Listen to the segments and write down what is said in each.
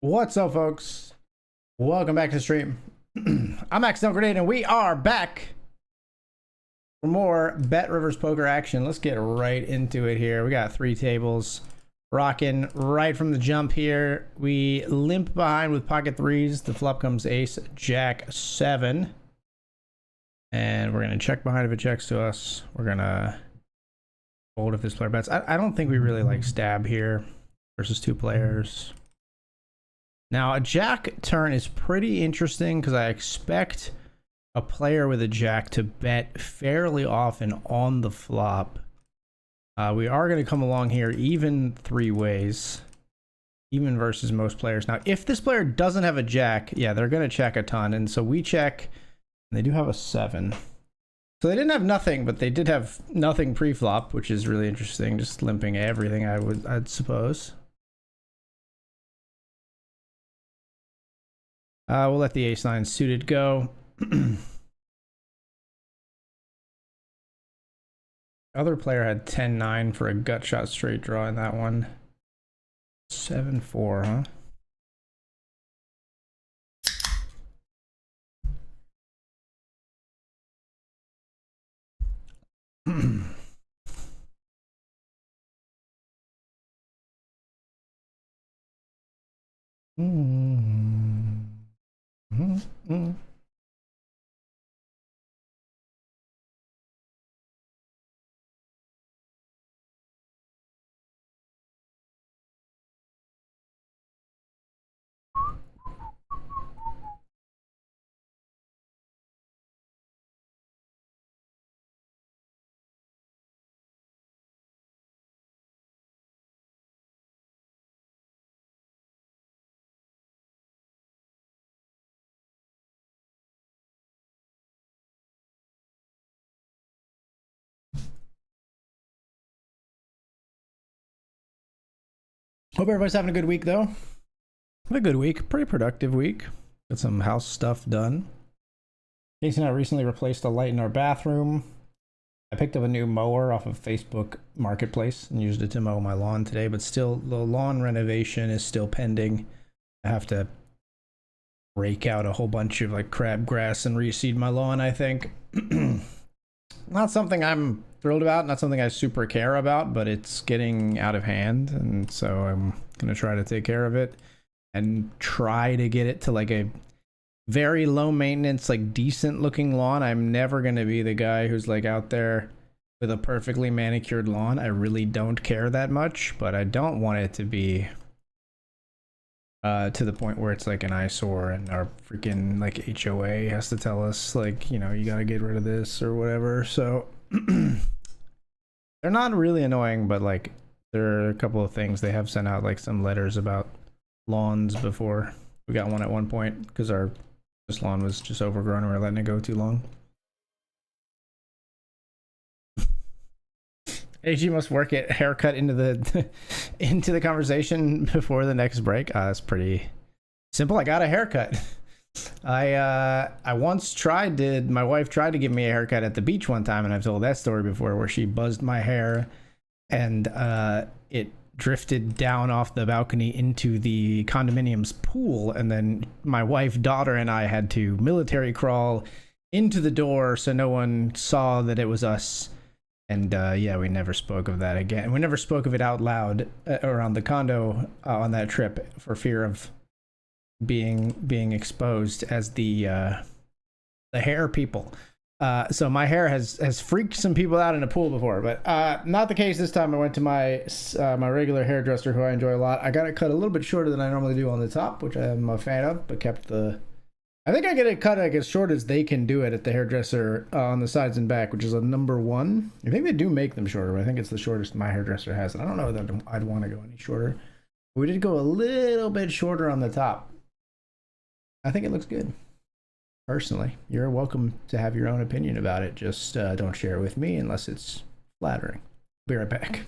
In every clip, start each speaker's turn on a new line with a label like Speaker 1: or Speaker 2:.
Speaker 1: What's up, folks? Welcome back to the stream. I'm Accidental Grenade, and we are back for more BetRivers Poker action. Let's get right into it here. We got 3 tables. Rocking right from the jump here. We limp behind with pocket threes. The flop comes ace, jack, 7. And we're going to check behind if it checks to us. We're going to fold if this player bets. I don't think we really like stab here versus 2 players. Now, a jack turn is pretty interesting because I expect a player with a jack to bet fairly often on the flop. We are going to come along here even 3 ways, even versus most players. Now, if this player doesn't have a jack, yeah, they're going to check a ton. And so we check, and they do have a 7. So they didn't have nothing, but they did have nothing pre-flop, which is really interesting. Just limping everything, I'd suppose. We'll let the ace-9 suited go. Other player had 10-9 for a gut shot straight draw in that one. 7-4, huh? Hope everybody's having a good week, though. Have a good week. Pretty productive week. Got some house stuff done. Casey and I recently replaced a light in our bathroom. I picked up a new mower off of Facebook Marketplace and used it to mow my lawn today, but still, the lawn renovation is still pending. I have to rake out a whole bunch of like crabgrass and reseed my lawn, I think. Not something I'm thrilled about, not something I super care about, but it's getting out of hand, and so I'm gonna try to take care of it and try to get it to like a very low maintenance, like decent looking lawn. I'm never gonna be the guy who's like out there with a perfectly manicured lawn. I really don't care that much, but I don't want it to be to the point where it's like an eyesore and our freaking like HOA has to tell us like, you know, you got to get rid of this or whatever. So they're not really annoying, but like there are a couple of things. They have sent out like some letters about lawns before. We got one at one point because this lawn was just overgrown and we were letting it go too long. AG must work it haircut into the into the conversation before the next break. That's pretty simple. I got a haircut. I once tried to, my wife tried to give me a haircut at the beach one time, and I've told that story before, where she buzzed my hair and it drifted down off the balcony into the condominium's pool, and then my wife, daughter, and I had to military crawl into the door so no one saw that it was us. And yeah, we never spoke of that again. We never spoke of it out loud around the condo on that trip for fear of being exposed as the hair people. So my hair has freaked some people out in a pool before, but not the case this time. I went to my my regular hairdresser, who I enjoy a lot. I got it cut a little bit shorter than I normally do on the top, which I am a fan of, but kept the. I think I get it cut like as short as they can do it at the hairdresser on the sides and back, which is a number 1. I think they do make them shorter, but I think it's the shortest my hairdresser has. And I don't know that I'd want to go any shorter. We did go a little bit shorter on the top. I think it looks good. Personally, you're welcome to have your own opinion about it. Just don't share it with me unless it's flattering. Be right back.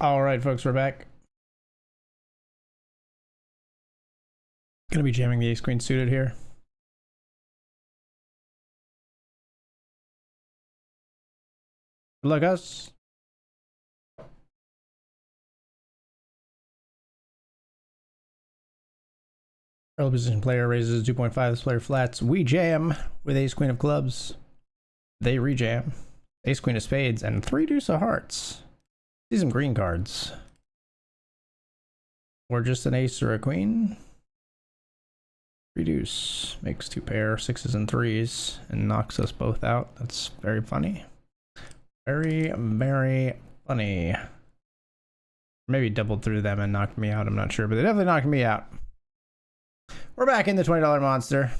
Speaker 1: All right, folks, we're back. Gonna be jamming the ace queen suited here. Good luck, us. Early position player raises 2.5. This player flats. We jam with ace queen of clubs. They rejam. Ace queen of spades and 3 deuce of hearts. See some green cards. Or just an ace or a queen. 3 deuce makes 2 pair, 6s and 3s, and knocks us both out. That's very funny. Very, very funny. Maybe doubled through them and knocked me out. I'm not sure, but they definitely knocked me out. We're back in the $20 monster.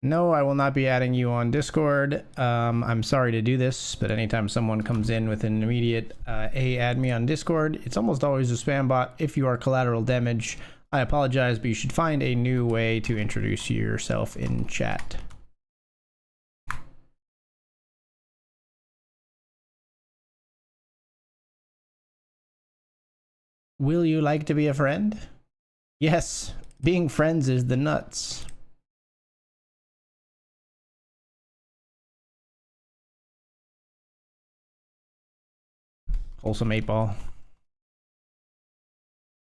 Speaker 1: No, I will not be adding you on Discord. I'm sorry to do this, but anytime someone comes in with an immediate add me on Discord, it's almost always a spam bot. If you are collateral damage, I apologize, but you should find a new way to introduce yourself in chat. Will you like to be a friend? Yes, being friends is the nuts. Wholesome 8-ball.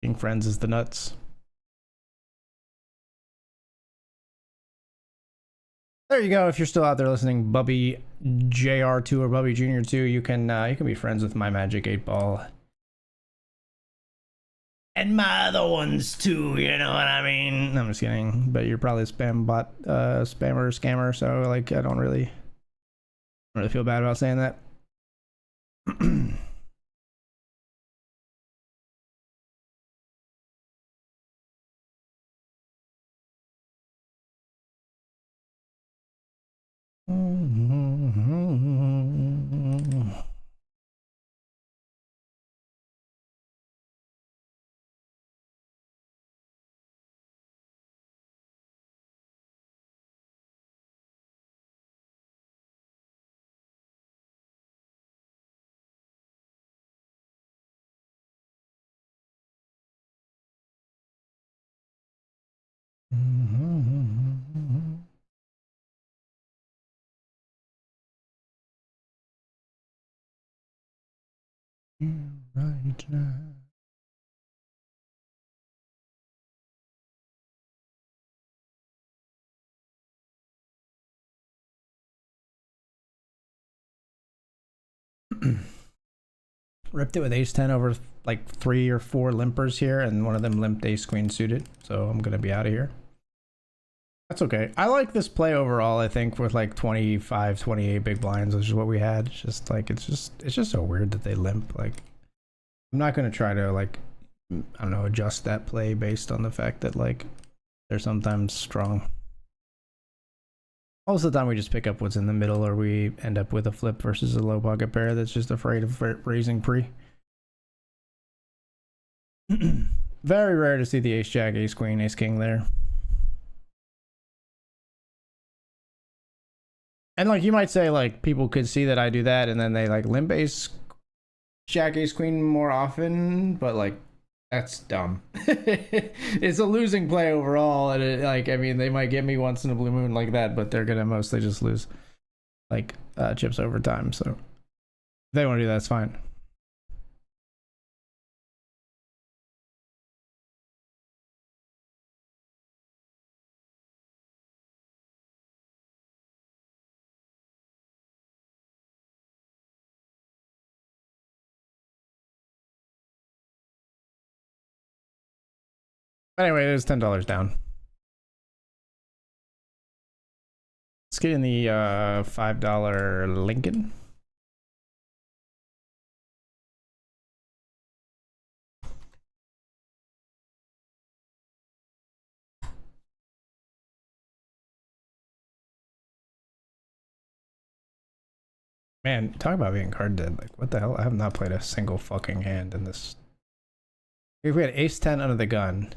Speaker 1: Being friends is the nuts. There you go. If you're still out there listening, Bubby JR2 or Bubby Jr. 2, you can be friends with my Magic 8-ball. And my other ones too, you know what I mean? No, I'm just kidding. But you're probably a spam bot, spammer, scammer, so like I don't really feel bad about saying that. Right now. Ripped it with ace 10 over like 3 or 4 limpers here, and one of them limped ace queen suited, so I'm gonna be out of here. That's okay. I like this play overall. I think with like 25, 28 big blinds, which is what we had. It's just like it's just so weird that they limp. Like I'm not gonna try to like I don't know, adjust that play based on the fact that like they're sometimes strong. Most of the time we just pick up what's in the middle, or we end up with a flip versus a low pocket pair that's just afraid of raising pre. Very rare to see the ace jack, ace queen, ace king there. And like you might say, like people could see that I do that and then they like limp ace jack, ace queen more often, but like that's dumb. It's a losing play overall, and it, like I mean they might get me once in a blue moon like that, but they're gonna mostly just lose like chips over time. So if they want to do that, it's fine. Anyway, it is $10 down. Let's get in the $5 Lincoln. Man, talk about being card dead. Like, what the hell? I have not played a single fucking hand in this. If we had ace 10 under the gun,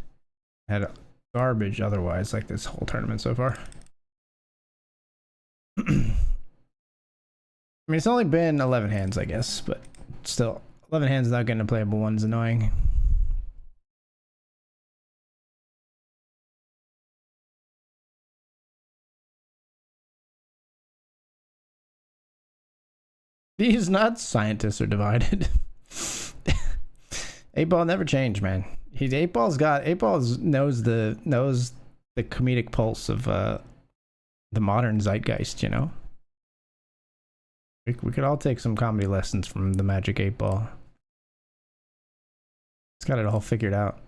Speaker 1: had garbage otherwise, like this whole tournament so far. I mean, it's only been 11 hands, I guess, but still 11 hands without getting a playable one is annoying. These nuts, scientists are divided. 8-Ball never changed, man. 8-Ball's knows the comedic pulse of the modern zeitgeist, you know. We could all take some comedy lessons from the Magic 8-Ball. It's got it all figured out.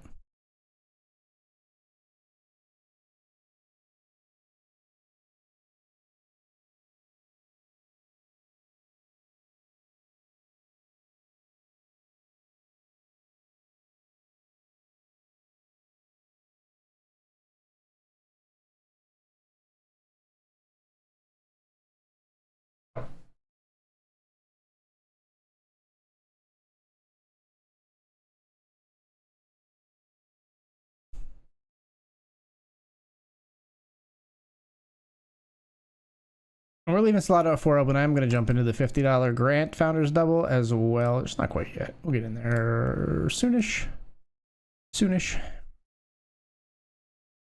Speaker 1: We're leaving slot 4 open. I'm going to jump into the $50 Grant Founders Double as well. It's not quite yet. We'll get in there soonish.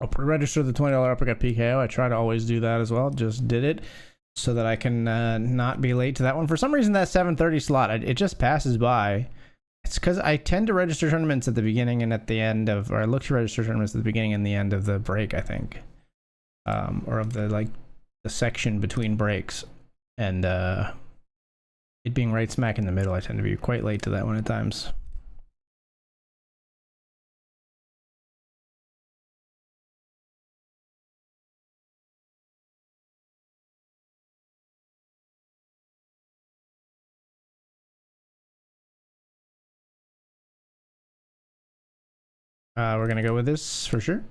Speaker 1: I'll pre-register the $20 uppercut PKO. I try to always do that as well. Just did it so that I can not be late to that one. For some reason, that 7:30 slot, it just passes by. It's because I tend to register tournaments at the beginning and at the end of, or I look to register tournaments at the beginning and the end of the break, I think. Or of the section between breaks. And it being right smack in the middle, I tend to be quite late to that one at times. We're gonna go with this for sure.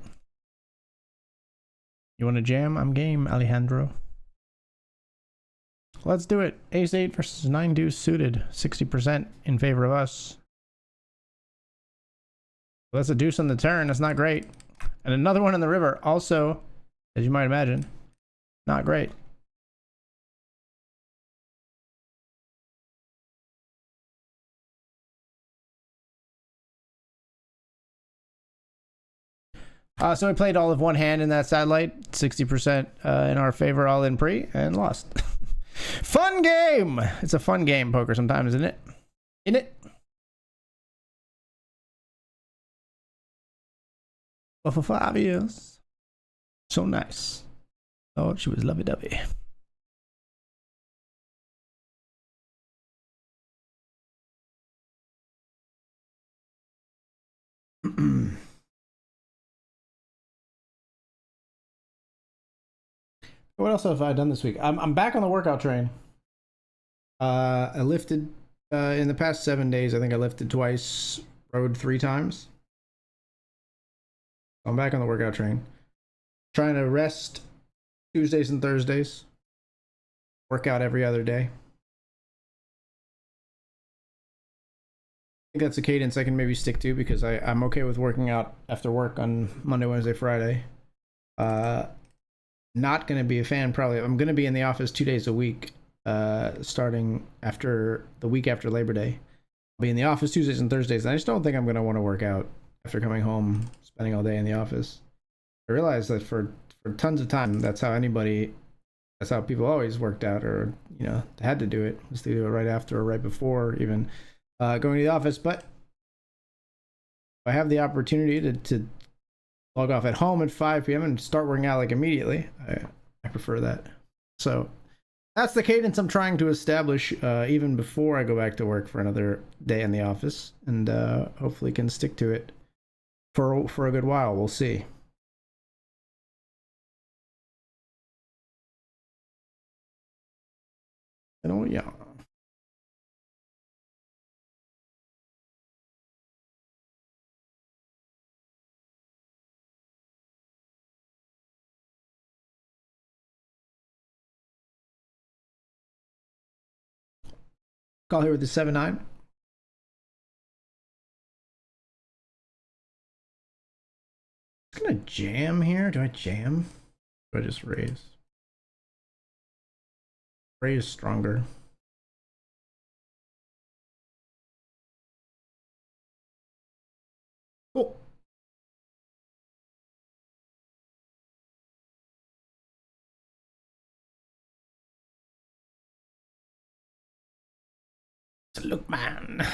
Speaker 1: You want to jam? I'm game, Alejandro. Let's do it. Ace-8 versus 9-deuce suited. 60% in favor of us. That's a deuce on the turn. That's not great. And another one in the river. Also, as you might imagine, not great. So we played all of one hand in that satellite, 60% in our favor, all in pre, and lost. Fun game! It's a fun game, poker sometimes, isn't it? Isn't it? Well, for 5 years. So nice. Oh, she was lovey-dovey. What else have I done this week? I'm back on the workout train. I lifted in the past 7 days. I think I lifted twice, rode 3 times. I'm back on the workout train. Trying to rest Tuesdays and Thursdays. Work out every other day. I think that's a cadence I can maybe stick to because I'm okay with working out after work on Monday, Wednesday, Friday. Not going to be a fan probably. I'm going to be in the office 2 days a week starting after the week after Labor Day. I'll be in the office Tuesdays and Thursdays, and I just don't think I'm going to want to work out after coming home, spending all day in the office. I realize that for tons of time, that's how people always worked out, or had to do it. Just to do it right after or right before even going to the office. But if I have the opportunity to log off at home at 5 p.m. and start working out like immediately, I prefer that. So that's the cadence I'm trying to establish even before I go back to work for another day in the office, and hopefully can stick to it for a good while. We'll see. Yeah. Call here with the 7-9. I'm gonna jam here. Do I jam? Do I just raise? Raise stronger. So look, man.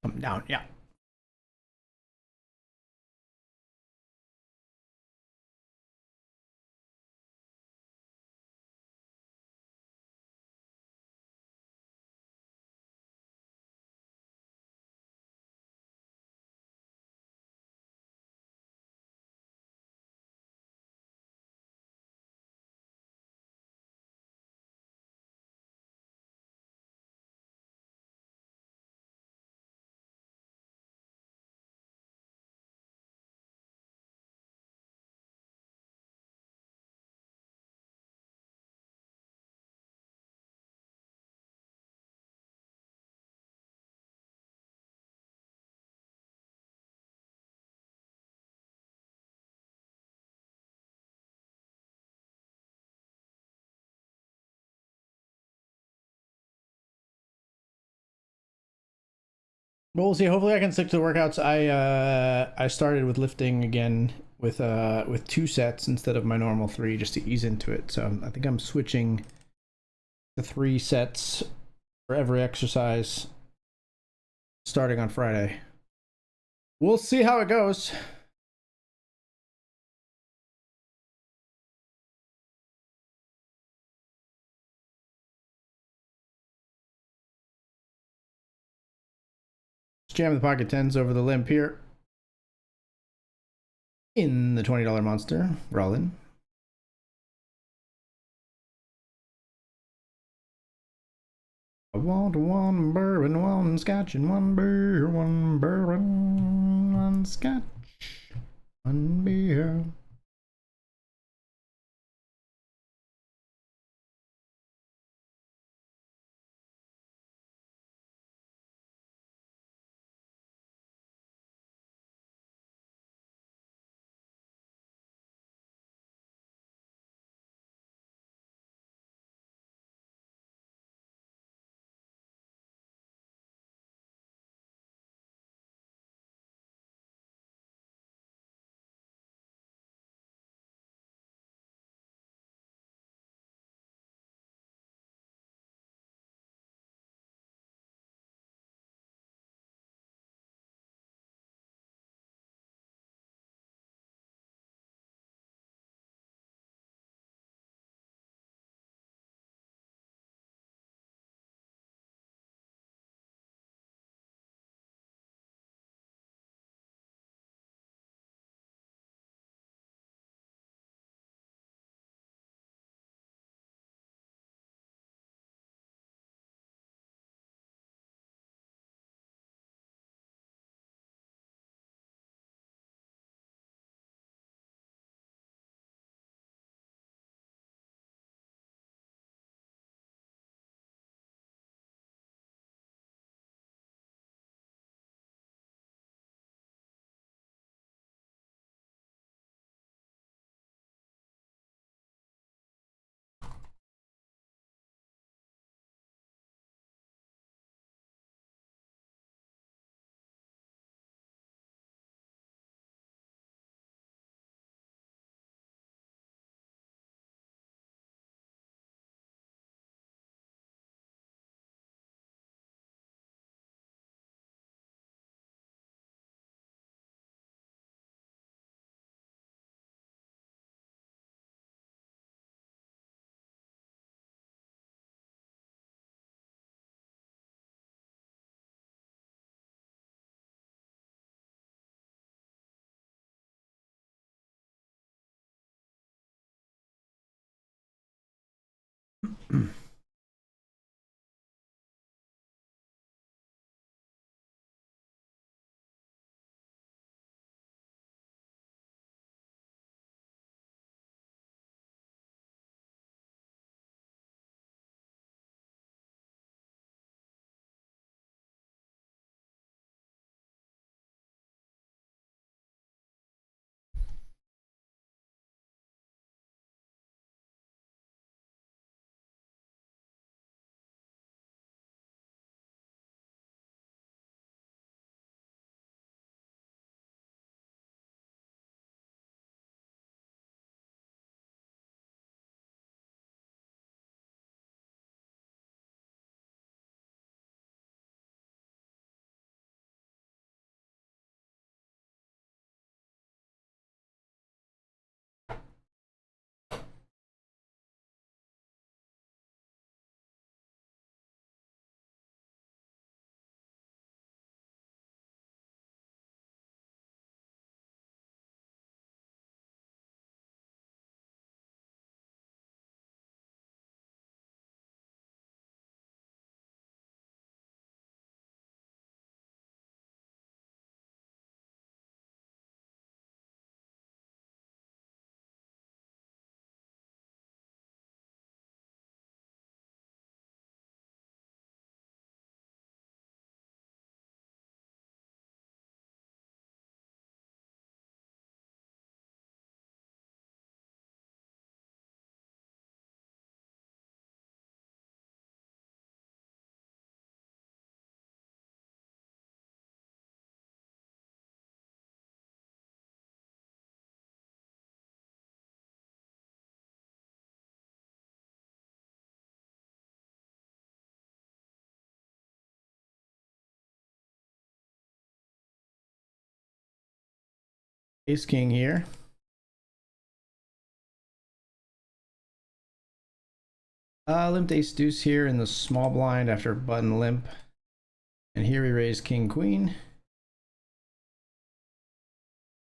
Speaker 1: Come down, yeah. But we'll see. Hopefully, I can stick to the workouts. I started with lifting again with 2 sets instead of my normal 3, just to ease into it. So I think I'm switching to 3 sets for every exercise starting on Friday. We'll see how it goes. Let's jam the pocket tens over the limp here. In the $20 monster, rolling. I want one bourbon, one scotch, and one beer. One bourbon, one scotch, one beer. Ace king here. Limped ace deuce here in the small blind after button limp. And here we raise king queen.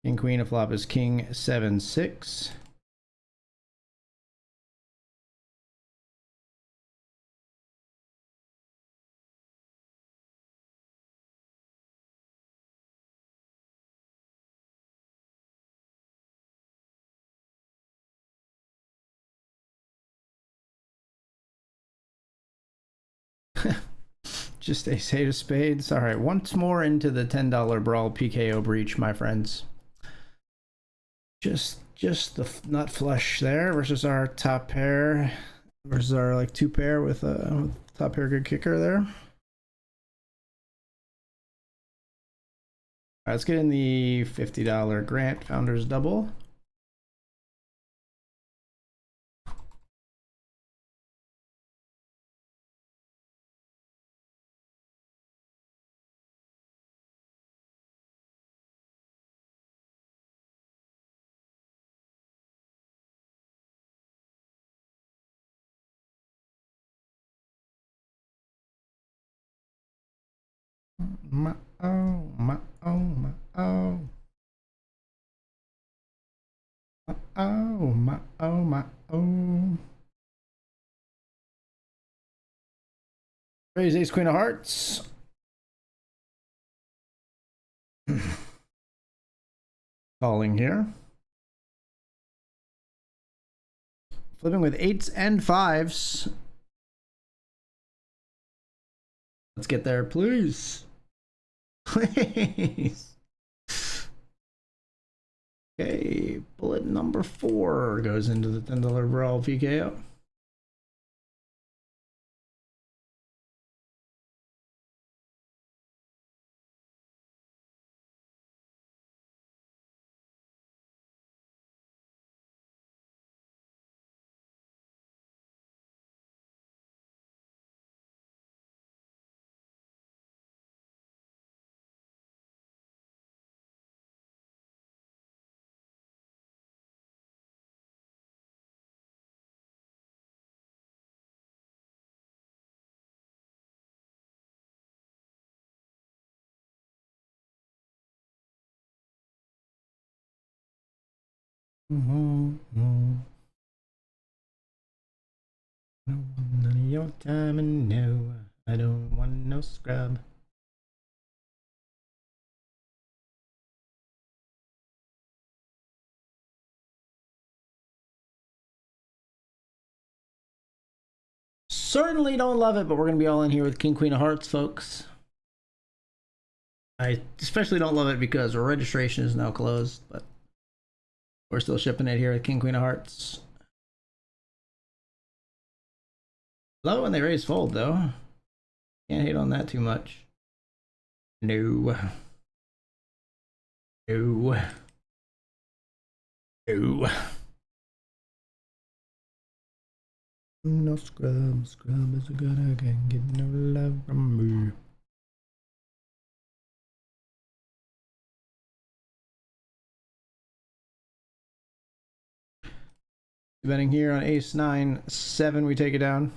Speaker 1: King queen, a flop is king 7-6. Just ace eight of spades. All right, once more into the $10 brawl PKO breach, my friends. Just the nut flush there versus our top pair, versus our like two pair with a top pair good kicker there. All right, let's get in the $50 Grant Founders Double. My oh, my oh, my oh. My oh, my oh, my oh. Raise ace queen of hearts. Calling here. Flipping with eights and fives. Let's get there, please. Please. Okay, bullet number 4 goes into the $10 brawl PKO. None of your time, and no, I don't want no scrub. Certainly don't love it, but we're gonna be all in here with King Queen of Hearts, folks. I especially don't love it because our registration is now closed, but we're still shipping it here with King Queen of Hearts. Love it when they raise fold though. Can't hate on that too much. No. No. No. No scrub. Scrub is a good I can get no love from me. Betting here on ace 9 7, we take it down.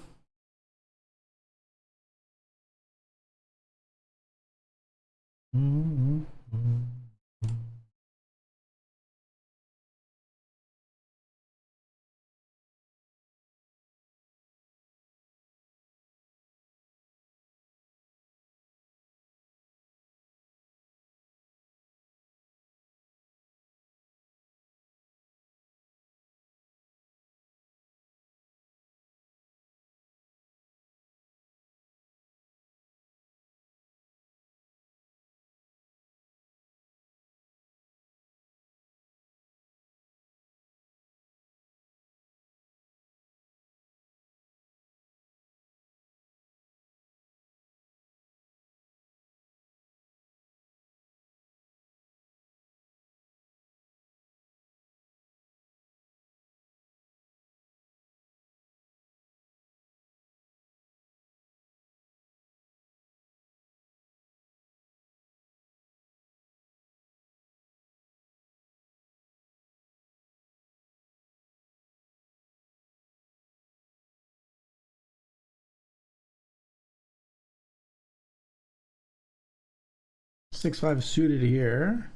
Speaker 1: 6-5 suited here.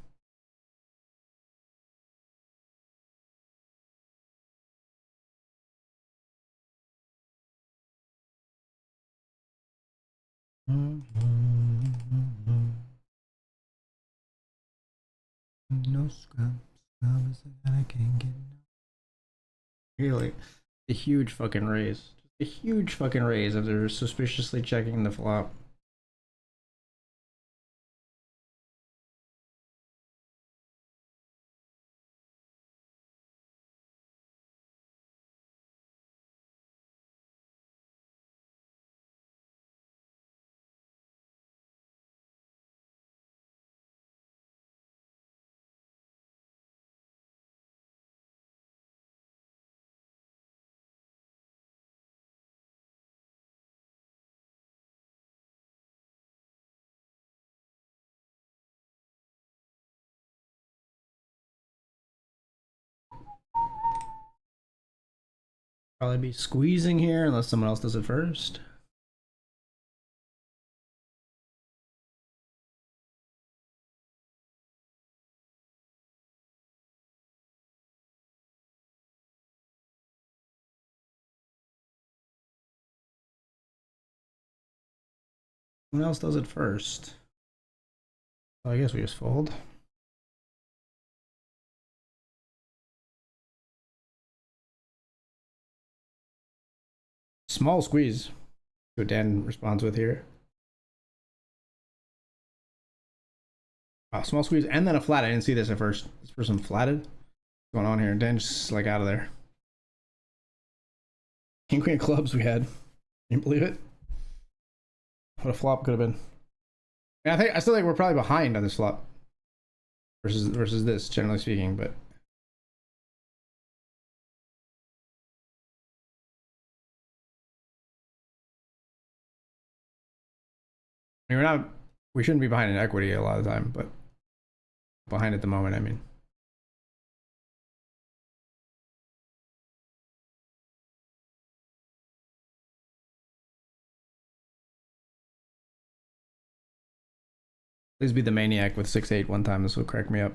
Speaker 1: No scrubs. I can't get really a huge fucking raise. A huge fucking raise after suspiciously checking the flop. Probably be squeezing here unless someone else does it first. Someone else does it first. So I guess we just fold. Small squeeze. What Dan responds with here. Oh, small squeeze and then a flat. I didn't see this at first. This person flatted. What's going on here? And Dan just like out of there. King queen of clubs we had. Can you believe it? What a flop could have been. And I still think we're probably behind on this flop versus this, generally speaking, but I mean, we shouldn't be behind in equity a lot of the time, but behind at the moment, I mean. Please be the maniac with 6-8 one time. This will crack me up.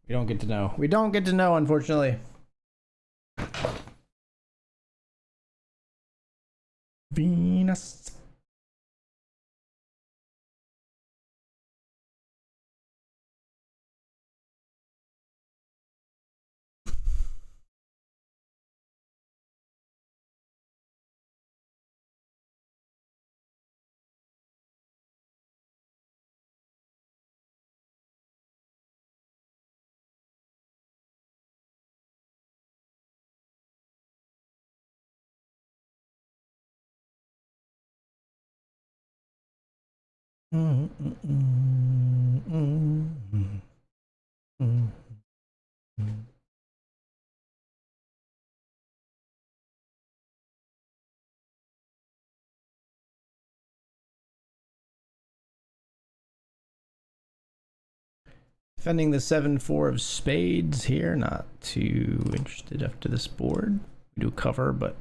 Speaker 1: We don't get to know. We don't get to know, unfortunately. Venus. Defending the 7-4 of spades here. Not too interested after this board. We do cover, but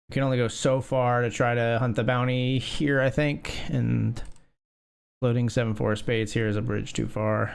Speaker 1: we can only go so far to try to hunt the bounty here, I think. And floating 7-4 of spades here is a bridge too far.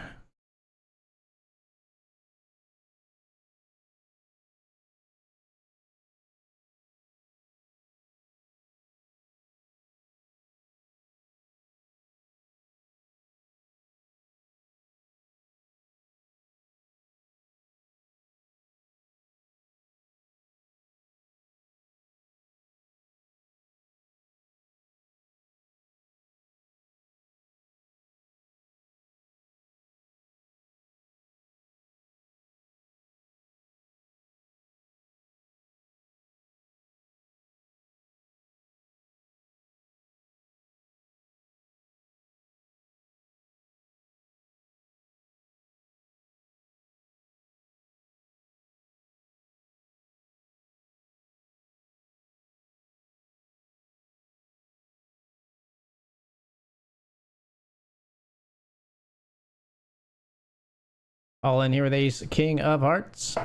Speaker 1: All in here with ace king of hearts.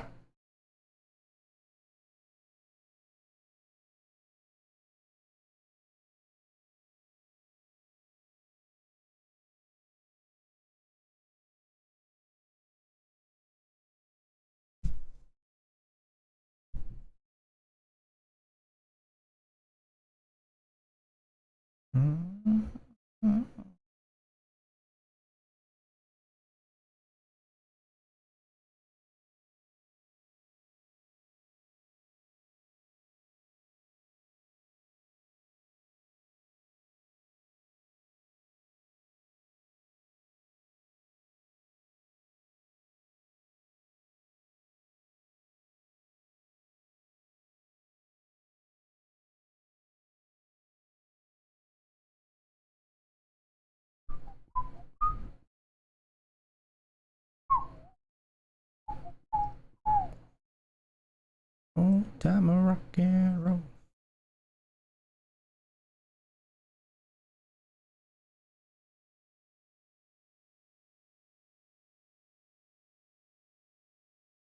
Speaker 1: Old time of rock and roll.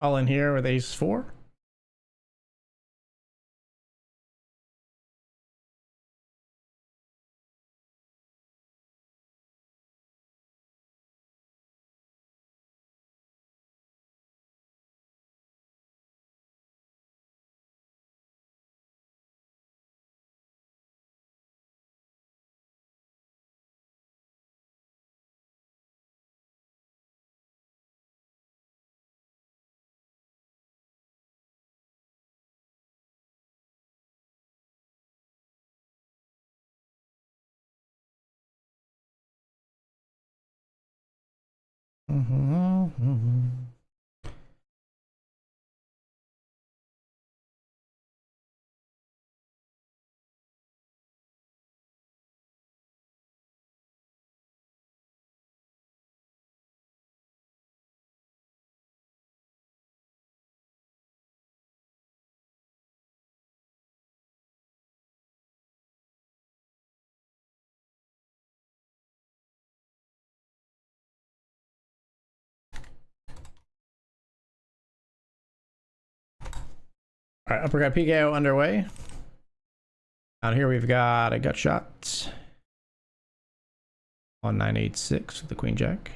Speaker 1: All in here with ace 4. All right, uppercut PKO underway. Out here we've got a gut shot. 1986 with the queen jack.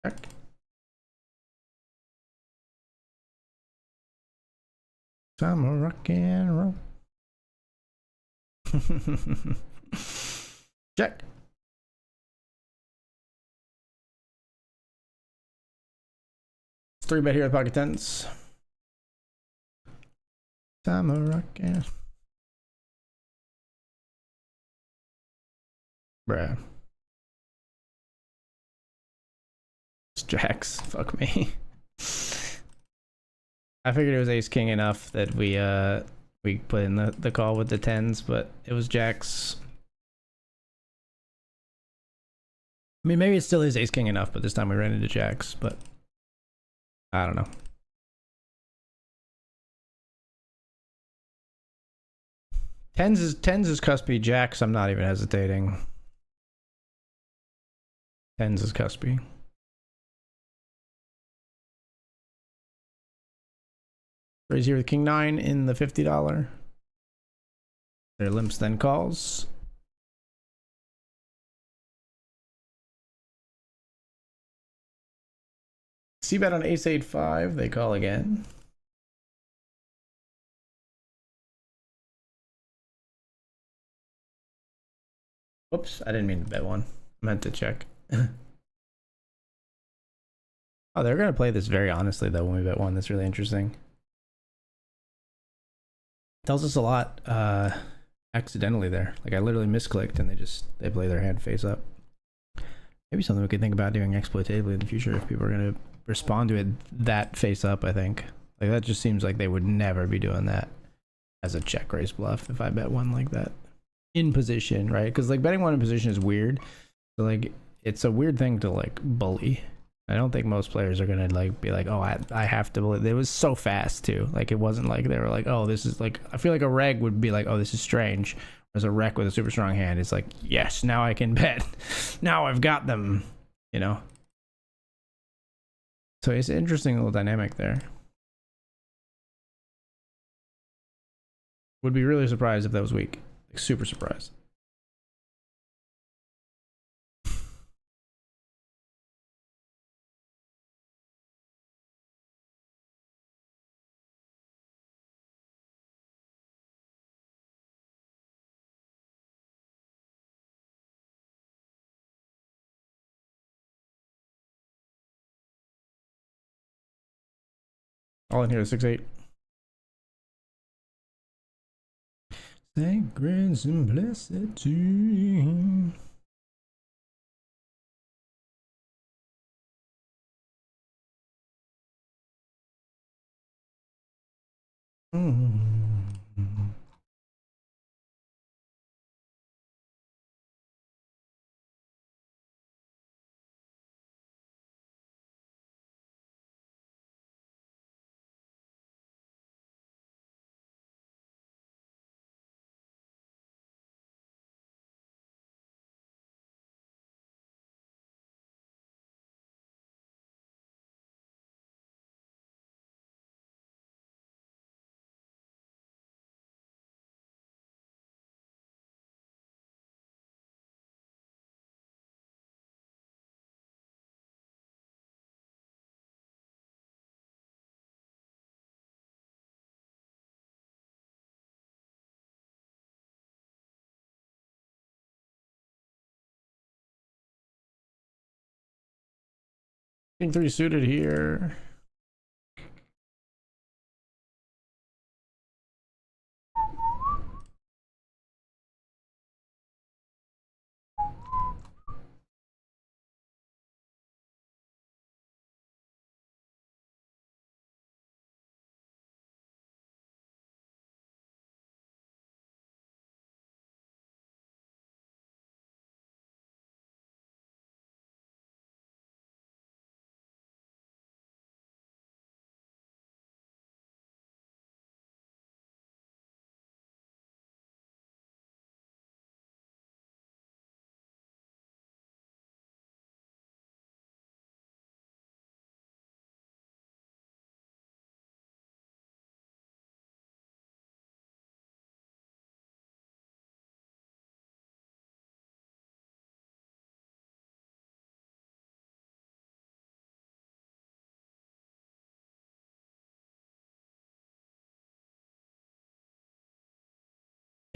Speaker 1: Check. Time of rock and roll. Check. It's 3-bet here with pocket tens. Time of rock and bruh. It's jacks. Fuck me. I figured it was ace king enough that we put in the call with the tens, but it was jacks. I mean, maybe it still is ace king enough, but this time we ran into jacks, but I don't know. Tens is cuspy. Jacks, I'm not even hesitating. Tens is cuspy. Raise here with king 9 in the $50. Their limps then calls. C-bet on ace 8-5. They call again. Whoops, I didn't mean to bet one. I meant to check. Oh, they're going to play this very honestly, though, when we bet one. That's really interesting. Tells us a lot accidentally there. Like, I literally misclicked and they play their hand face up. Maybe something we could think about doing exploitatively in the future if people are going to respond to it that face up, I think. Like, that just seems like they would never be doing that as a check raise bluff if I bet one like that. In position, right? Because, like, betting one in position is weird. So, like, it's a weird thing to like bully. I don't think most players are gonna like be like, oh, I have to bully. It was so fast too. Like it wasn't like they were like, oh, this is like. I feel like a reg would be like, oh, this is strange. Whereas a rec with a super strong hand, it's like, yes, now I can bet. Now I've got them. You know. So it's an interesting little dynamic there. Would be really surprised if that was weak. Like, super surprised. All in here is 6-8. Sacred simplicity. King 3 suited here.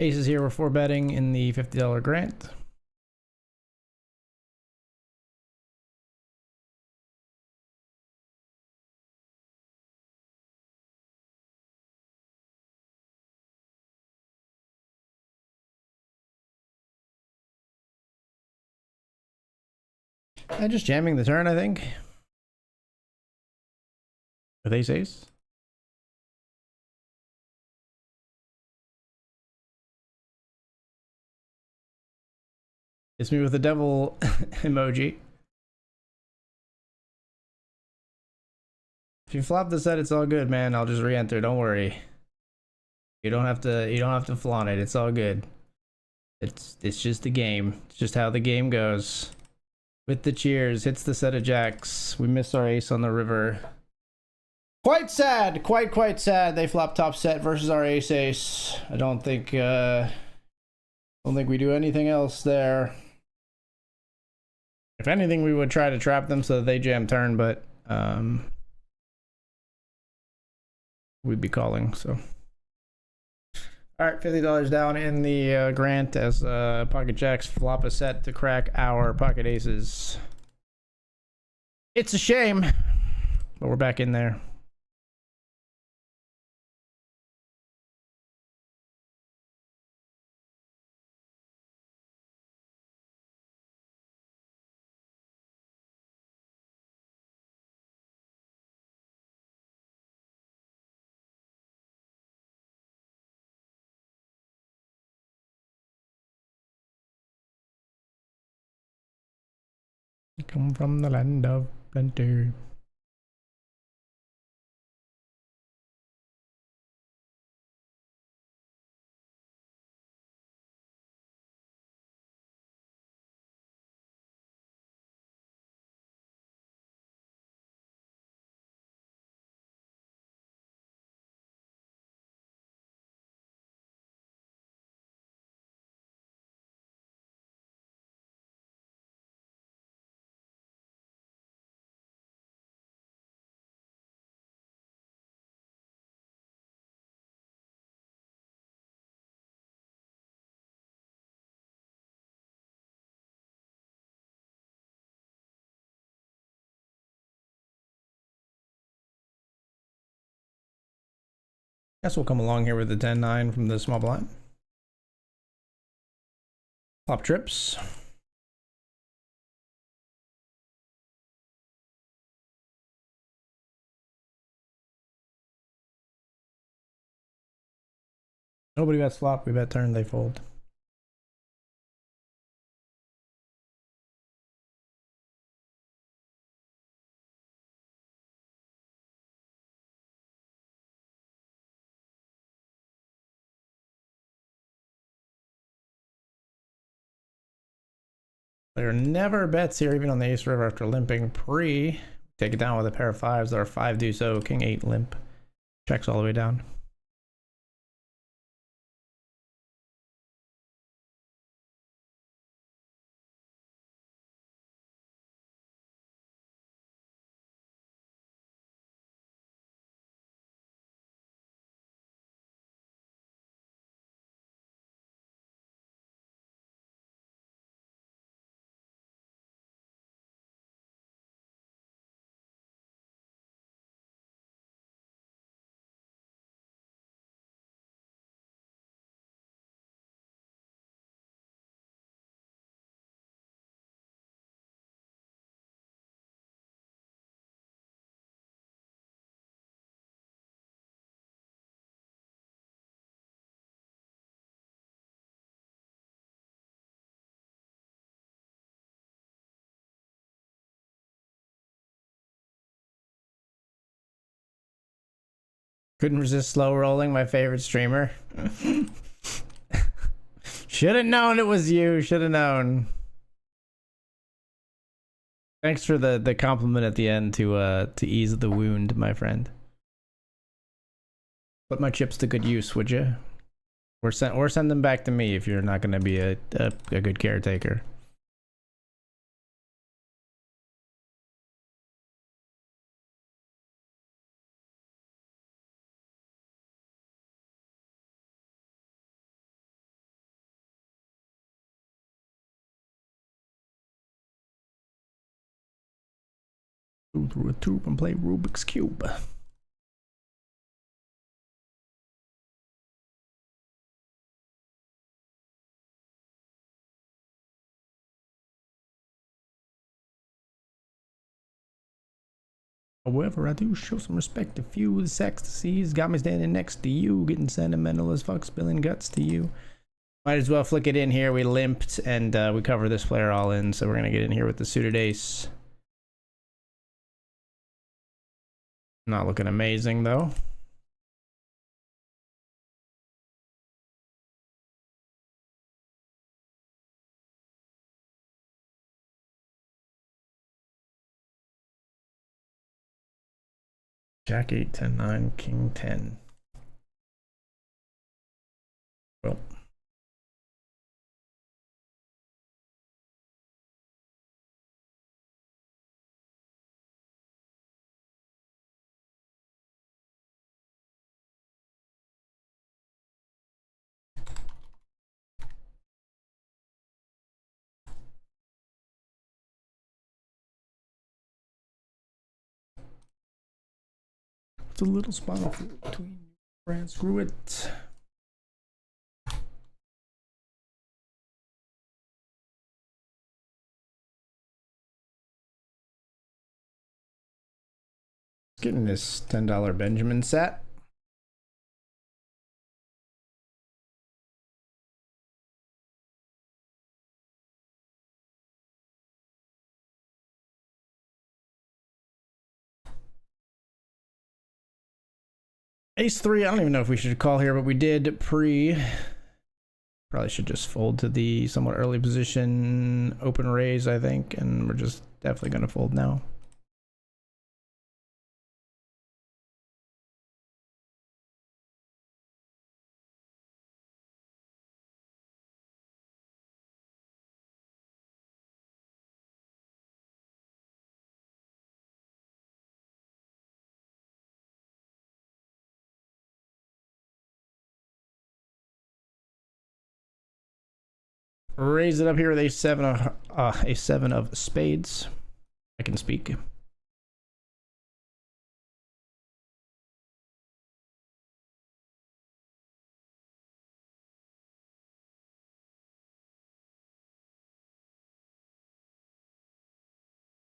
Speaker 1: Aces here. We're 4-betting in the $50 grant. And just jamming the turn, I think. With ace. It's me with the devil emoji. If you flop the set, it's all good, man. I'll just re-enter. Don't worry. You don't have to flaunt it. It's all good. It's just the game. It's just how the game goes. With the cheers, hits the set of jacks. We missed our ace on the river. Quite sad. Quite sad. They flop top set versus our ace. I don't think we do anything else there. If anything, we would try to trap them so that they jam turn, but we'd be calling. So, all right, $50 down in the grant as pocket jacks flop a set to crack our pocket aces. It's a shame, but we're back in there. come from the land of plenty. Guess we'll come along here with the 10-9 from the small blind. Flop trips. Nobody bets flop. We bet turn. They fold. Player never bets here, even on the ace river after limping pre. Take it down with a pair of fives. There are 5 do so. King 8 limp. Checks all the way down. Couldn't resist slow rolling, my favorite streamer. Should have known it was you. Should have known. Thanks for the compliment at the end to ease the wound, my friend. Put my chips to good use, would you? Or send them back to me if you're not going to be a good caretaker. Go through a tube and play Rubik's Cube. However, I do show some respect to few. This ecstasy's got me standing next to you, getting sentimental as fuck, spilling guts to you. Might as well flick it in here. We limped and we cover this player all in, so we're gonna get in here with the suited ace. Not looking amazing though. Jack 8, 10, 9, King 10. Well. It's a little spot between friends. Screw it. Getting this $10 Benjamin set. Ace 3, I don't even know if we should call here, but we did probably should just fold to the somewhat early position, open raise, I think, and we're just definitely going to fold now. Raise it up here with a seven of spades. I can speak.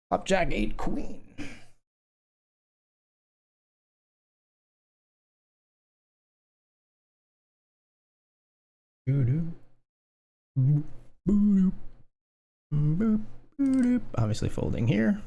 Speaker 1: Flop jack 8 queen. Obviously folding here.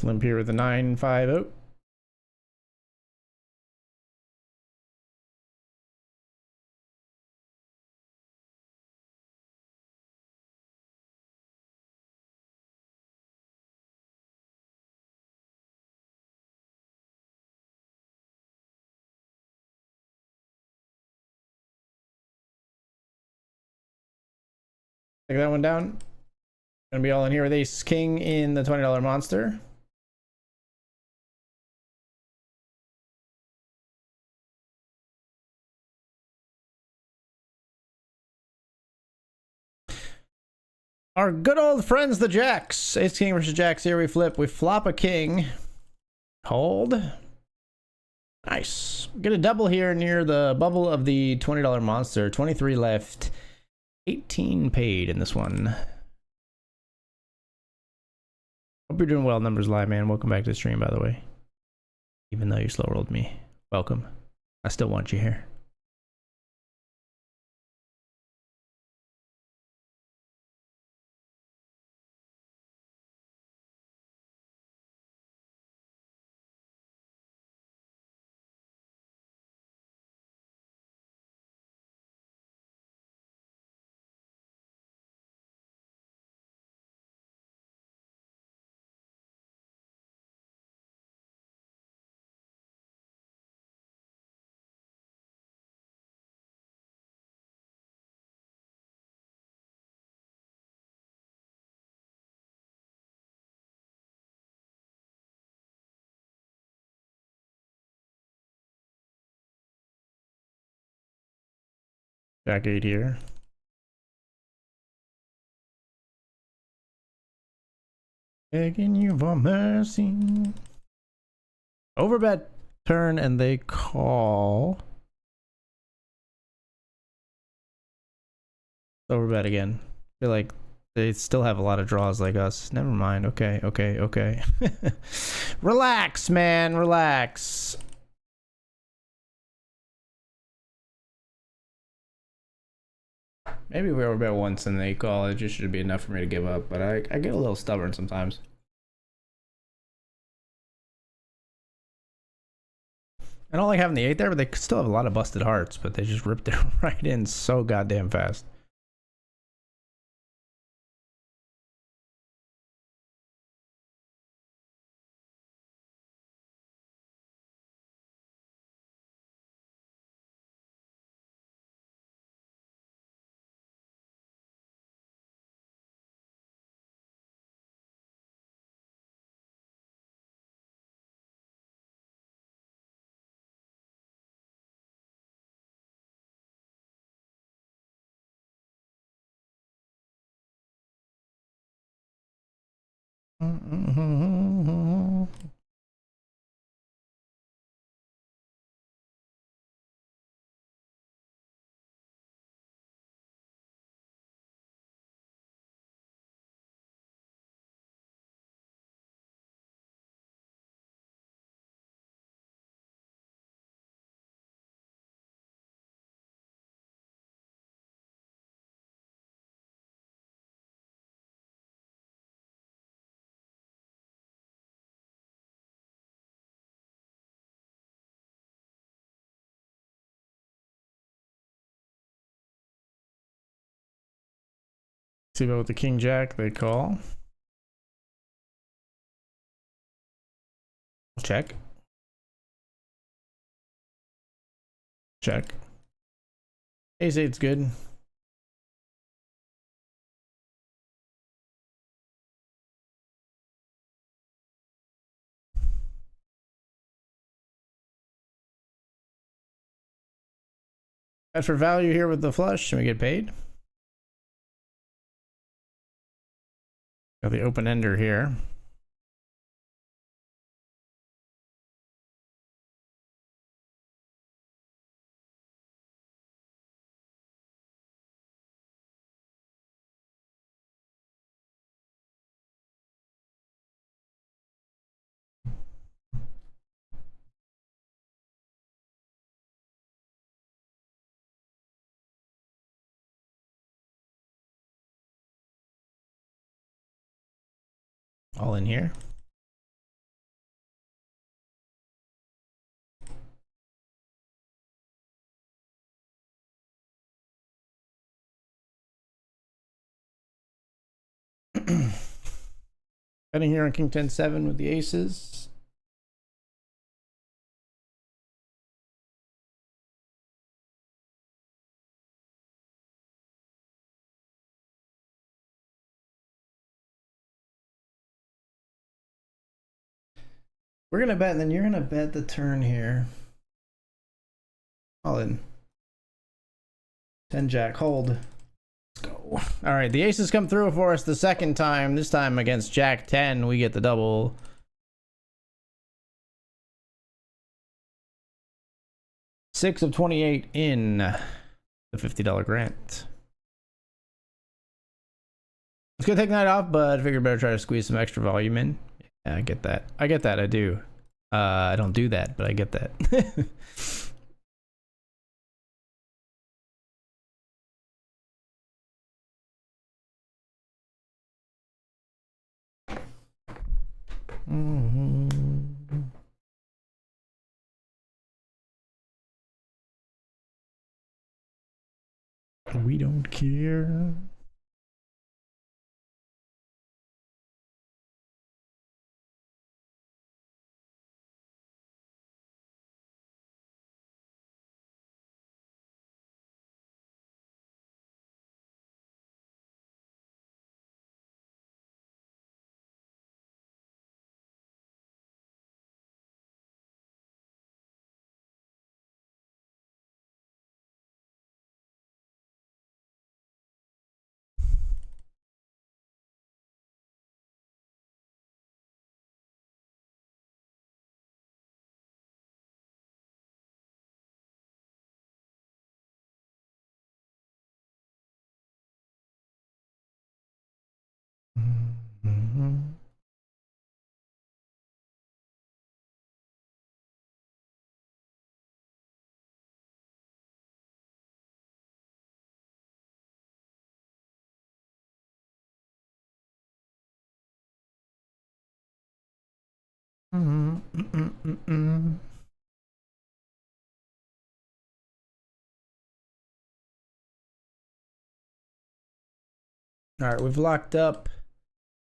Speaker 1: Limp here with a 9-5-0. Take that one down. Gonna be all in here with ace king in the $20 monster. Our good old friends, the jacks. Ace king versus jacks. Here we flip. We flop a king. Hold. Nice. Get a double here near the bubble of the $20 monster. 23 left. 18 paid in this one. Hope you're doing well, Numbers Live, man. Welcome back to the stream, by the way. Even though you slow rolled me. Welcome. I still want you here. Jack 8 here. Begging you for mercy. Overbet turn and they call. Overbet again. I feel like they still have a lot of draws like us. Never mind. Okay, okay, okay. Relax, man. Relax. Maybe we overbet once and they call. It just should be enough for me to give up. But I get a little stubborn sometimes. I don't like having the 8 there, but they still have a lot of busted hearts. But they just ripped it right in so goddamn fast. See about with the king jack they call. Check. Check. Ace 8's good. Bet for value here with the flush. Can we get paid? Got the open ender here. All in here. Betting here on king 10-7 with the aces. We're gonna bet, and then you're gonna bet the turn here. All in. 10 jack, hold. Let's go. All right, the aces come through for us the second time. This time against jack 10, we get the double. Six of 28 in the $50 grant. It's gonna take the night off, but I figured better try to squeeze some extra volume in. Yeah, I get that. I get that. I do. I don't do that, but I get that. We don't care. All right, we've locked up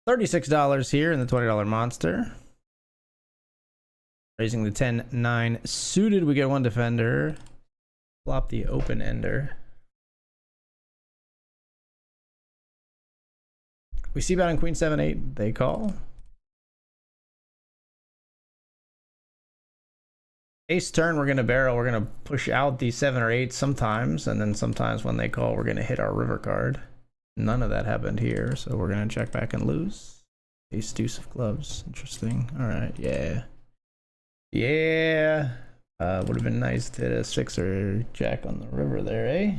Speaker 1: $36 here in the $20 monster. Raising the 10-9 suited, we get one defender. Flop the open ender. We see about in queen 7-8, they call. Ace turn, we're gonna barrel. We're gonna push out the 7 or 8 sometimes, and then sometimes when they call, we're gonna hit our river card. None of that happened here, so we're gonna check back and lose. Ace deuce of clubs, interesting. All right, yeah, yeah. Would have been nice to hit a 6 or jack on the river there, eh?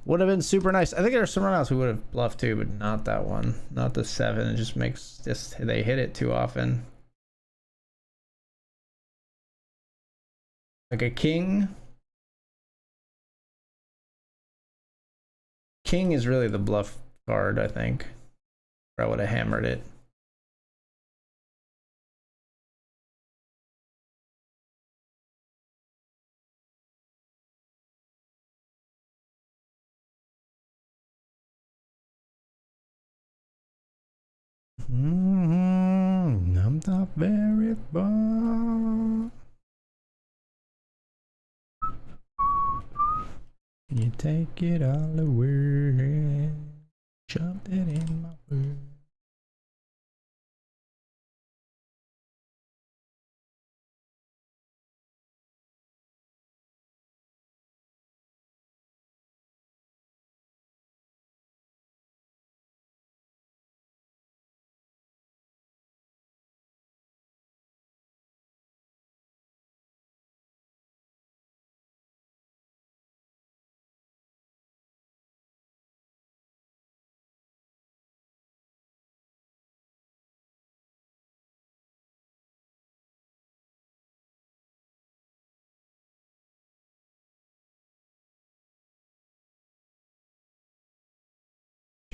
Speaker 1: Would have been super nice. I think there are some runouts we would have bluffed too, but not that one. Not the 7. It just makes they hit it too often. Like a king. King is really the bluff card, I think. Or I would have hammered it. I'm not very far. You take it all away. Shoved it in my way.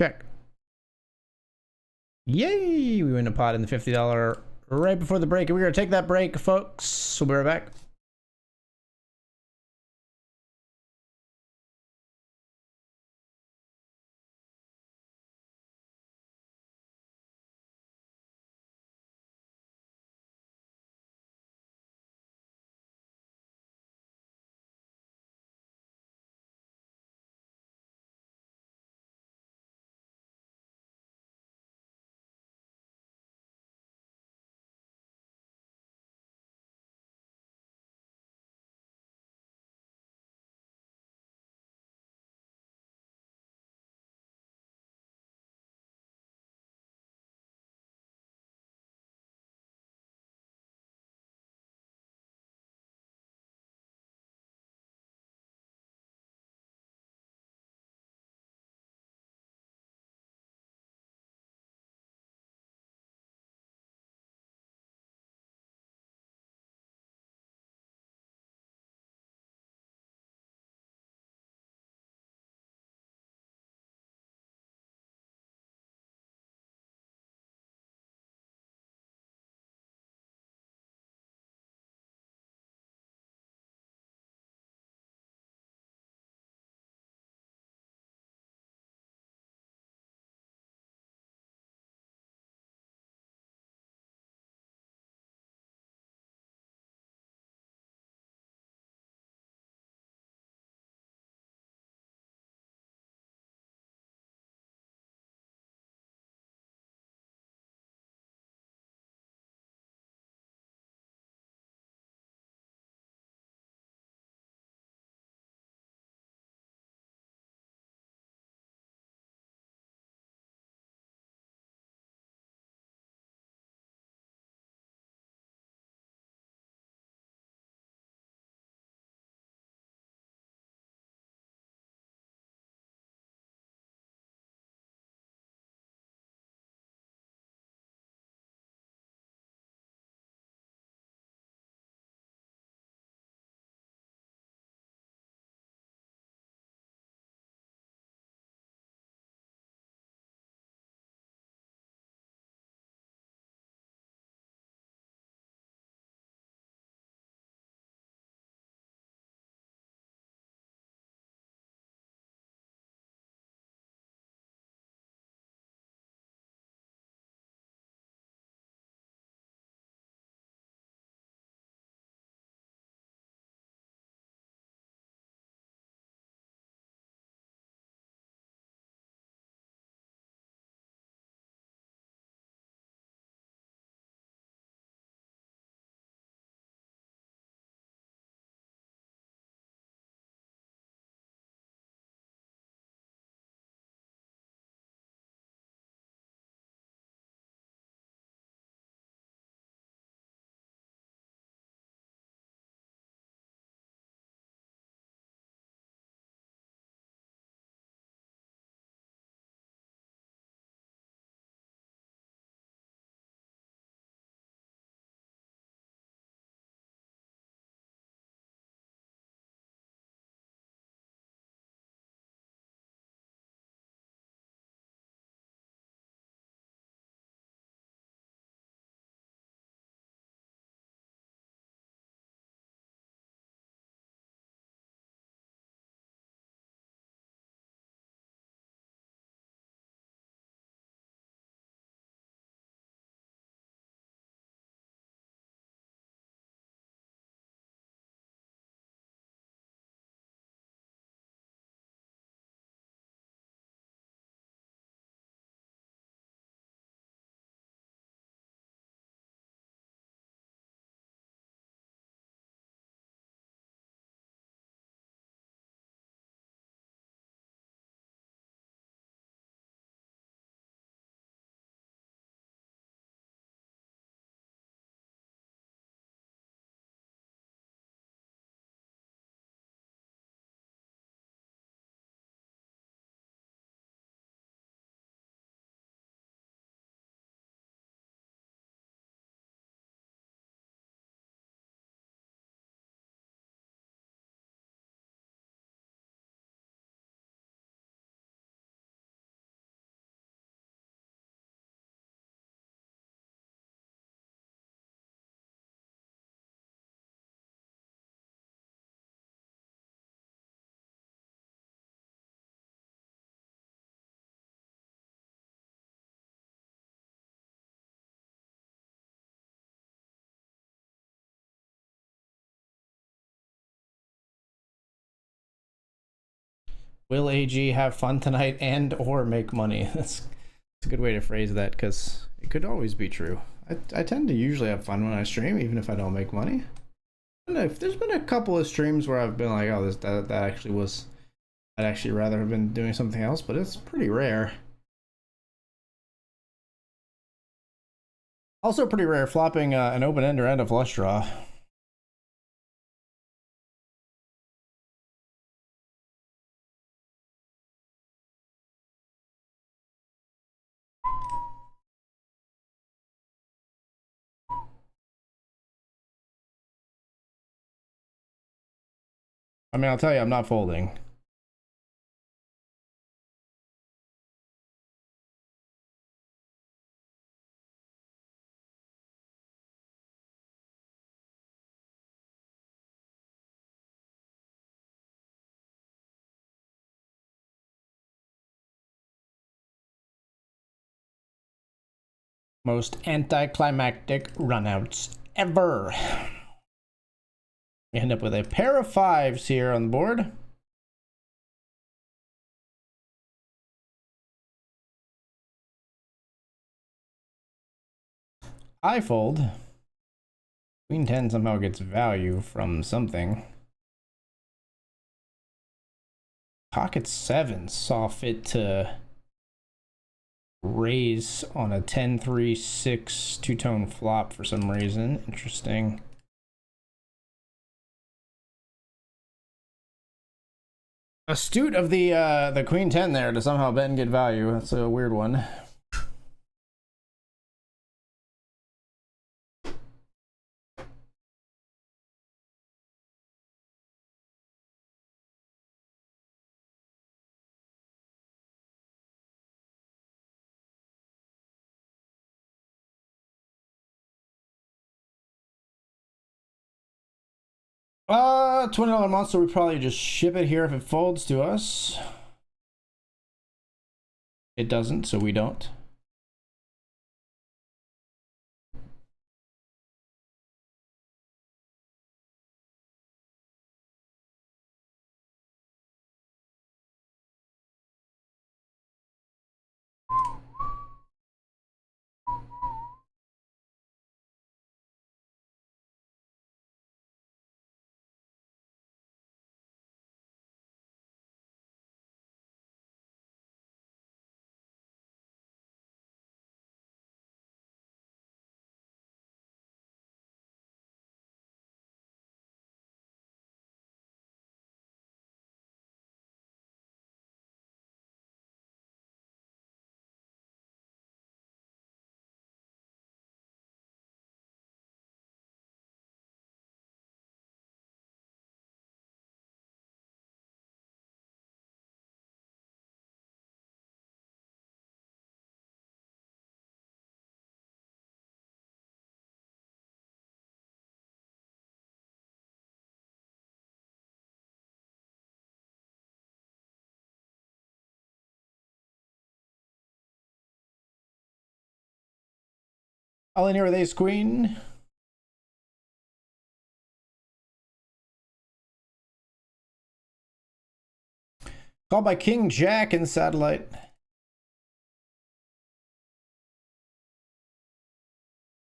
Speaker 1: Check. Yay! We win a pot in the $50 right before the break. And we're going to take that break, folks. We'll be right back. Will AG have fun tonight and or make money? That's a good way to phrase that, because it could always be true. I tend to usually have fun when I stream, even if I don't make money. And if there's been a couple of streams where I've been like, oh, that actually was, I'd actually rather have been doing something else, but it's pretty rare. Also pretty rare flopping an open ender and a flush draw. I mean, I'll tell you, I'm not folding. Most anticlimactic runouts ever. We end up with a pair of fives here on the board. I fold. Queen 10 somehow gets value from something. Pocket 7 saw fit to raise on a 10-3-6 two-tone flop for some reason. Interesting. Astute of the Queen 10 there to somehow bet and get value. That's a weird one. $20 monster, we probably just ship it here if it folds to us. It doesn't, so we don't. All in here with ace queen. Called by King Jack in satellite.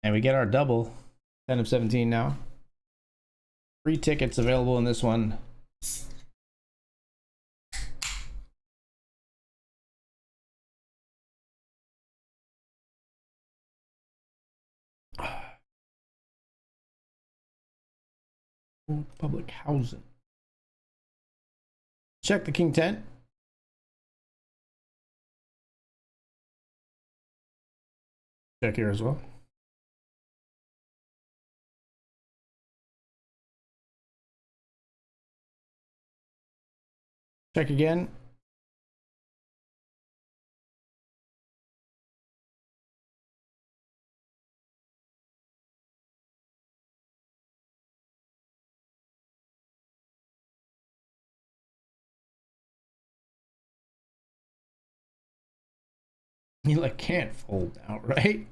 Speaker 1: And we get our double. 10 of 17 now. 3 tickets available in this one. Public housing. Check the King 10. Check here as well. Check again. You like can't fold now, right?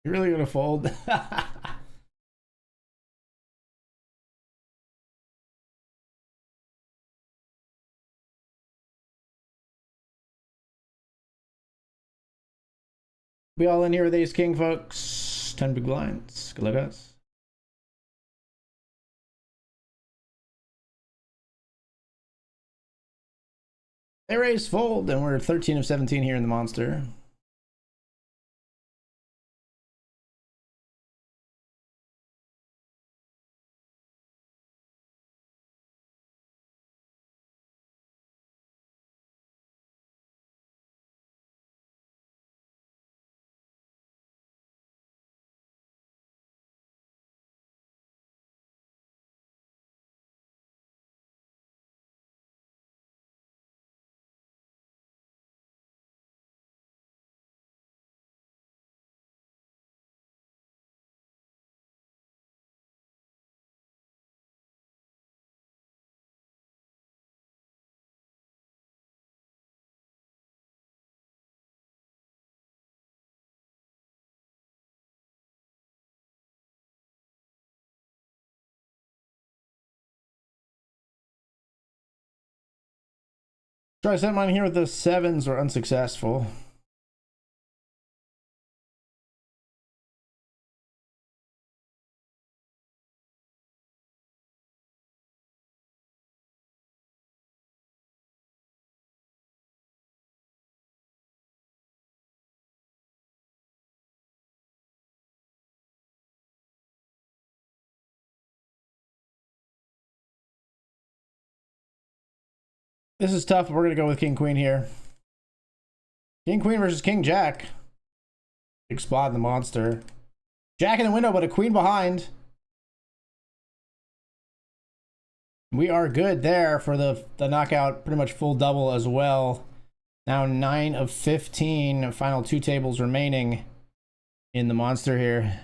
Speaker 1: You're really gonna fold? We all in here with ace king, folks. 10 big blinds. Good luck, guys. They raise fold, and we're 13 of 17 here in the monster. Try set mine here with the sevens were unsuccessful. This is tough. We're gonna go with king queen here. King queen versus king jack. Big spot in the monster. Jack in the window, but a queen behind. We are good there for the knockout, pretty much full double as well. Now 9 of 15, final 2 tables remaining in the monster here.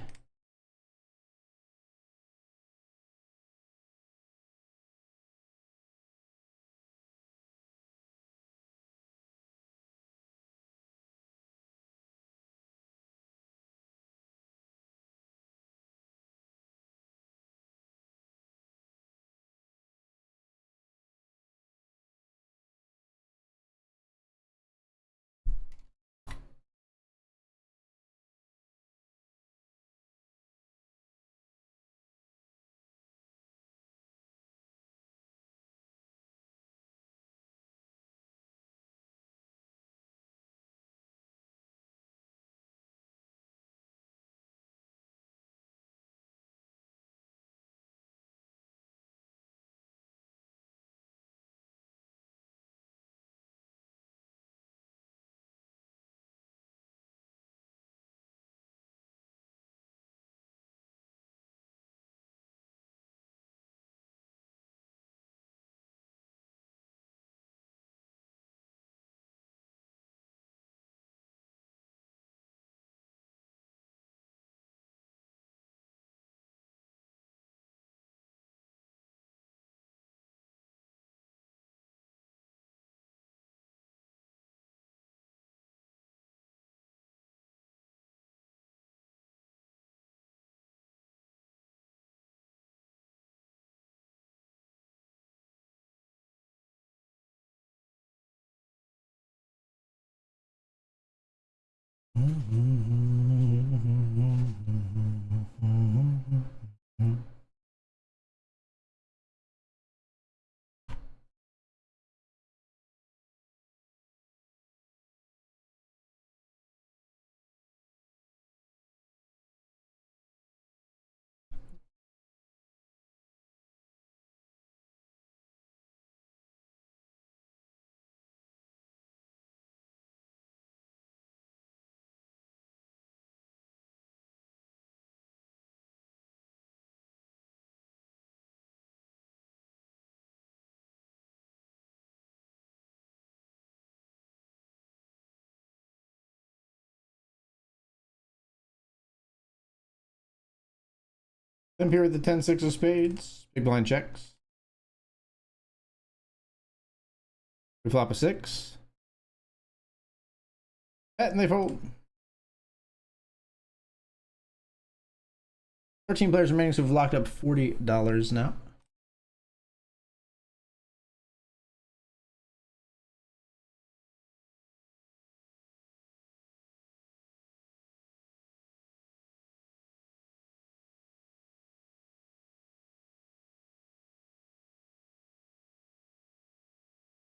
Speaker 1: I'm here with the 10-6 of spades. Big blind checks. We flop a 6. Bet and they fold. 13 players remaining, so we've locked up $40 now.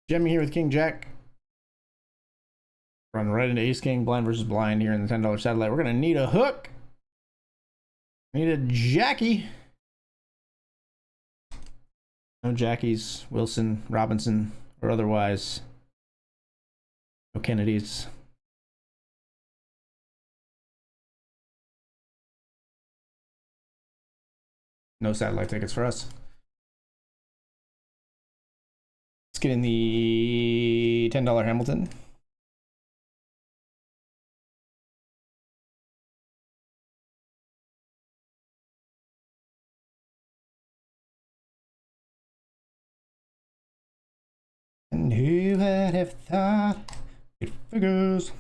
Speaker 1: Jimmy here with King Jack. Run right into Ace King, blind versus blind here in the $10 satellite. We're gonna need a hook. Need a Jackie. No Jackies, Wilson, Robinson, or otherwise. No Kennedys. No satellite tickets for us. Let's get in the $10 Hamilton. And who would have thought it figures?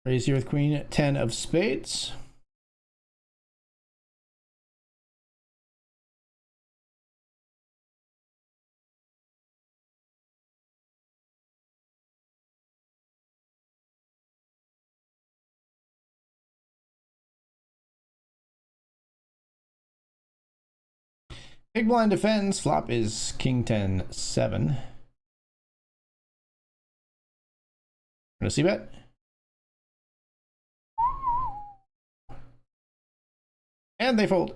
Speaker 1: Raise here with Queen 10 of spades. Big blind defends. Flop is King 10 7. Gonna see bet. And they fold.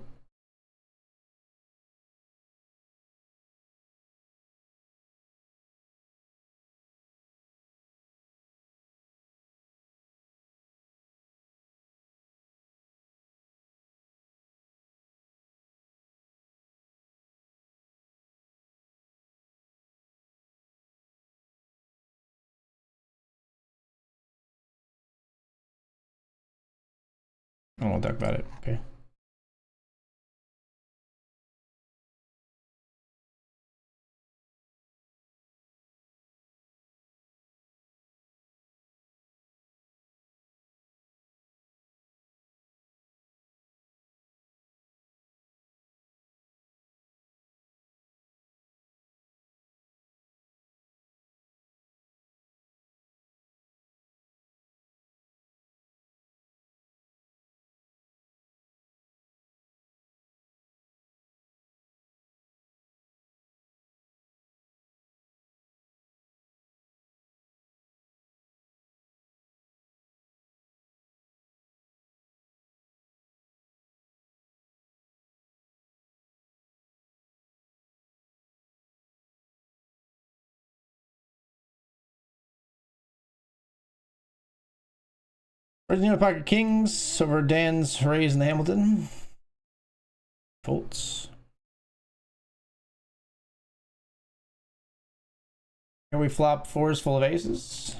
Speaker 1: I won't talk about it. Okay. Raising the pocket kings over Dan's raise in the Hamilton. Folds. Here we flop fours full of aces.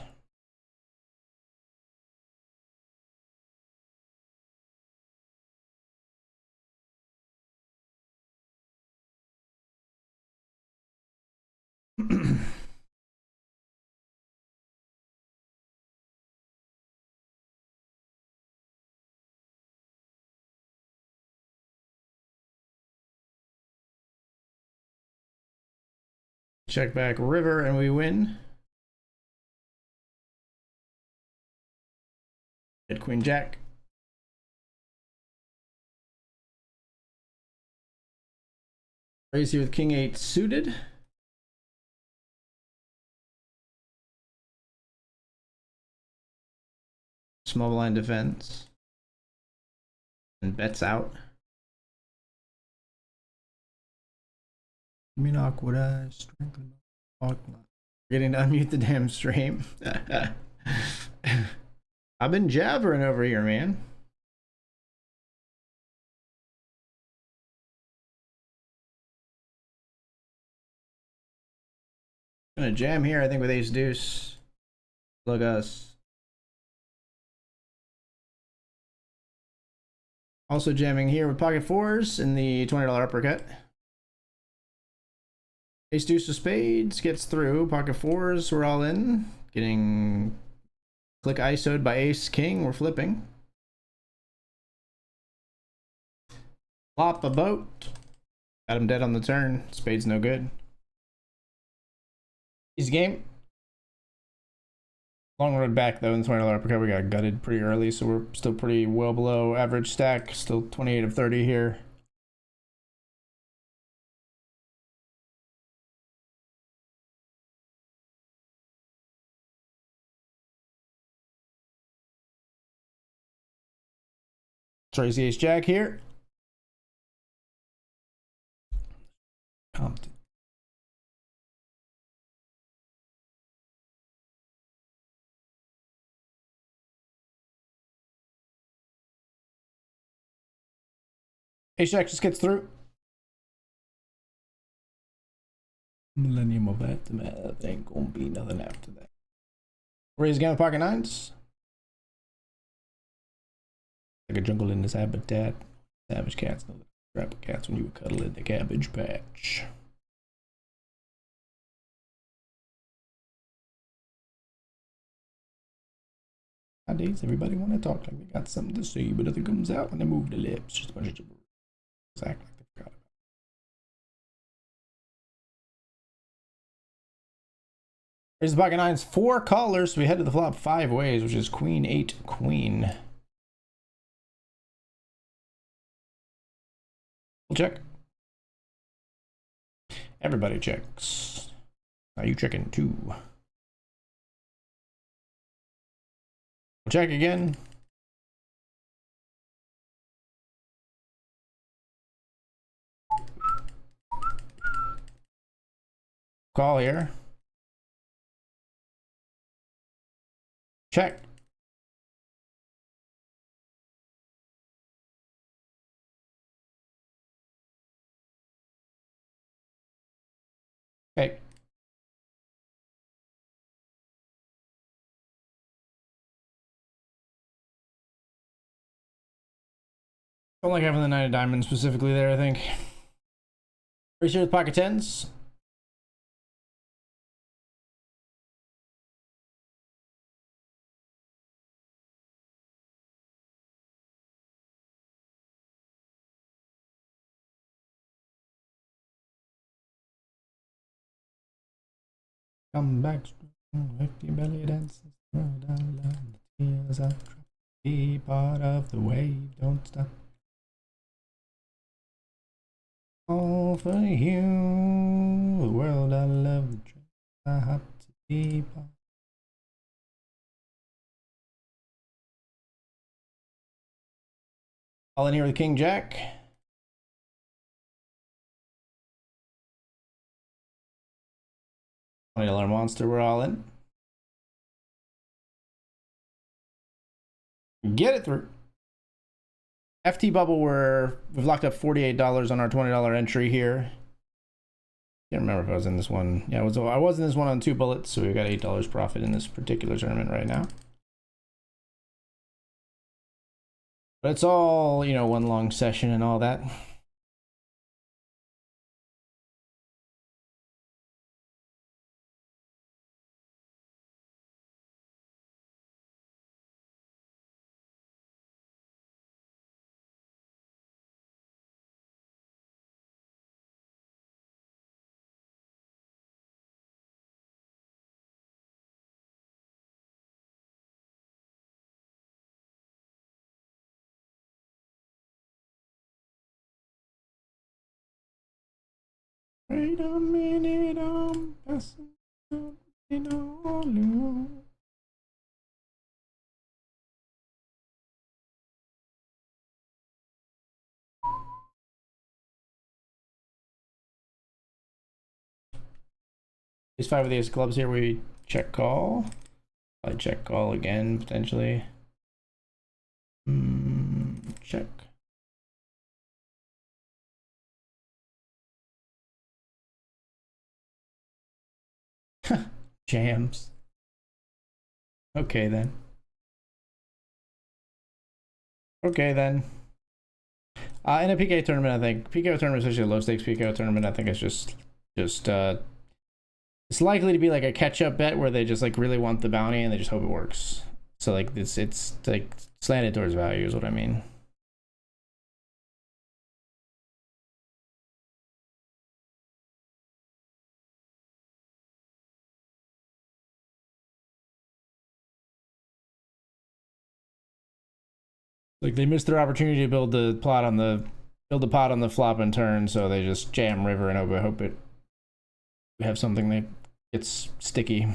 Speaker 1: Check back river and we win. Hit Queen Jack. Raise here with king 8 suited. Small blind defense. And bets out. I mean, awkward eyes, strengthen. Getting to unmute the damn stream. I've been jabbering over here, man. Gonna jam here, I think, with ace deuce. Look us. Also jamming here with pocket fours in the $20 uppercut. Ace deuce of spades gets through. Pocket fours, we're all in. Getting click ISO'd by ace king, we're flipping. Flop a boat. Got him dead on the turn. Spades no good. Easy game. Long road back though in the $20 uppercut. We got gutted pretty early, so we're still pretty well below average stack. Still 28 of 30 here. Tracy ace jack here. Compton. Ace jack just gets through. Millennium of aftermath. Ain't gonna be nothing after that. Raise again with pocket nines. Like a jungle in this habitat. Savage cats know the trap of cats when you would cuddle in the cabbage patch. Nowadays, everybody want to talk like they got something to say, but nothing comes out when they move their lips. Just a bunch of gibberish. Act like they forgot about it. Raise the pocket nines, 4 callers. So we head to the flop 5 ways, which is queen, 8, queen. We'll check. Everybody checks. Are you checking too? We'll check again. Call here. Check. Okay. Don't like having the 9 of diamonds specifically there, I think. Raise here with pocket tens. Come back if your belly dances. Tears are be part of the wave. Don't stop. All for you, the world I love, the dream I have to be part. All in here with King Jack. $20 monster, we're all in. Get it through. FT bubble, we've locked up $48 on our $20 entry here. Can't remember if I was in this one. Yeah, I was in this one on 2 bullets, so we got $8 profit in this particular tournament right now. But it's all, you know, one long session and all that. Wait a minute, I'm passing out in all you. Ace five of the ace of clubs here. We check call. I check call again potentially. Check. Jams. Okay then. Okay then. In a PK tournament, I think PKO tournament, especially a low stakes PKO tournament, I think it's just it's likely to be like a catch up bet where they just like really want the bounty and they just hope it works. So like it's like slanted towards value is what I mean. Like they missed their opportunity to build the pot on the flop and turn, so they just jam river and hope it we have something that gets sticky.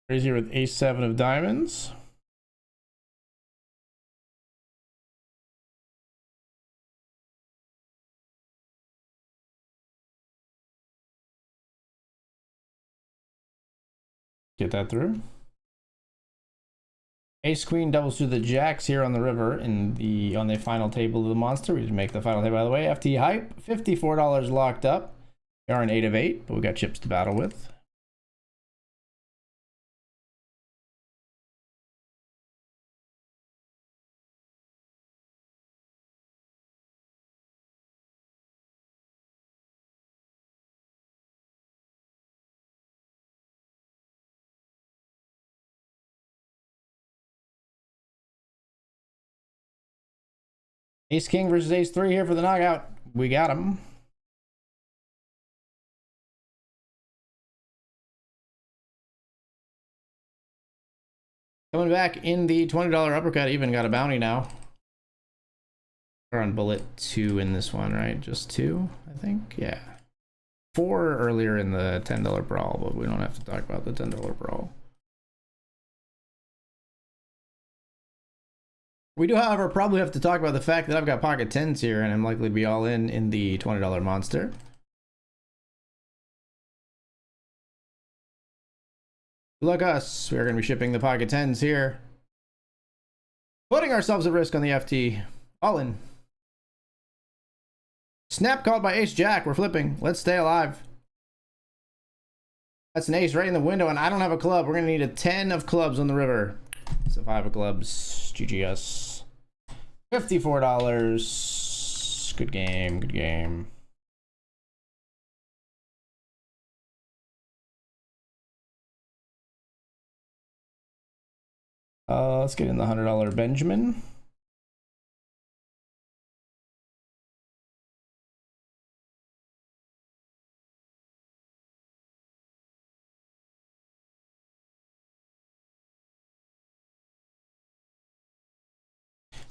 Speaker 1: Crazy with ace seven of diamonds. Get that through. Ace queen doubles through the jacks here on the river on the final table of the monster. We just make the final table, by the way. FT hype, $54 locked up. We are an 8 of 8, but we got chips to battle with. Ace king versus ace three here for the knockout. We got him. Coming back in the $20 uppercut, even got a bounty now. We're on bullet 2 in this one, right? Just 2, I think. Yeah. 4 earlier in the $10 brawl, but we don't have to talk about the $10 brawl. We do, however, probably have to talk about the fact that I've got pocket 10s here and I'm likely to be all in the $20 monster. Look us, we're going to be shipping the pocket 10s here. Putting ourselves at risk on the FT. All in. Snap called by ace jack. We're flipping. Let's stay alive. That's an ace right in the window, and I don't have a club. We're going to need a 10 of clubs on the river. So 5 of clubs. GG us. $54. Good game. Good game. Let's get in the $100 Benjamin.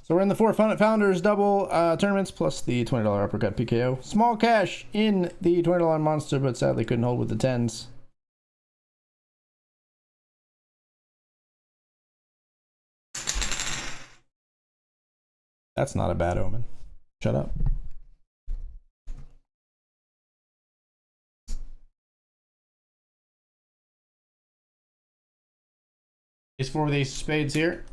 Speaker 1: So we're in the 4 Founders double tournaments plus the $20 uppercut PKO. Small cash in the $20 monster, but sadly couldn't hold with the 10s. That's not a bad omen. Shut up. Ace four with ace of spades here.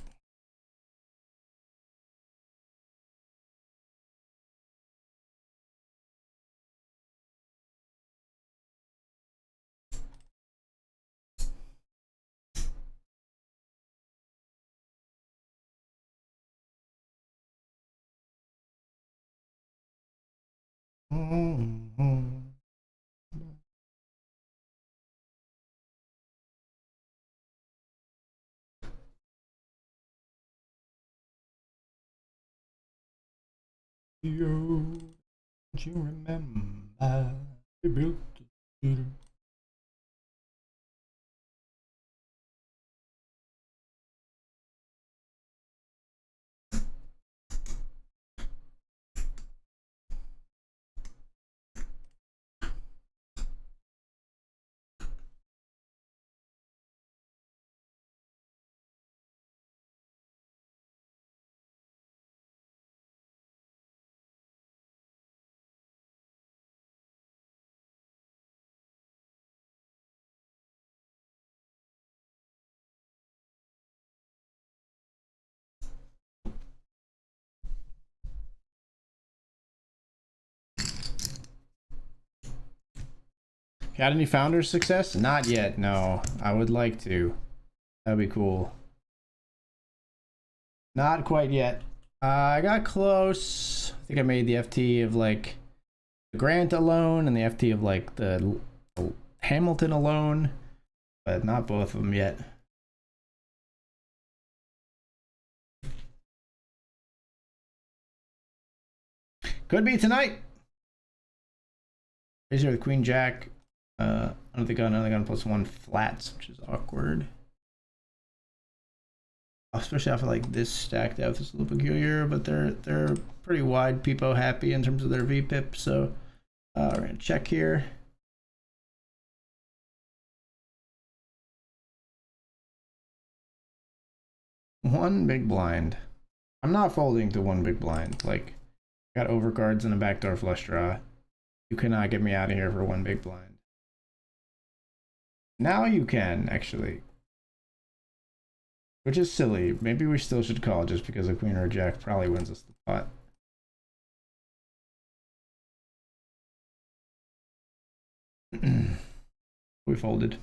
Speaker 1: Don't you remember we built the Got any founder success? Not yet, no. I would like to. That'd be cool. Not quite yet. I got close. I think I made the FT of like the Grant alone and the FT of like the Hamilton alone, but not both of them yet. Could be tonight. Raise here with Queen Jack. Another gun plus one flats, which is awkward. Especially after like this stack depth is a little peculiar, but they're pretty wide peepo happy in terms of their VPIP. So we're gonna check here. One big blind. I'm not folding to one big blind. Like, got overcards and a backdoor flush draw. You cannot get me out of here for one big blind. Now you can, actually. Which is silly. Maybe we still should call just because a queen or a jack probably wins us the pot. We folded.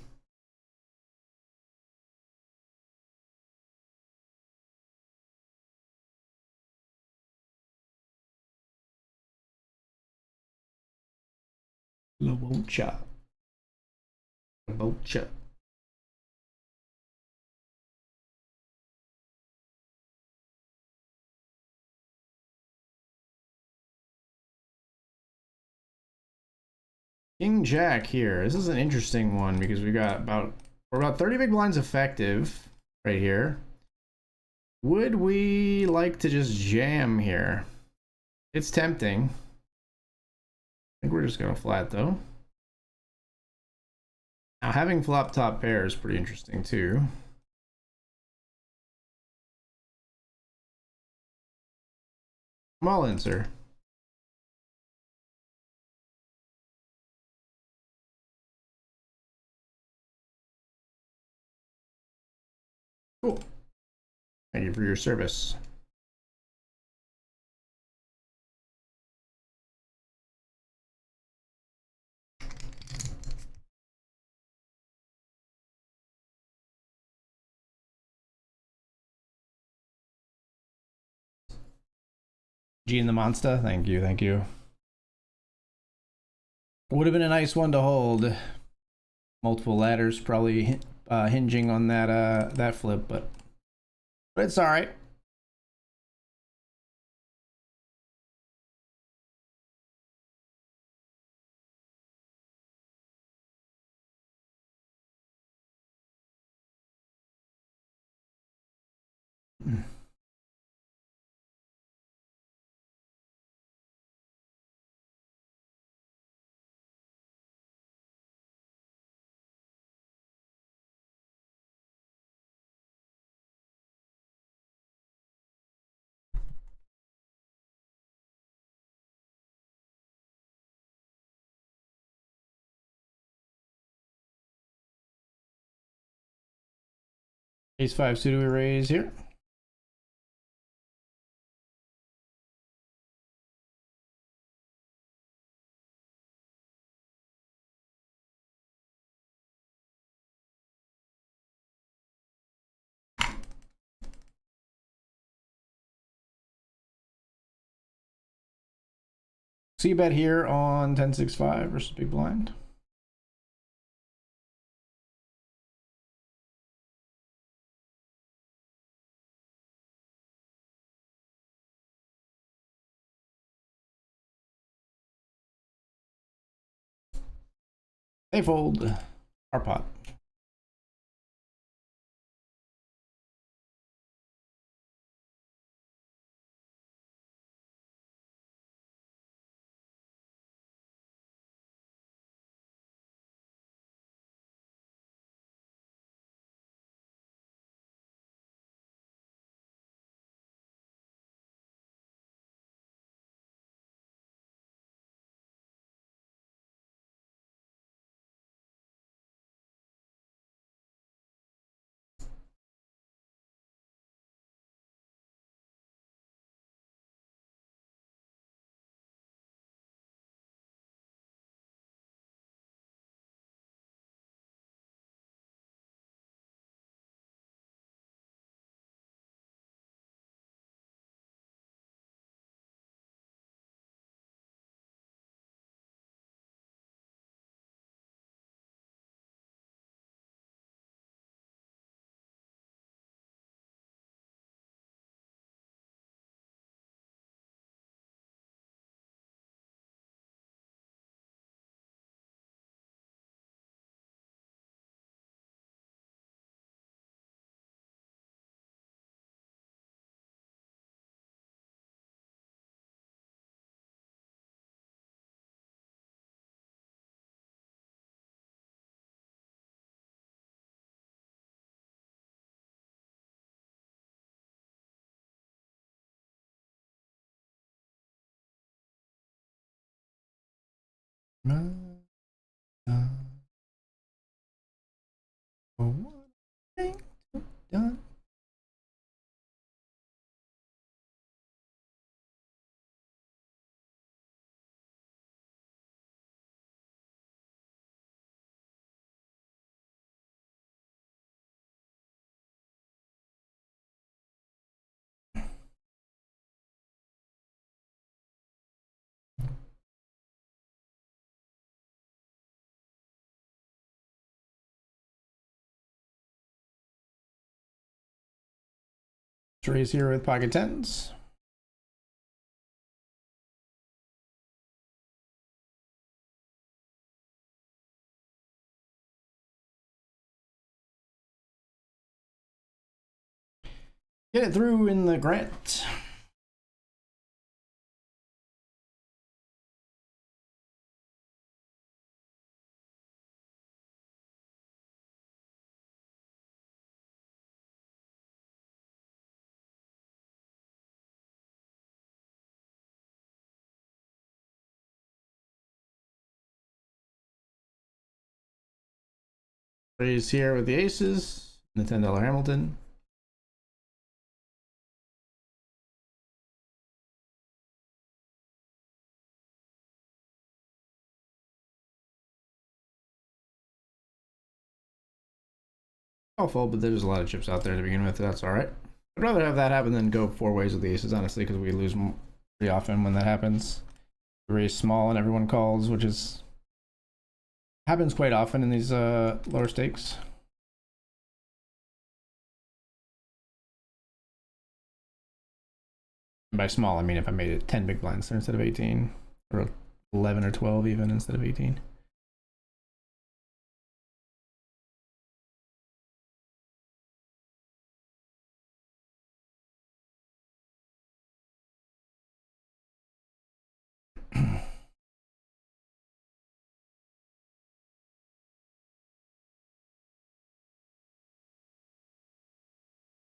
Speaker 1: Lobocha. Lobocha. King Jack here. This is an interesting one because we're about 30 big blinds effective right here. Would we like to just jam here? It's tempting. I think we're just going flat though. Now having flop top pair is pretty interesting too. I'm all in, sir. Cool. Thank you for your service. G in the monster. Thank you, thank you. Would have been a nice one to hold. Multiple ladders probably hinging on that flip, but it's all right. Ace 5 suited we raise here. C bet here on 10-6-5 versus big blind. They fold our pot. One thing done. Raise here with pocket tens. Get it through in the grant. Raise here with the aces and the $10 Hamilton. I'll fold, but there's a lot of chips out there to begin with. That's all right. I'd rather have that happen than go 4 ways with the aces, honestly, because we lose pretty often when that happens. We raise small and everyone calls, which is happens quite often in these lower stakes. And by small, I mean if I made it 10 big blinds there instead of 18, or 11 or 12 even instead of 18.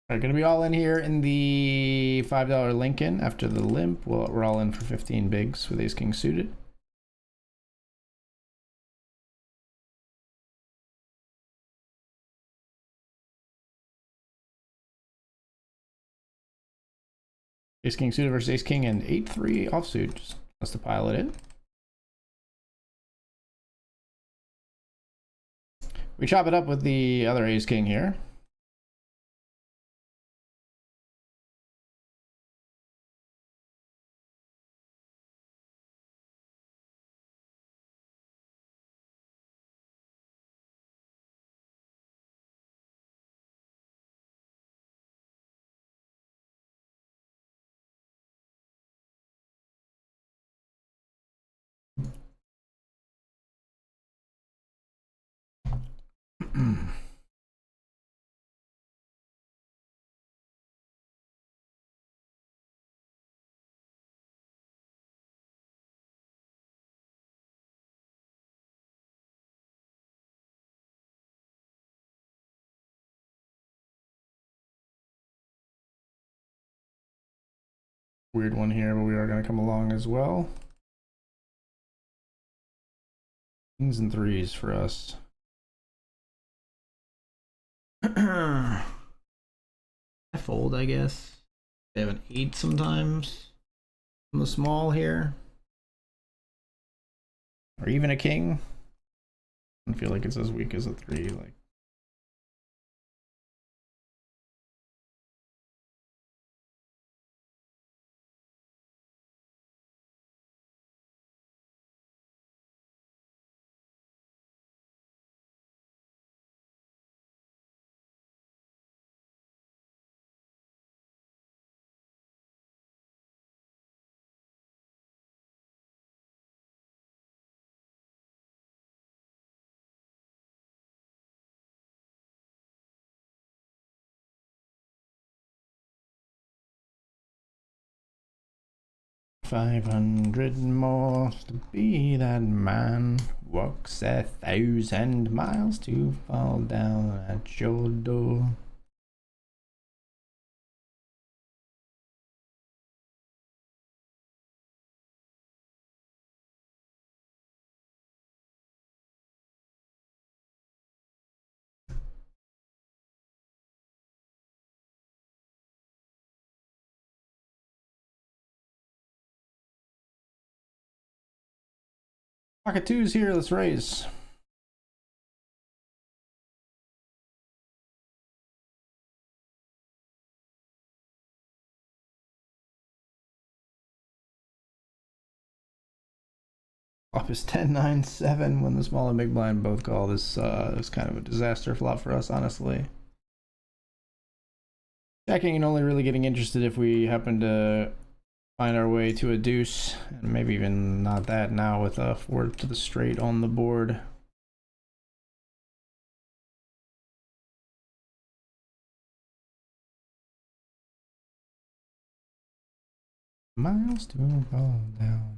Speaker 1: All right, gonna be all in here in the $5 Lincoln after the limp. Well, we're all in for 15 bigs with ace king suited. Ace king suited versus ace king and 8-3 offsuit. Just wants to pile it in. We chop it up with the other ace king here. Weird one here, but we are going to come along as well. Kings and threes for us. I fold, I guess. They have an 8 sometimes from the small here. Or even a king. I feel like it's as weak as a 3. Like, $500 more to be that man walks 1,000 miles to fall down at your door. Pocket twos here, let's raise. Flop is 10-9-7 when the small and big blind both call. This is kind of a disaster flop for us, honestly. Checking and only really getting interested if we happen to find our way to a deuce, and maybe even not that now with a 4 to the straight on the board. Miles to fall down.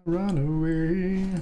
Speaker 1: Run away.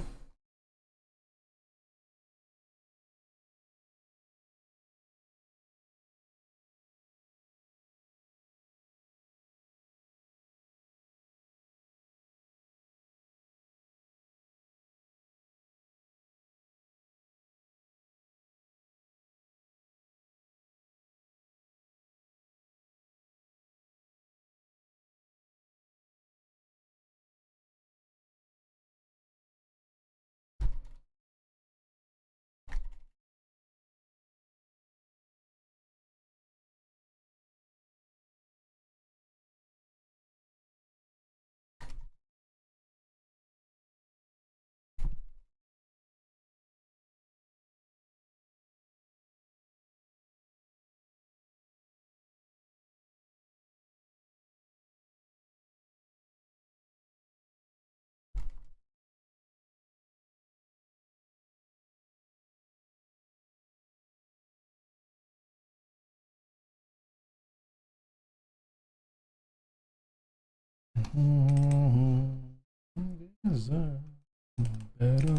Speaker 1: Better.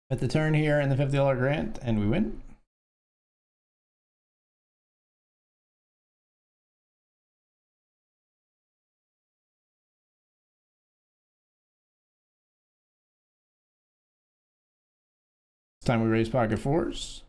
Speaker 1: At the turn here in the $50 grant, and we win. This time we raise pocket fours.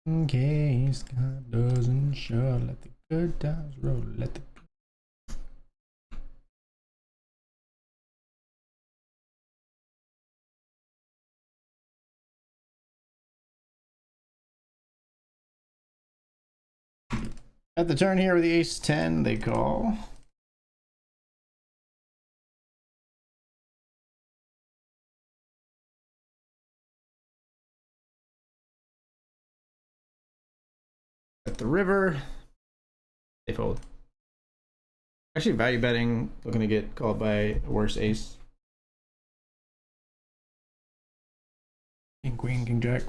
Speaker 1: In case God doesn't show, let the good times roll. Let the at the turn here with the ace 10, they call. At the river, they fold. Actually, value betting, looking to get called by a worse ace. King, queen, king, jack.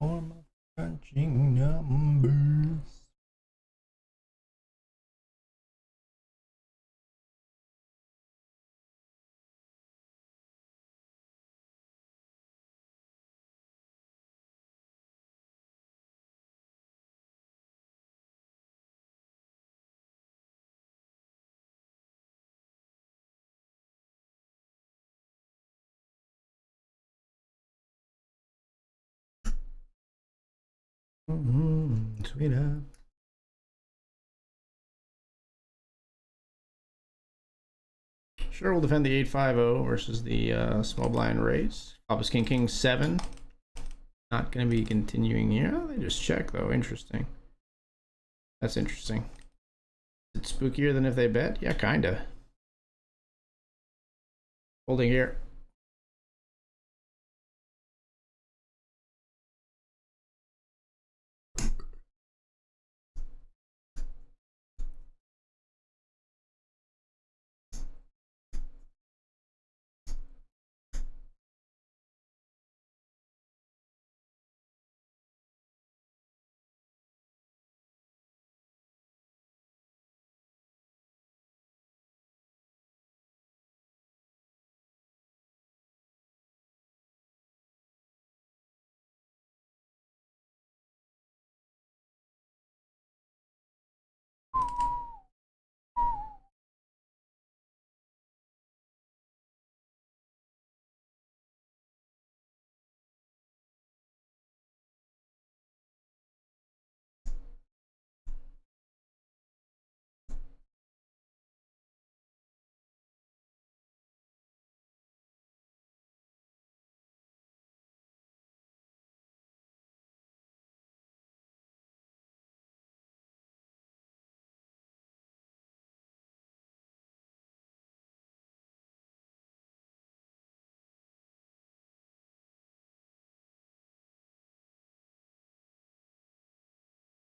Speaker 1: Form of crunching numbers. Sweetheart. Sure, we'll defend the 8-5-0 versus the small blind raise. Papa King King 7. Not going to be continuing here. Oh, they just check, though. Interesting. That's interesting. Is it spookier than if they bet? Yeah, kinda. Holding here.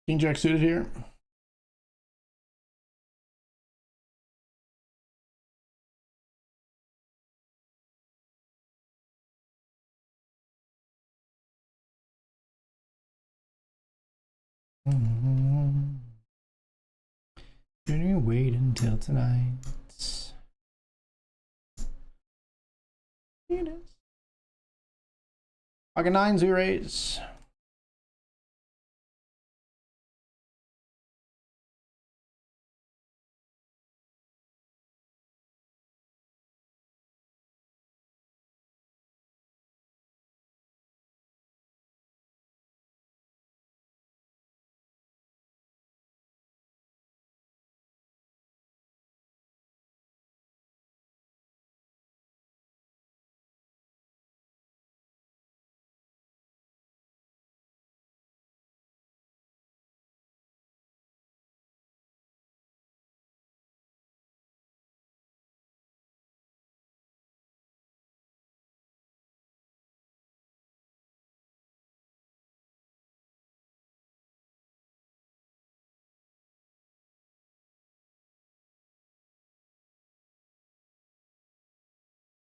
Speaker 1: King Jack suited here. Can you wait until tonight? Pocket nines we raise.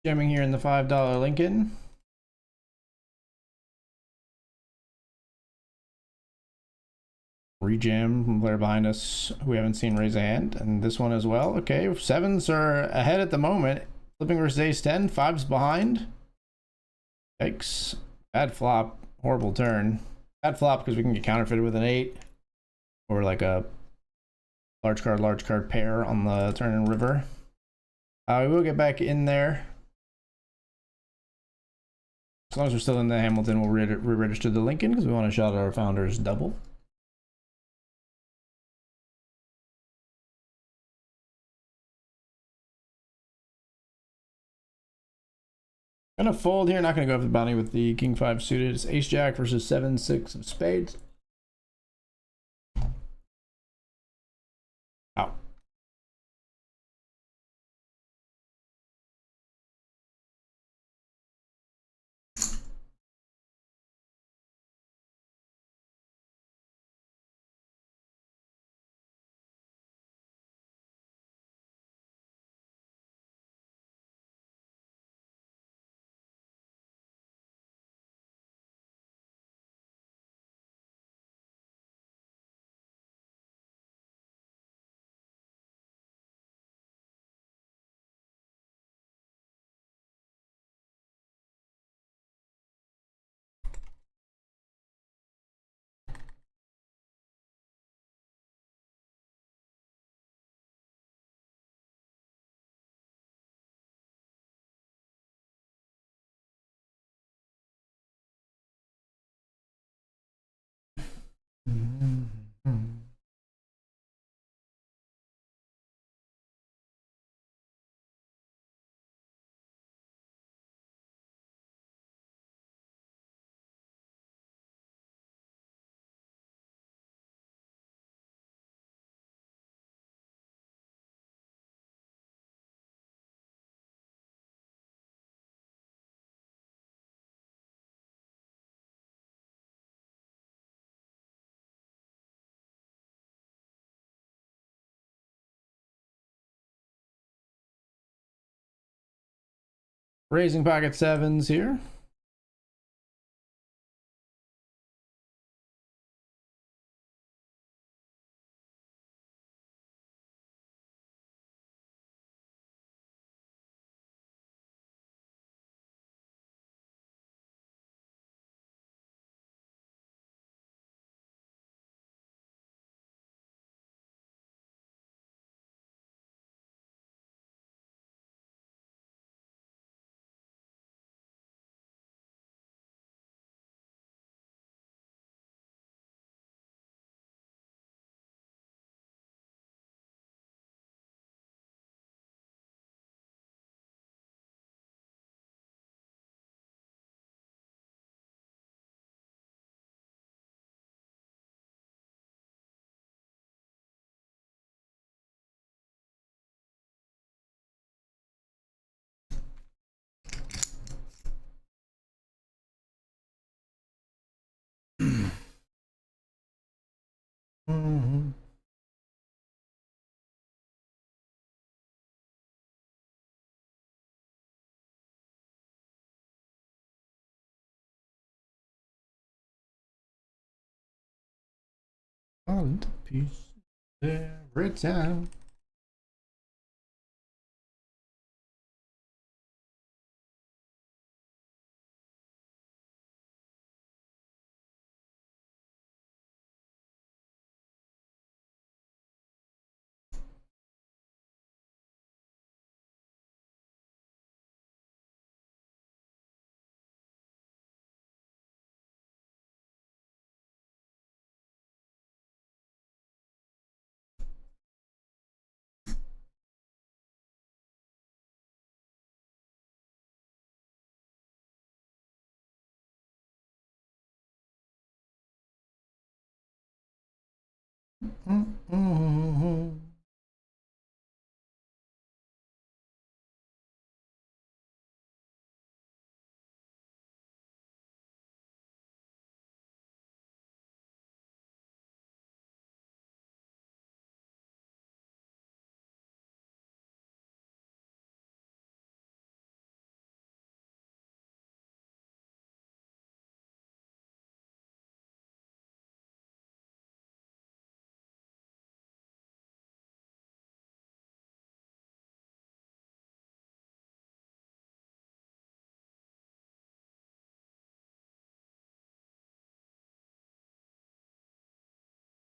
Speaker 1: Jamming here in the $5 Lincoln. Rejam from player behind us who we haven't seen raise a hand, and this one as well. Okay, sevens are ahead at the moment. Flipping versus ace 10, fives behind. Yikes. Bad flop, horrible turn. Bad flop because we can get counterfeited with an 8 or like a large card pair on the turn and river. We will get back in there. As long as we're still in the Hamilton, we'll re-register the Lincoln because we want to shot at our founders double. Gonna fold here, not gonna go for the bounty with the King 5 suited. It's Ace Jack versus 7-6 of spades. Out. Raising pocket sevens here. Mm-hmm. On the piece every time. Mm-hmm.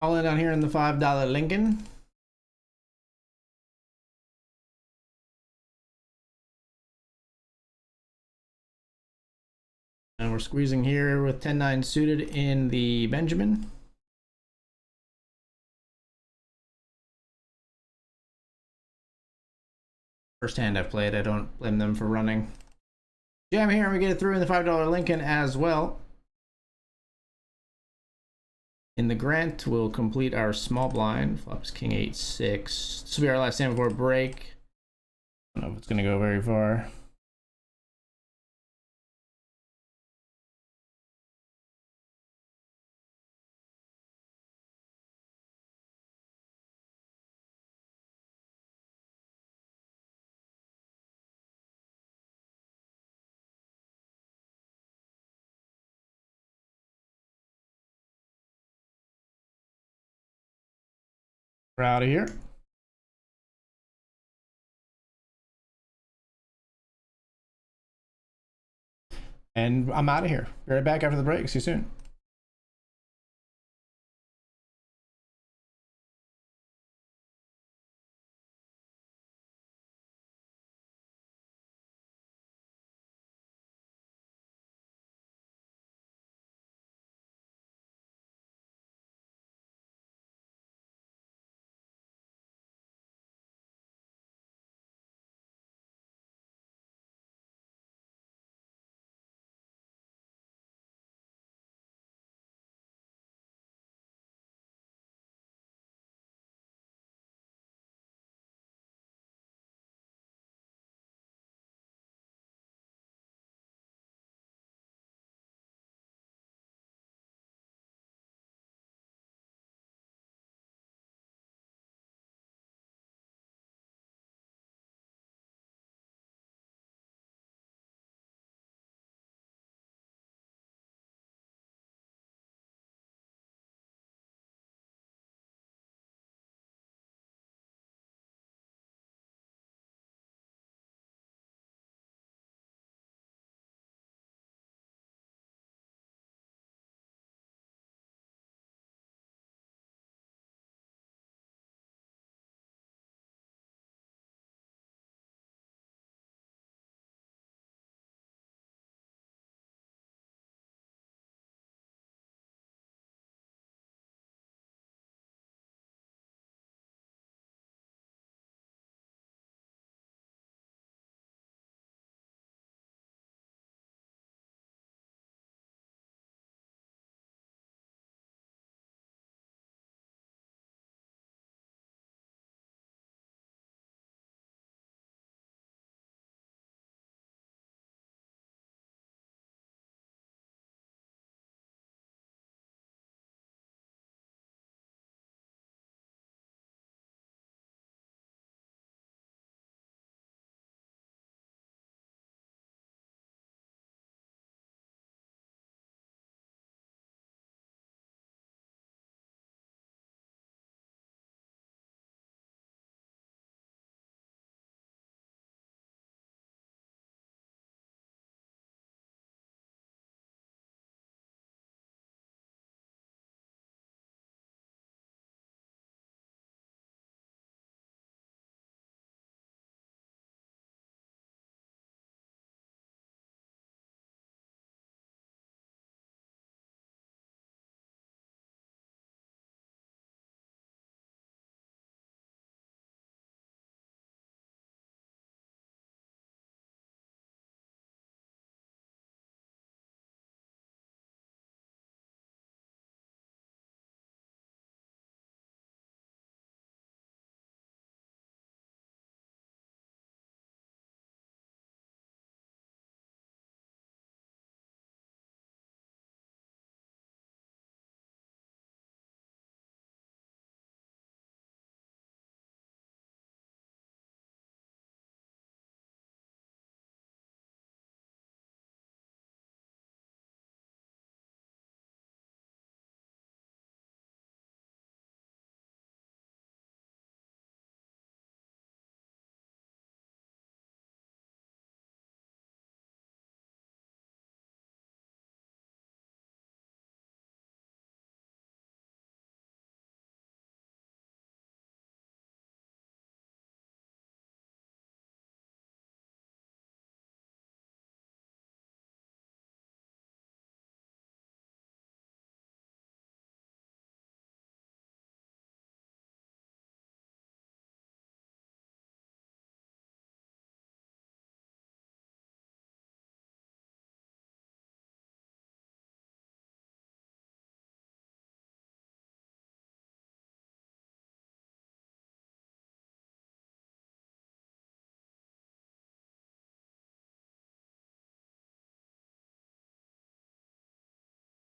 Speaker 1: All in down here in the $5 Lincoln. And we're squeezing here with 10-9 suited in the Benjamin. First hand I've played, I don't blame them for running. Jam here, and we get it through in the $5 Lincoln as well. In the Grant, we'll complete our small blind. Flops King 8-6. This will be our last hand before break. I don't know if it's going to go very far. We're out of here. And I'm out of here. Be right back after the break. See you soon.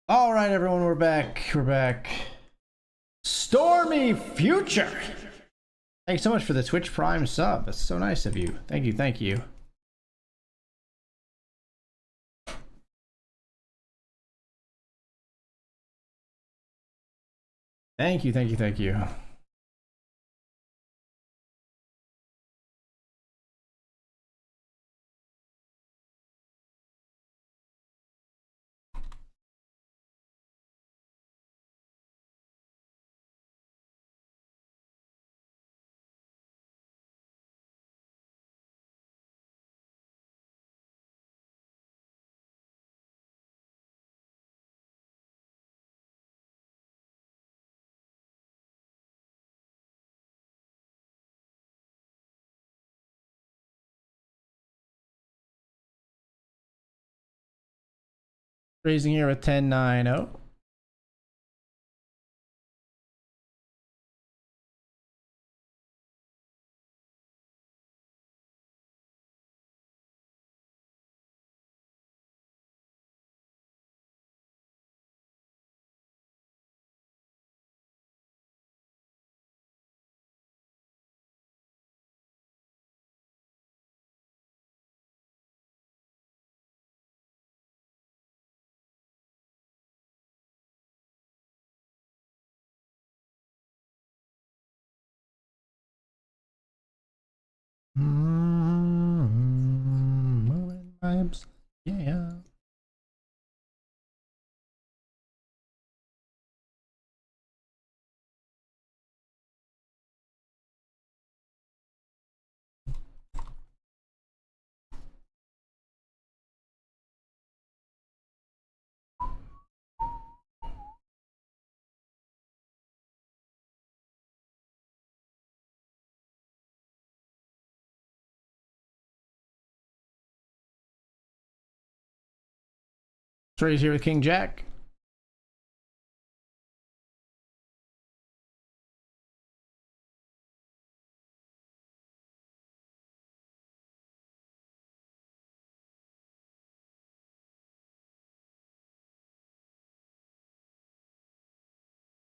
Speaker 1: All right, everyone, we're back. We're back. Stormy Future. Thanks so much for the Twitch Prime sub. That's so nice of you. Thank you. Thank you. Thank you. Thank you. Thank you. Raising here with 10-9-0. Moving vibes. Yeah. Let's raise here with King Jack.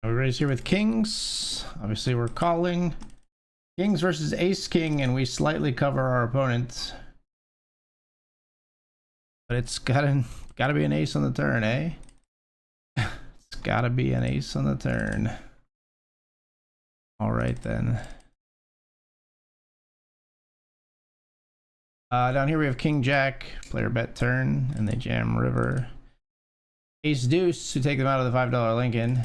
Speaker 1: We raise here with Kings. Obviously, we're calling. Kings versus Ace King, and we slightly cover our opponent. But it's gotta be an ace on the turn, eh? It's gotta be an ace on the turn. All right then. Down here we have King Jack, player bet turn, and they jam river. Ace Deuce to take them out of the $5 Lincoln.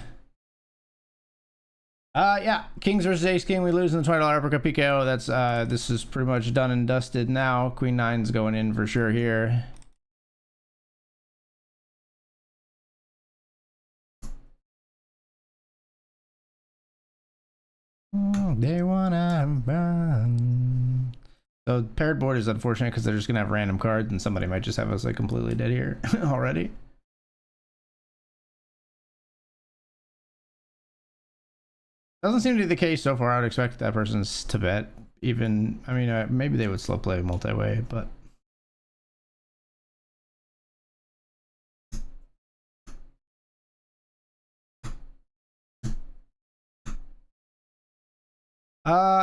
Speaker 1: Yeah, Kings versus Ace King. We lose in the $20 uppercut PKO. That's this is pretty much done and dusted now. Queen 9's going in for sure here. They wanna run. So paired board is unfortunate because they're just gonna have random cards, and somebody might just have us like completely dead here already. Doesn't seem to be the case so far. I would expect that person's to bet. Even, I mean, maybe they would slow play multi-way, but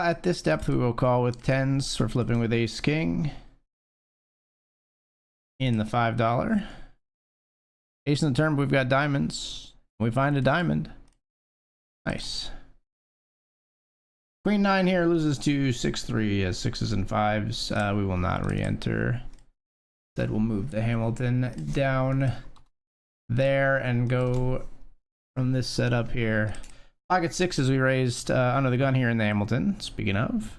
Speaker 1: at this depth we will call with 10s. We're flipping with Ace King in the $5. Ace in the turn, we've got diamonds. We find a diamond. Nice. Queen 9 here loses to 6-3 as 6s and 5s. We will not re-enter. Instead, we'll move the Hamilton down there and go from this setup here. Pocket 6s we raised under the gun here in the Hamilton. Speaking of.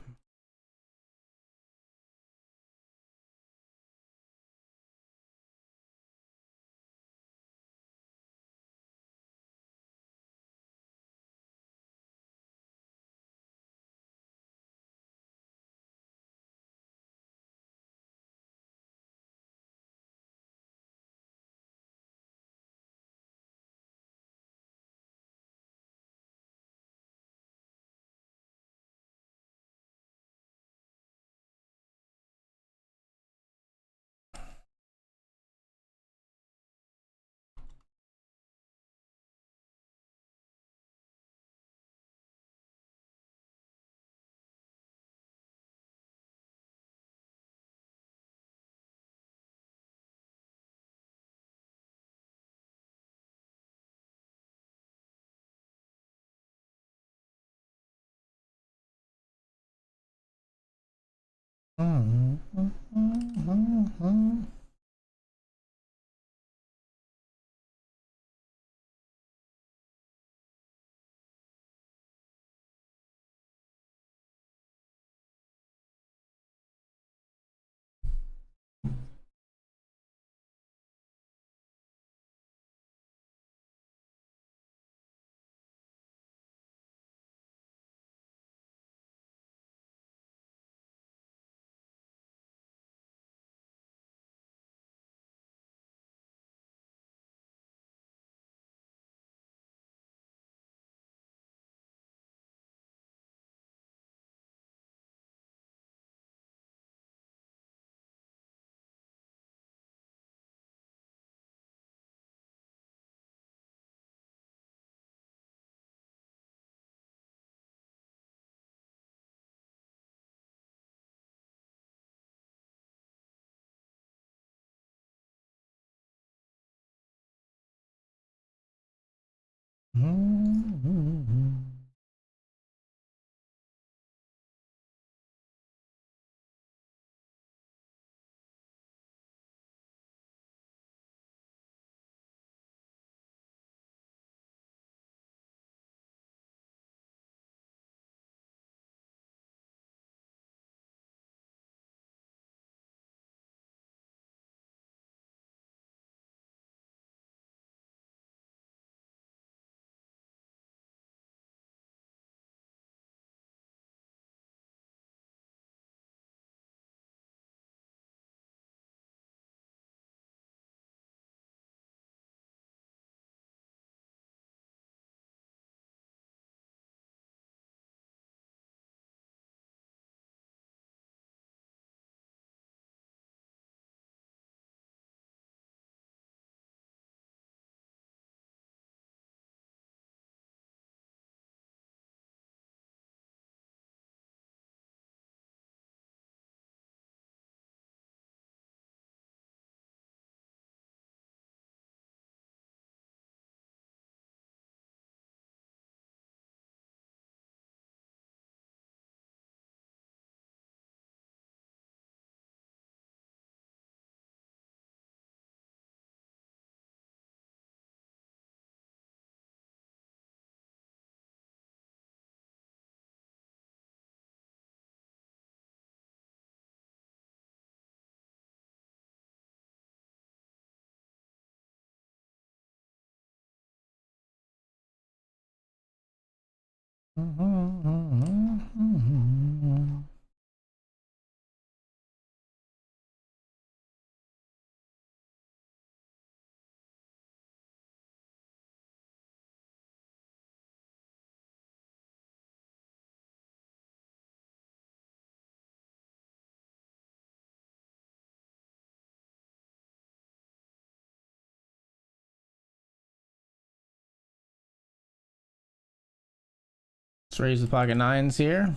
Speaker 1: Let's raise the pocket nines here.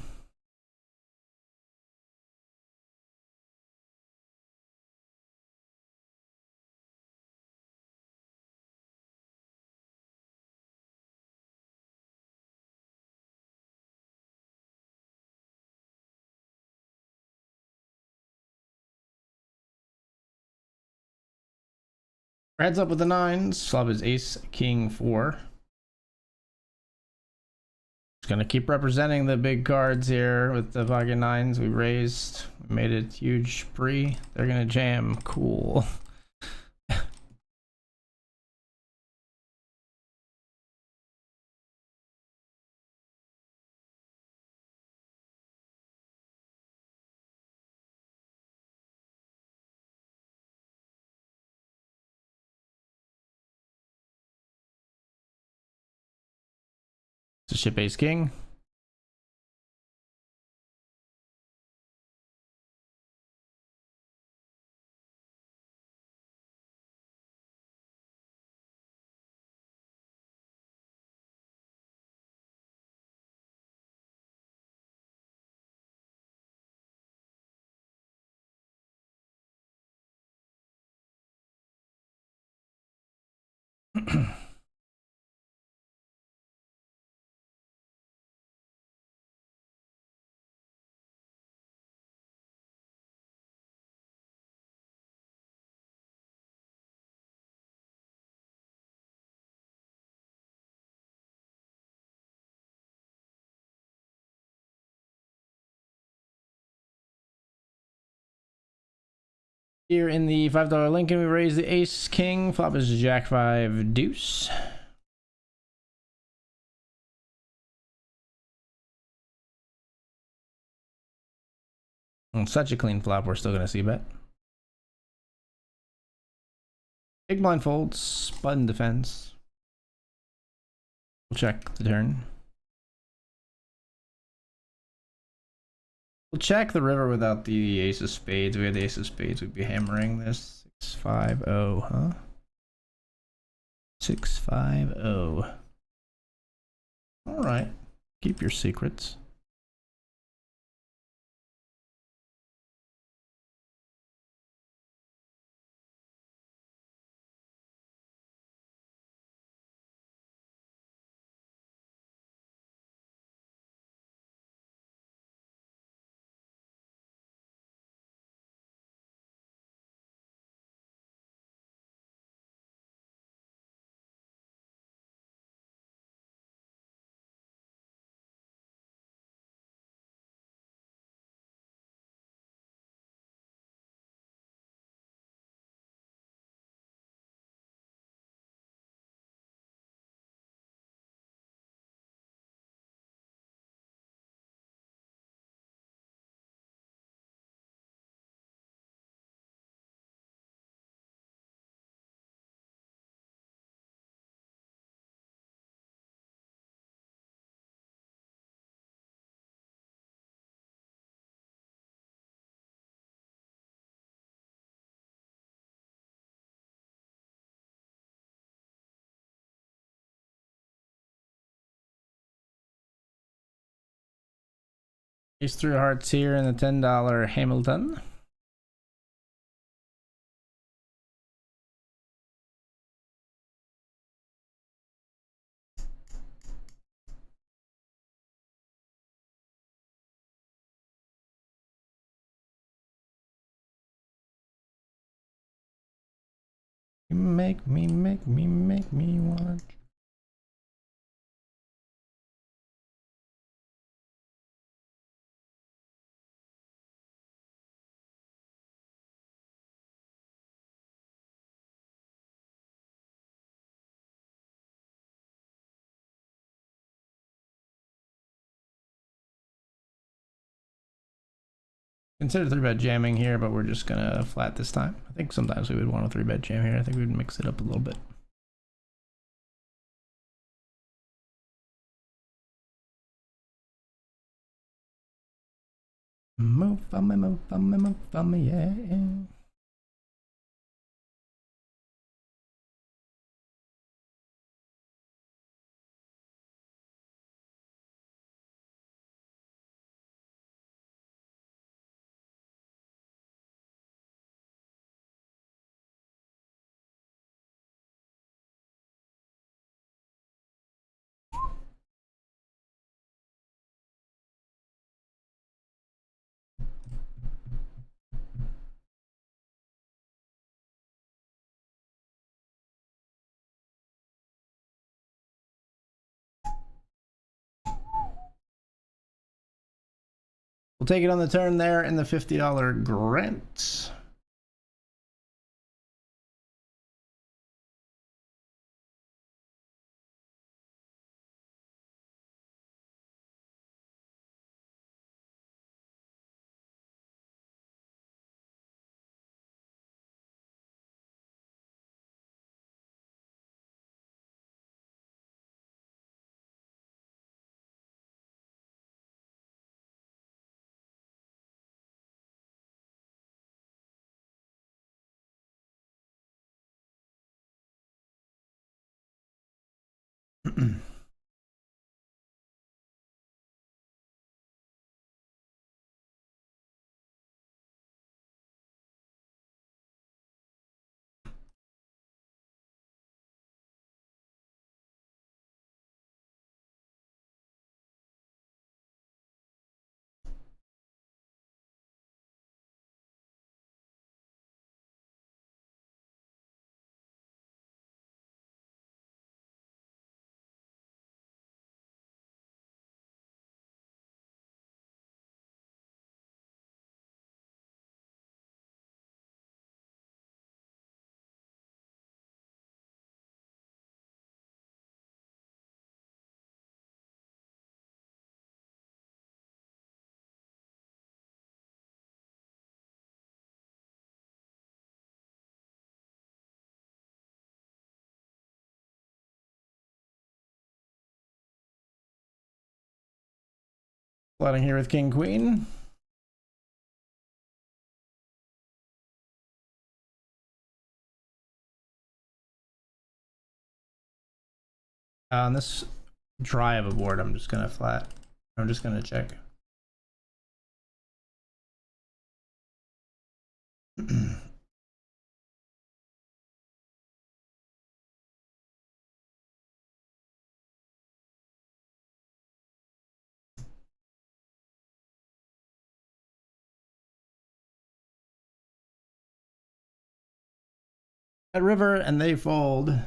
Speaker 1: Heads up with the nines. Flop is ace, king, four. Just gonna keep representing the big cards here with the pocket nines. We raised, we made it huge pre. They're gonna jam. Cool. So ship ace king. Here in the $5 Lincoln, we raise the ace king. Flop is jack 5 deuce. On such a clean flop, we're still going to see bet. Big blind folds, button defense. We'll check the turn. We'll check the river without the ace of spades. If we had the ace of spades, we'd be hammering this. 6-5-0, huh? 6-5-0. All right. Keep your secrets. Ace 3 hearts here in the $10 Hamilton. Make me wanna. Consider 3-bet jamming here, but we're just gonna flat this time. I think sometimes we would want a 3-bet jam here. I think we'd mix it up a little bit. Move for me, yeah. We'll take it on the turn there in the $50 Grant. Flooding here with King Queen. On this dry of a board, I'm just gonna flat. I'm just gonna check. At river and they fold.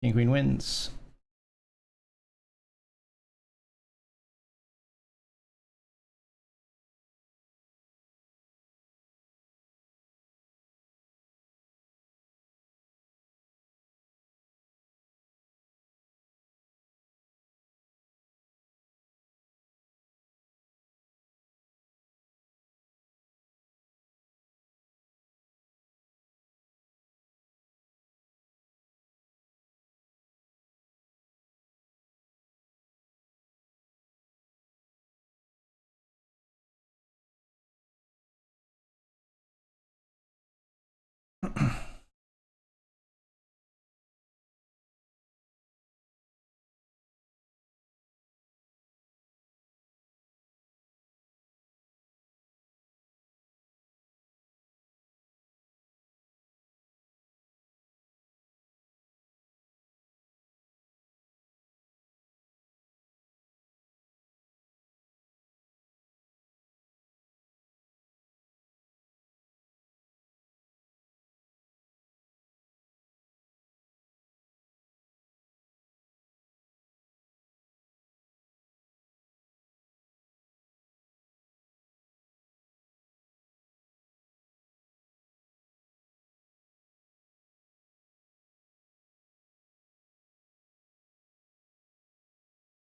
Speaker 1: King Queen wins.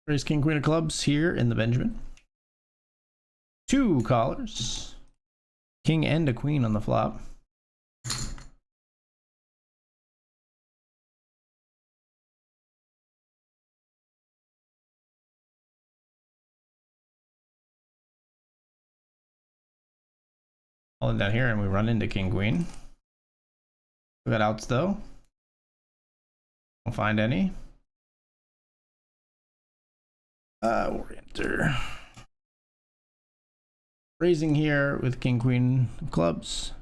Speaker 1: Raise King Queen of clubs here in the Benjamin. 2 callers. King and a queen on the flop. Falling down here and we run into King Queen. We got outs though. Don't find any. Orienter. Raising here with King Queen of clubs.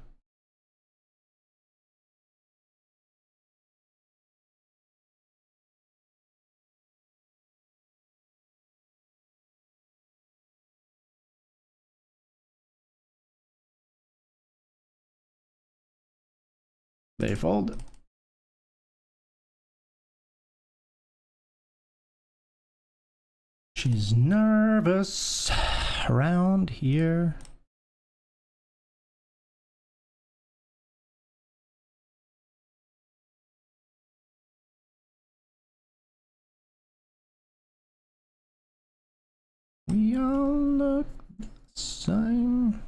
Speaker 1: They fold. She's nervous around here. We all look the same.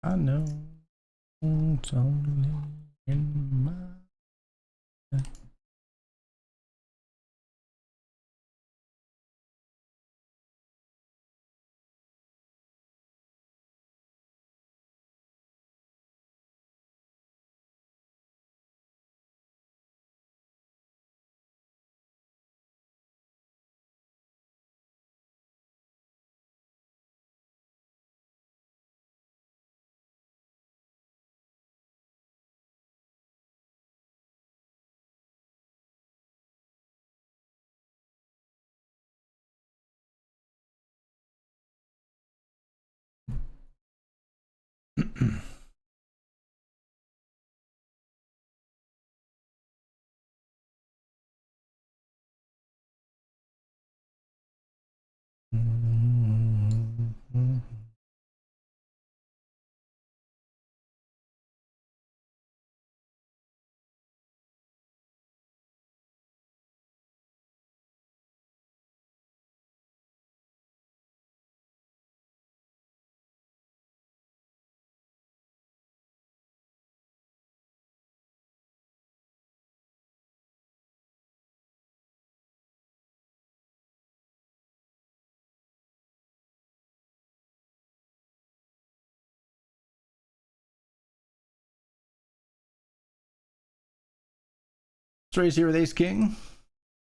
Speaker 1: I know it's only in my Let's raise here with ace king.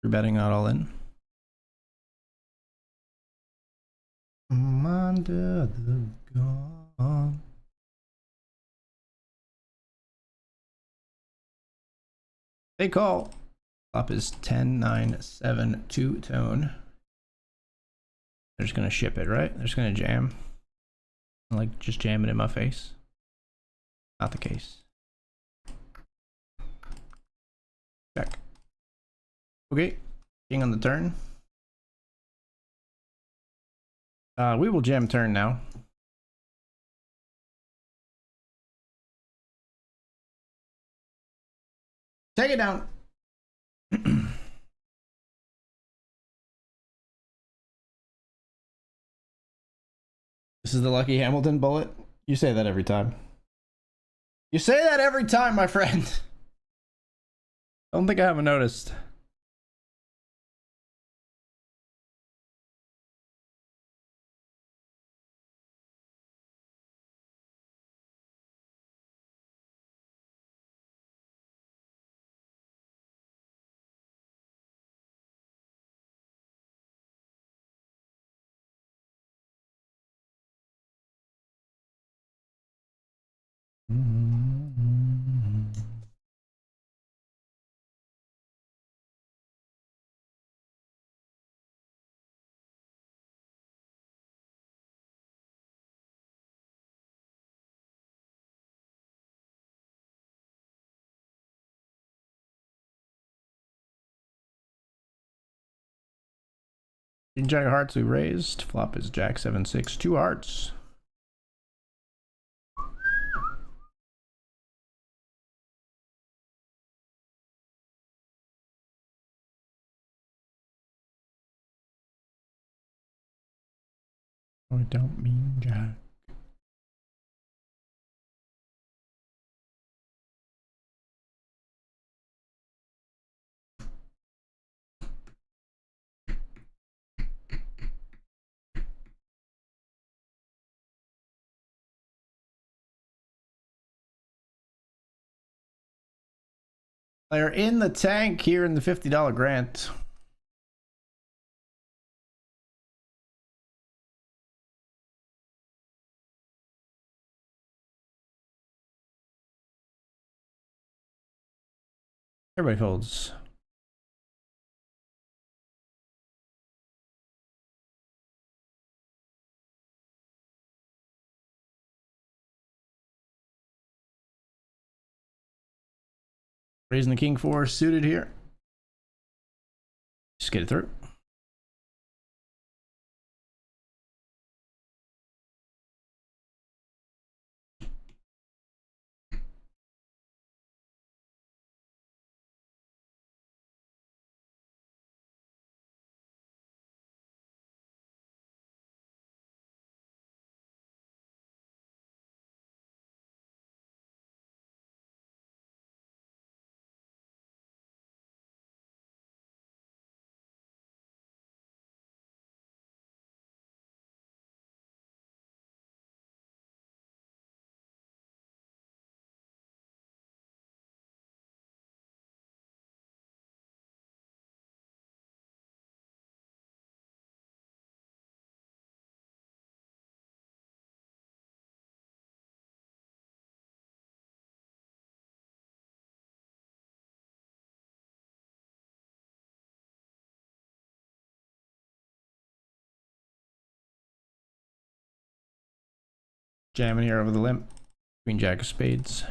Speaker 1: You're betting not all in. Under the gun. They call. Flop is 10-9-7 two-tone. They're just gonna ship it, right? They're just gonna jam. Like just jam it in my face. Not the case. Check. Okay. King on the turn. We will jam turn now. Take it down. This is the Lucky Hamilton bullet. You say that every time. You say that every time, my friend. I don't think I haven't noticed. Jack of hearts we raised. Flop is Jack 7-6, 2 hearts. I don't mean Jack. They're in the tank here in the $50 grant. Everybody folds. Raising the king 4 suited here. Just get it through. Jamming here over the limp. Queen Jack of spades.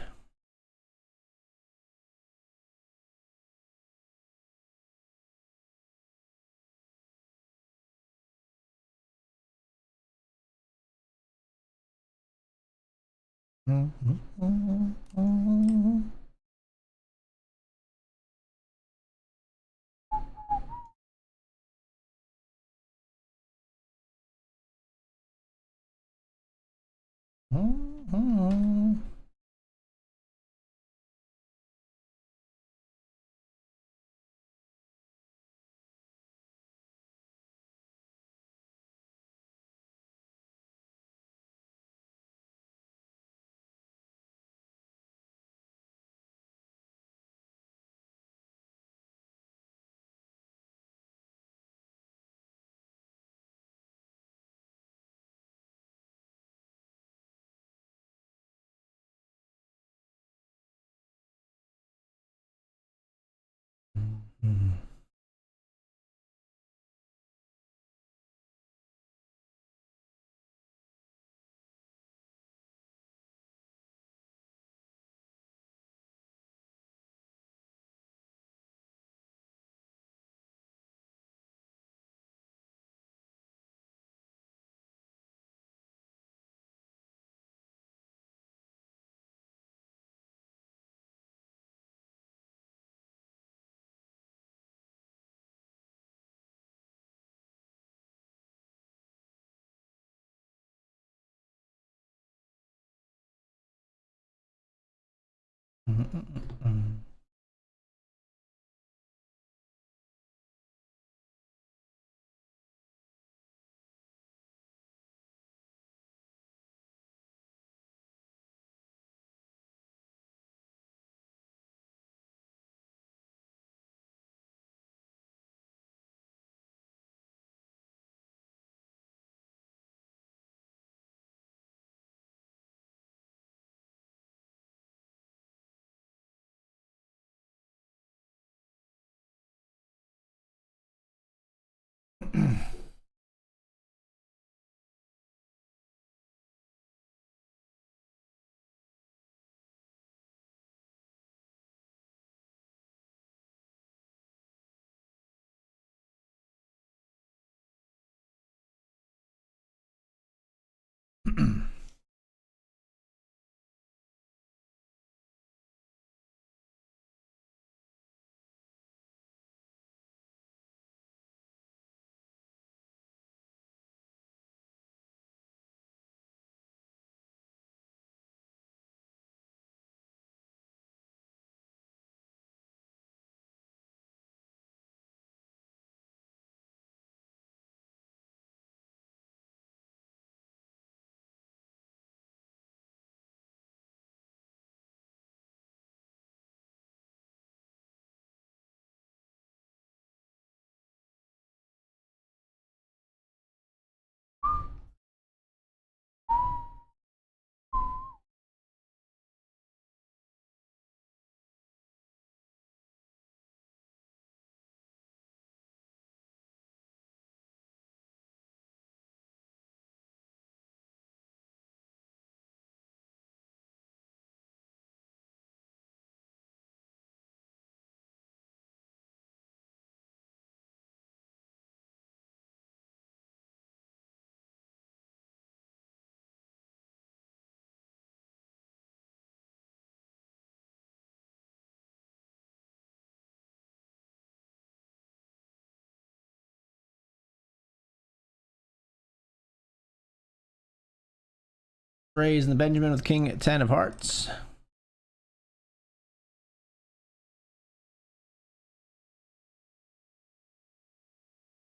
Speaker 1: Raise the Benjamin with King 10 of hearts.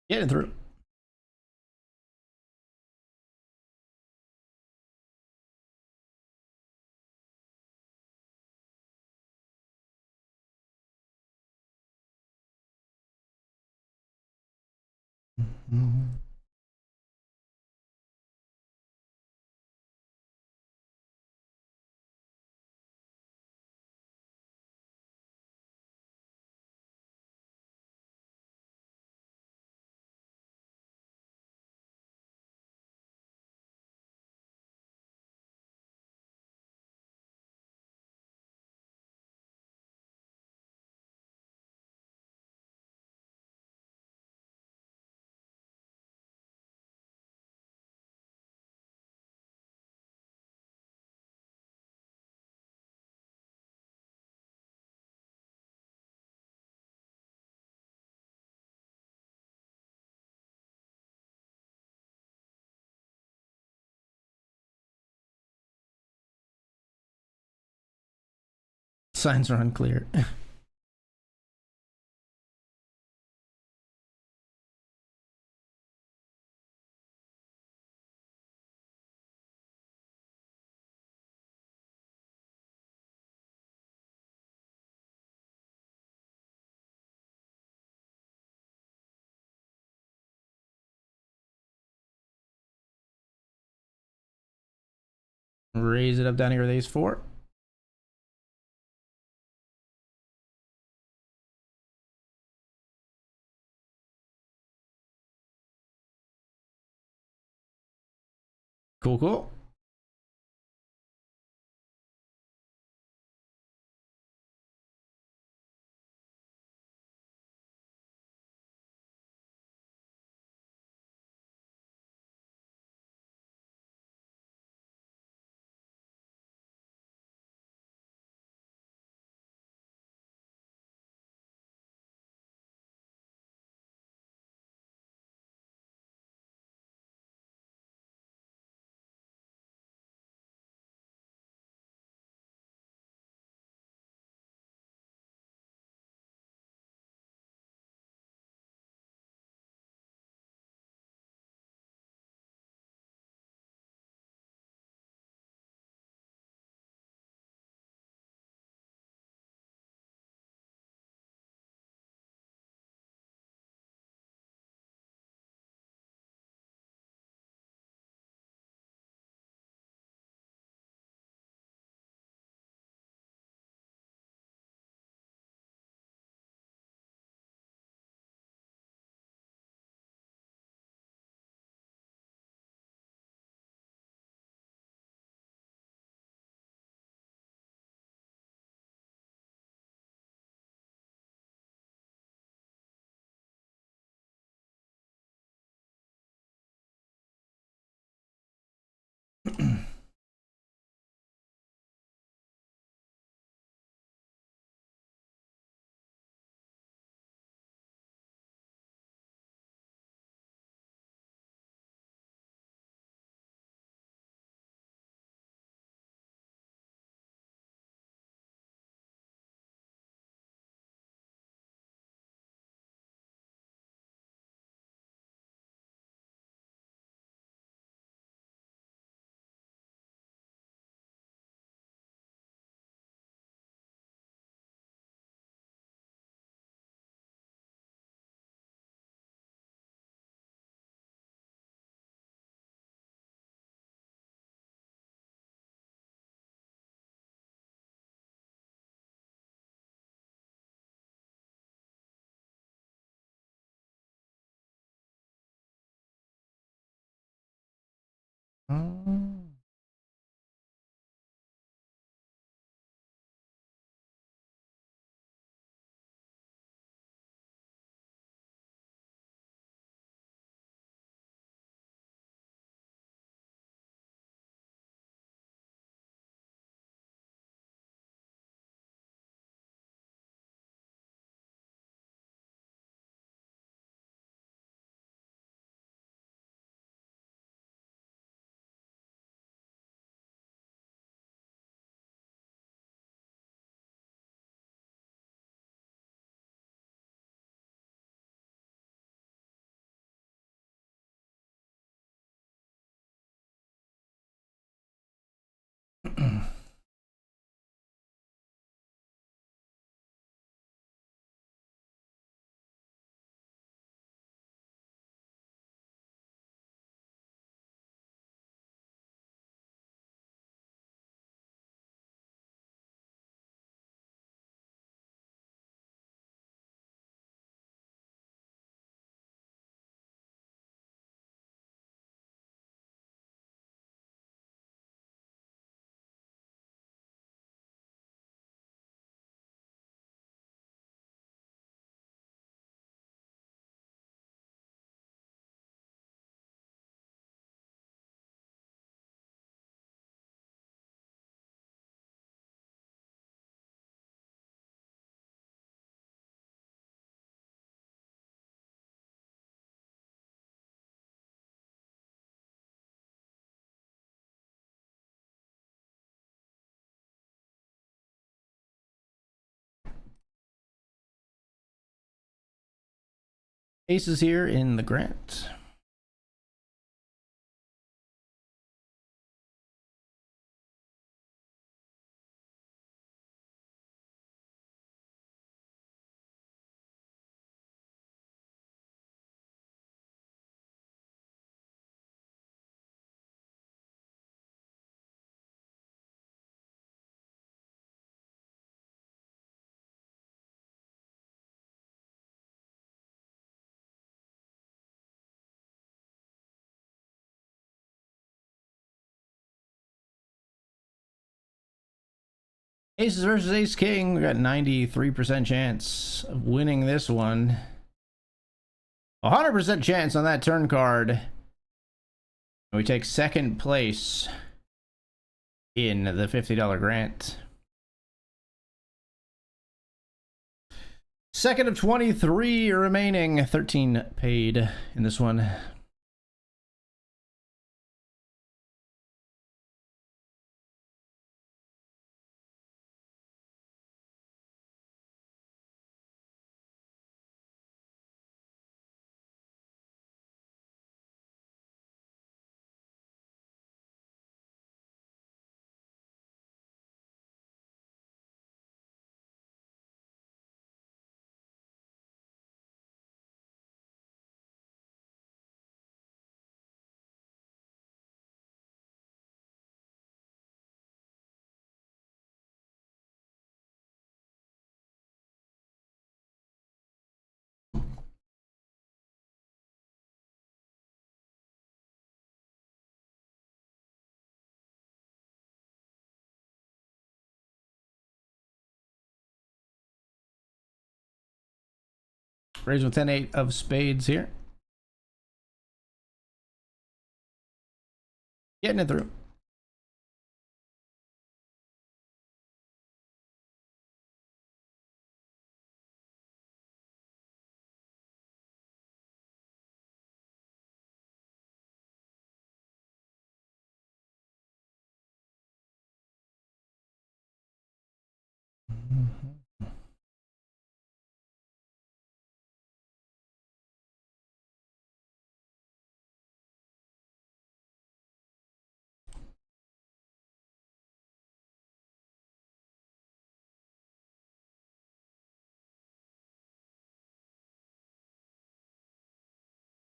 Speaker 1: Getting through. Signs are unclear. Raise it up down here with ace 4. Cool, cool. Oh. Aces here in the Grant. Aces versus Ace King. We got 93% chance of winning this one. 100% chance on that turn card. We take second place in the $50 grant. Second of 23 remaining. 13 paid in this one. Raise with 10-8 of spades here. Getting it through.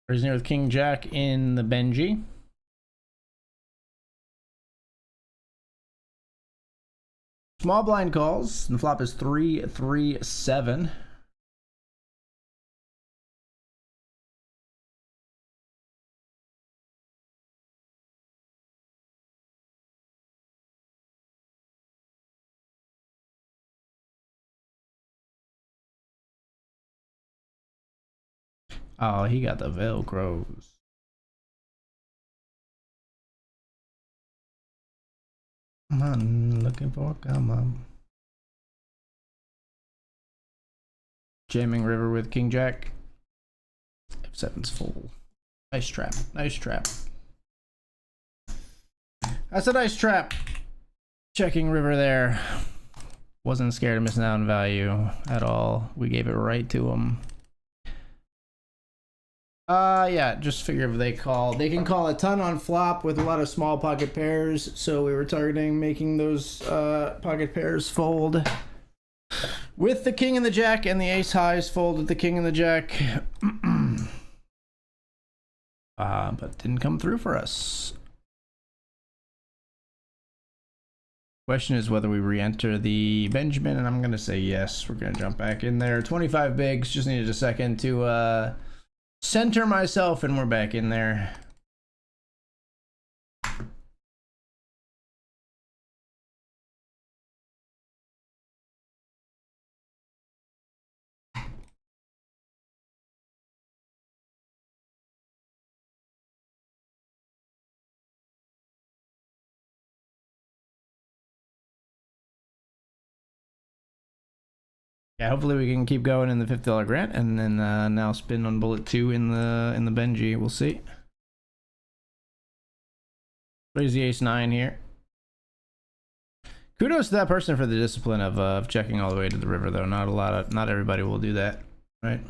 Speaker 1: Raising here with King Jack in the Benji. Small blind calls. And the flop is 3-3-7. Oh, he got the Velcros. Come on, looking for come on. Jamming river with King Jack. F7's full. Nice trap. Nice trap. That's a nice trap. Checking river there. Wasn't scared of missing out on value at all. We gave it right to him. Yeah, just figure if they can call a ton on flop with a lot of small pocket pairs. So we were targeting making those pocket pairs fold with the king and the jack, and the ace highs fold with the king and the jack. But didn't come through for us. Question is whether we re-enter the Benjamin, and I'm gonna say yes. We're gonna jump back in there. 25 bigs. Just needed a second to center myself, and we're back in there. Yeah, hopefully we can keep going in the $50 grant, and then now spin on bullet 2 in the Benji. We'll see. Raise the ace 9 here. Kudos to that person for the discipline of checking all the way to the river, though. Not everybody will do that, right?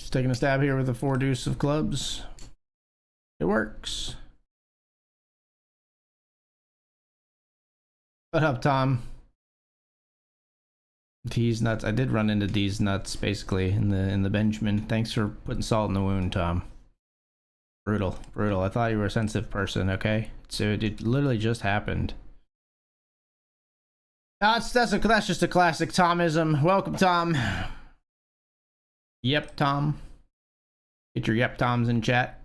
Speaker 1: Just taking a stab here with the 4 deuce of clubs. It works. What up, Tom? D's nuts. I did run into D's nuts basically in the Benjamin. Thanks for putting salt in the wound, Tom. Brutal, brutal. I thought you were a sensitive person. Okay, so it literally just happened. That's just a classic Tomism. Welcome, Tom. Yep, Tom. Get your yep Toms in chat.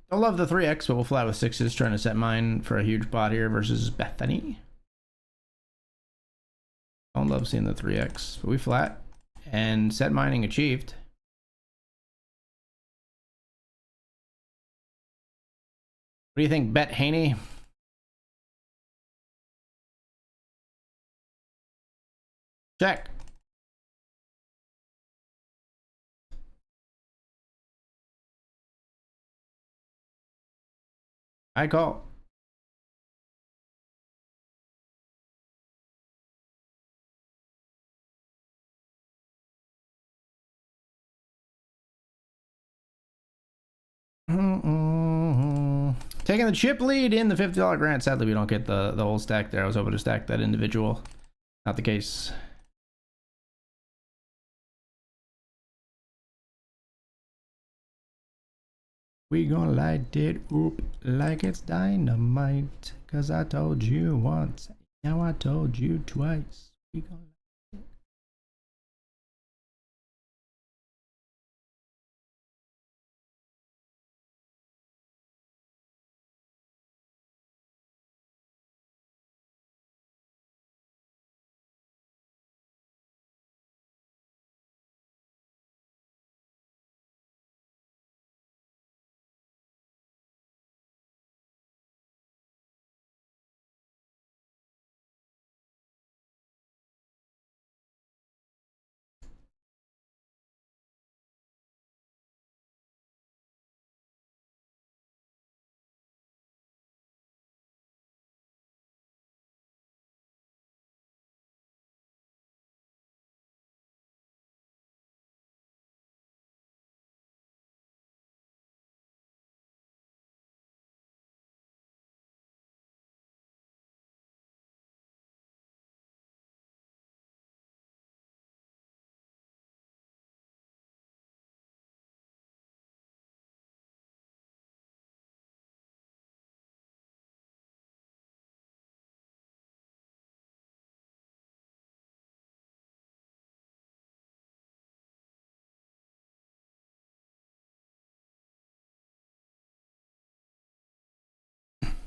Speaker 1: I love the 3x, but we'll flat with 6s, trying to set mine for a huge pot here versus Bethany. I don't love seeing the 3x, but we flat and set mining achieved. What do you think, Bet Haney? Check. I call. Taking the chip lead in the $50 grant. Sadly, we don't get the whole stack there. I was hoping to stack that individual. Not the case. We gonna light it up like it's dynamite. Cause I told you once, now I told you twice. We gonna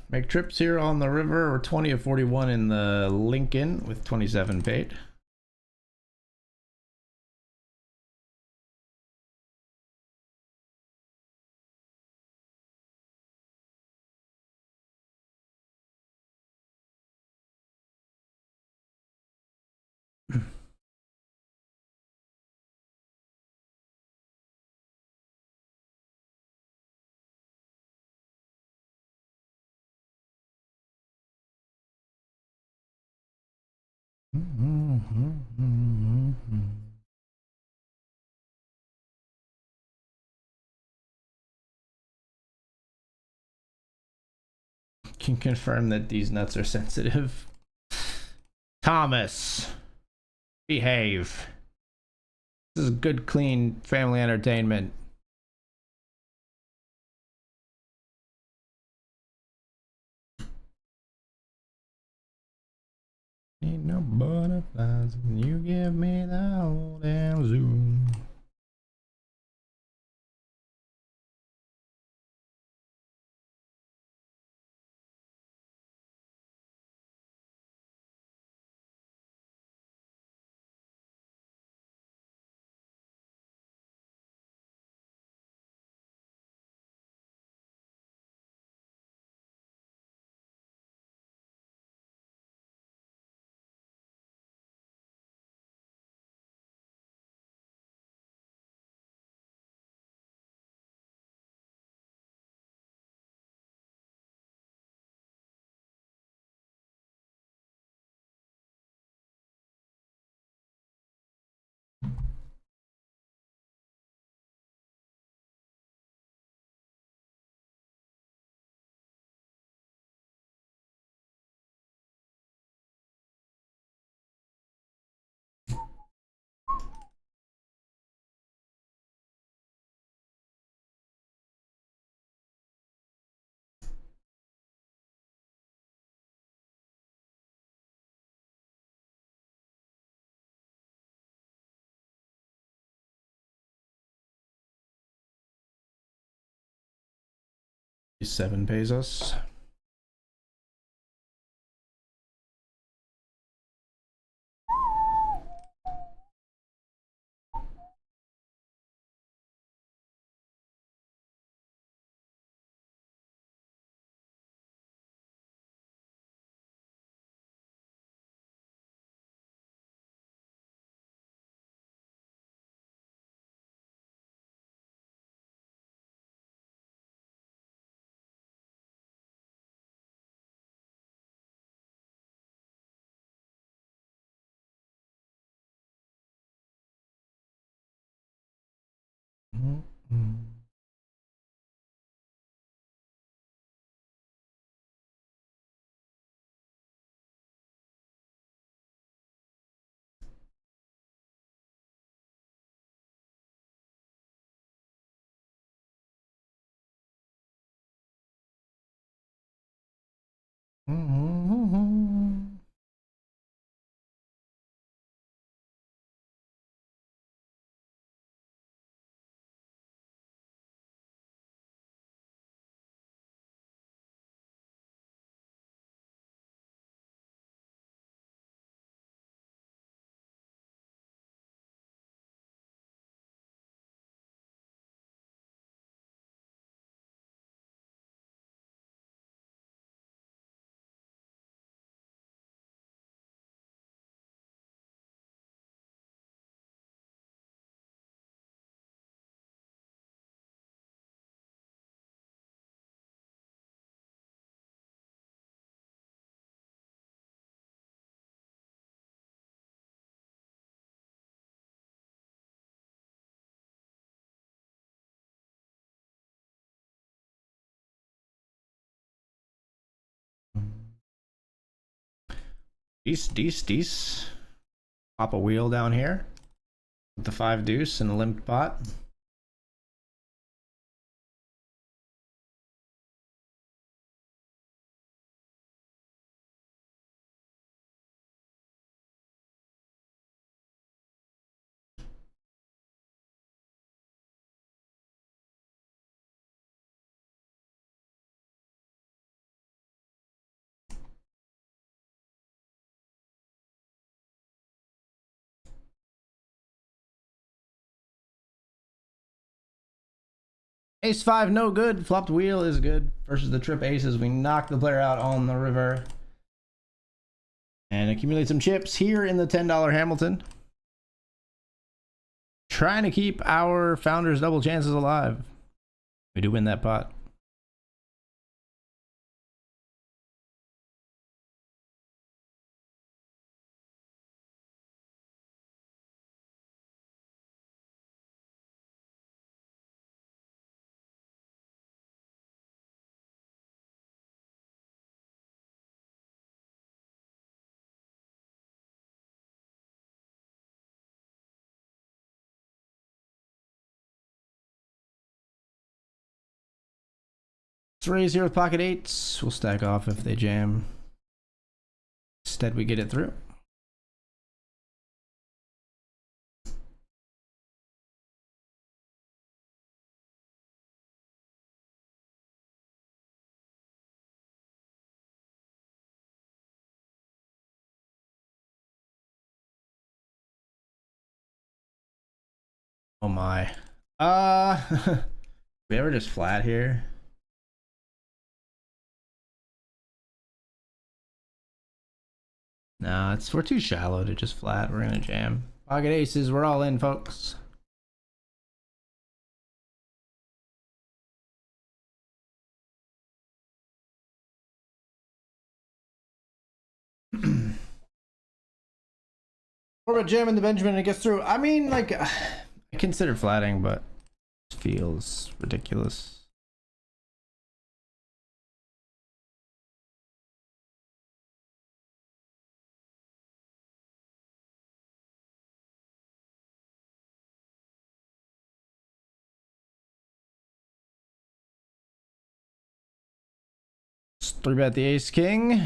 Speaker 1: Make trips here on the river, or 20 of 41 in the Lincoln with 27 paid. Can confirm that these nuts are sensitive. Thomas, behave. This is good, clean family entertainment. Ain't no butterflies when you give me the whole damn zoom. $7 pesos. Deece. Pop a wheel down here with the 5 deuce and the limped pot. Ace 5, no good. Flopped wheel is good. Versus the trip aces, we knock the player out on the river. And accumulate some chips here in the $10 Hamilton. Trying to keep our founders' double chances alive. We do win that pot. Let's raise here with pocket eights. We'll stack off if they jam. Instead, we get it through. Oh my. We ever just flat here? No, we're too shallow to just flat. We're gonna jam. Pocket aces, we're all in, folks. What about jamming the Benjamin and it gets through? I mean, like, I consider flatting, but it feels ridiculous. Let's 3-bet the ace king.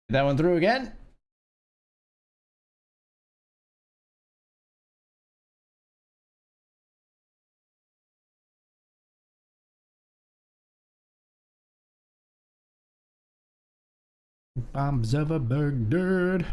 Speaker 1: That one through again. Bombs of a bird.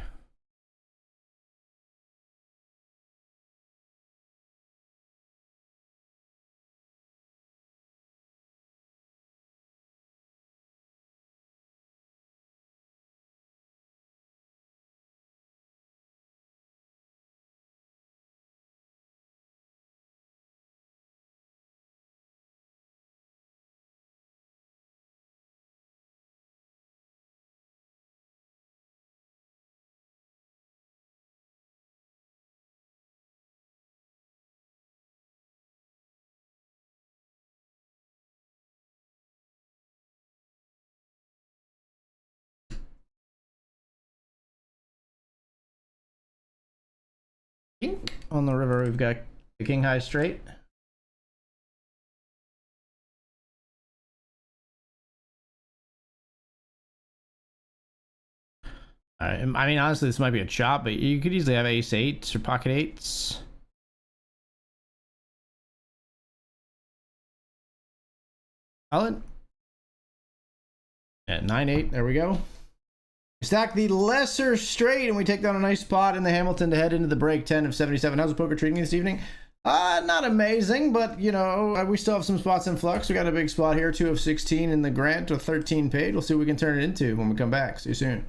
Speaker 1: On the river, we've got the king high straight. I mean, honestly, this might be a chop, but you could easily have ace eights or pocket eights. Solid. At 9-8, there we go. Stack the lesser straight, and we take down a nice spot in the Hamilton to head into the break 10 of 77. How's the poker treating you this evening? Not amazing, but, you know, we still have some spots in flux. We got a big spot here, 2 of 16 in the grant with 13 paid. We'll see what we can turn it into when we come back. See you soon.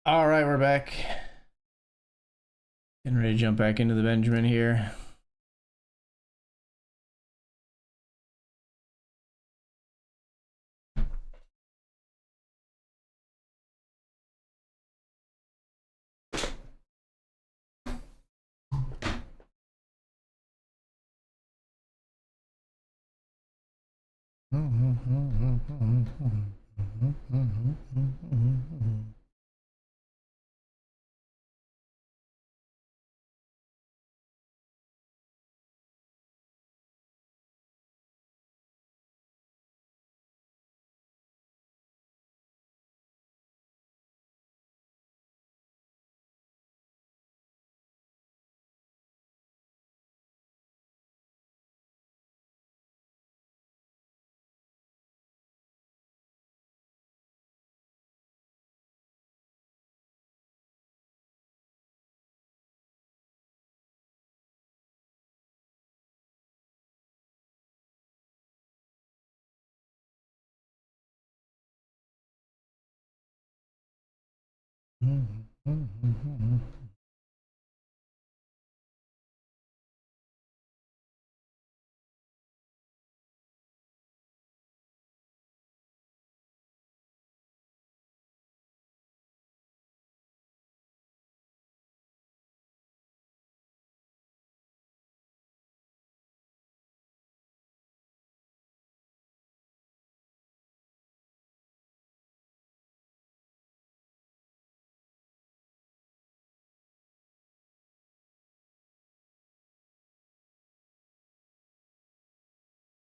Speaker 1: All right, we're back. Getting ready to jump back into the Benjamin here.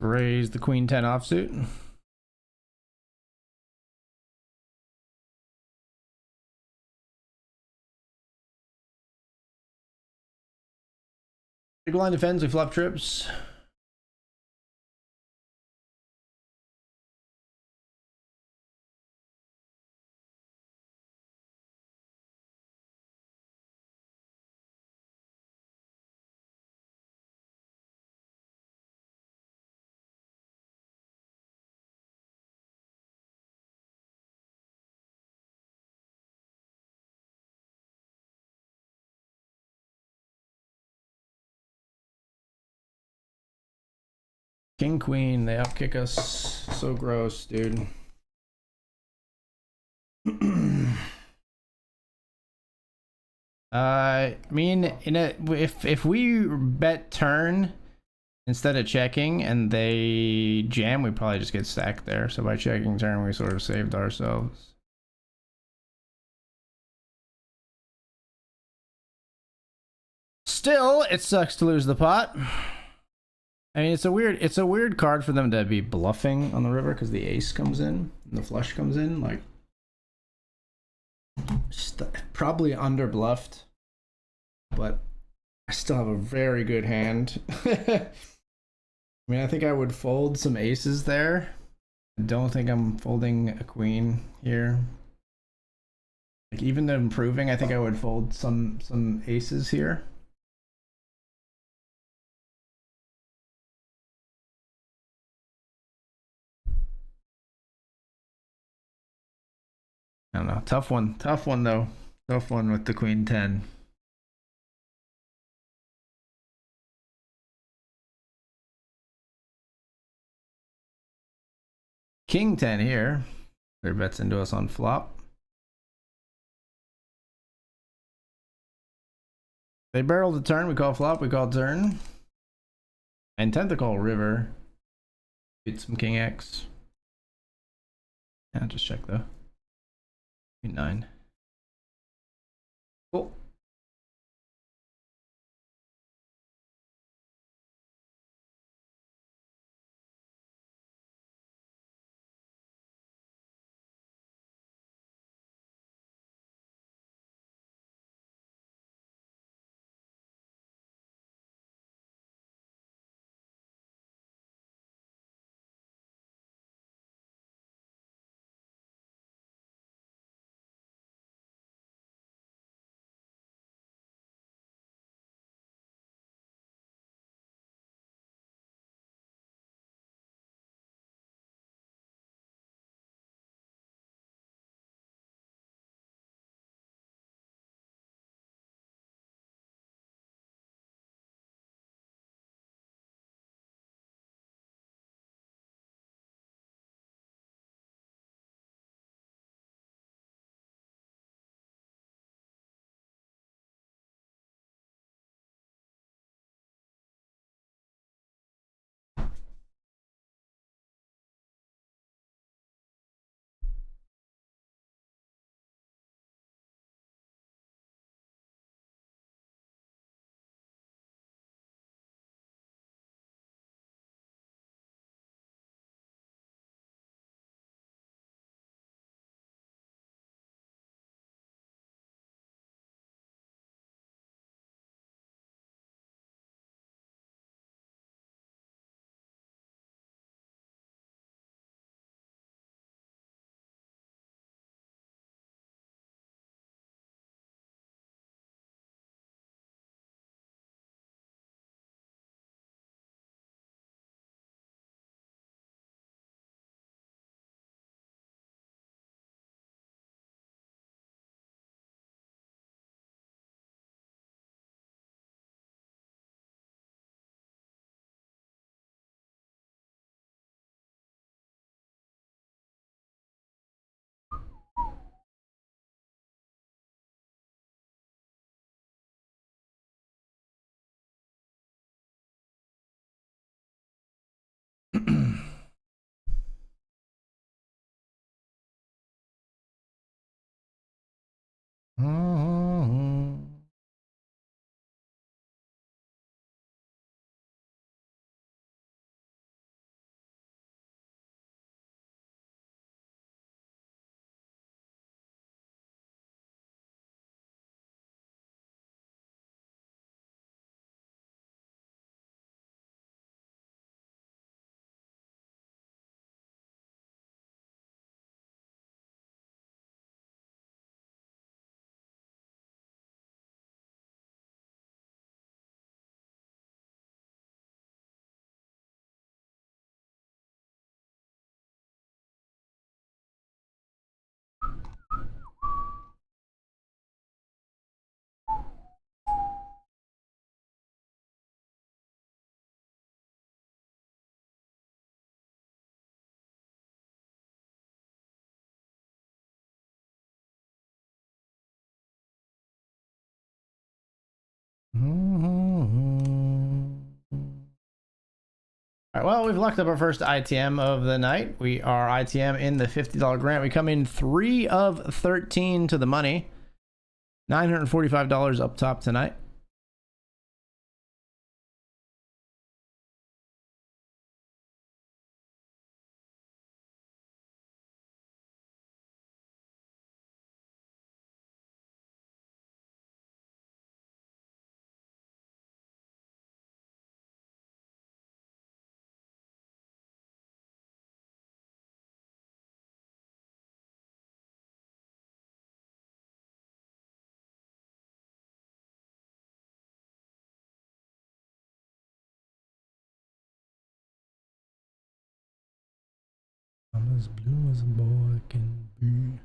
Speaker 1: Raise the queen 10 offsuit. Big blind defends, we flop trips. King queen, they outkick us. So gross, dude. I mean, if we bet turn instead of checking and they jam, we probably just get stacked there. So by checking turn, we sort of saved ourselves. Still, it sucks to lose the pot. I mean, it's a weird card for them to be bluffing on the river because the ace comes in and the flush comes in. Like, probably under bluffed, but I still have a very good hand. I mean, I think I would fold some aces there. I don't think I'm folding a queen here. Like, even though improving, I think I would fold some aces here. I don't know. Tough one though. Tough one with the queen 10. King 10 here. Their bets into us on flop. They barreled the turn, we call flop, we call turn. I intend to call river. Beat some king X. Yeah, just check though. Queen 9. Cool. All right, well, we've locked up our first ITM of the night. We are ITM in the $50 grant. We come in 3 of 13 to the money. $945 up top tonight. I'm as blue as a boy can be.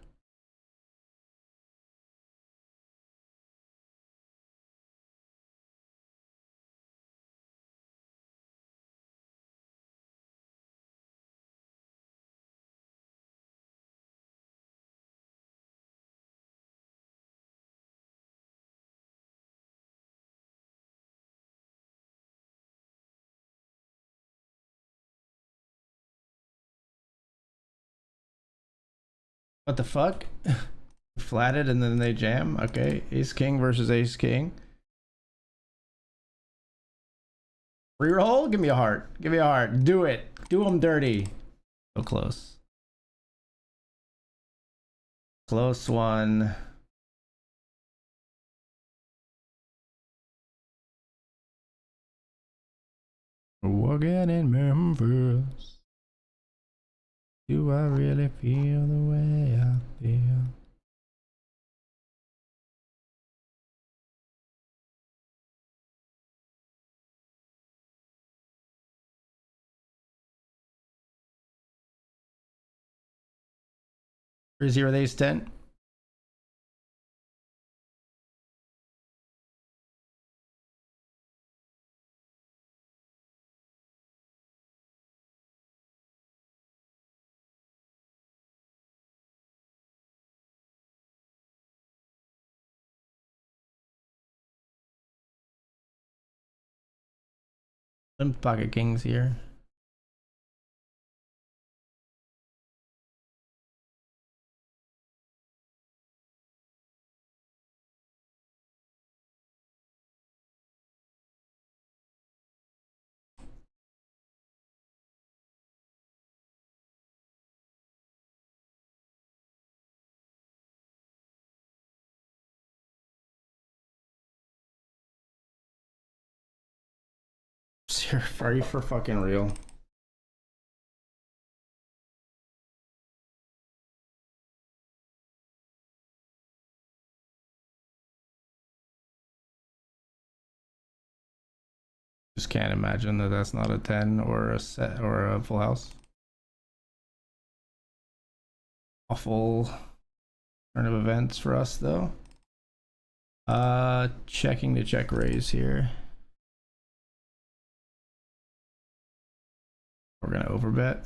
Speaker 1: What the fuck? Flatted and then they jam. Okay, ace king versus ace king. Reroll? Give me a heart. Give me a heart. Do it. Do them dirty. So close. Close one. Again in Memphis. Do I really feel the way I feel? Three zero with ace 10. Some pocket kings here. Are you for fucking real? Just can't imagine that that's not a 10 or a set or a full house. Awful turn of events for us though. Checking to check raise here. We're gonna overbet.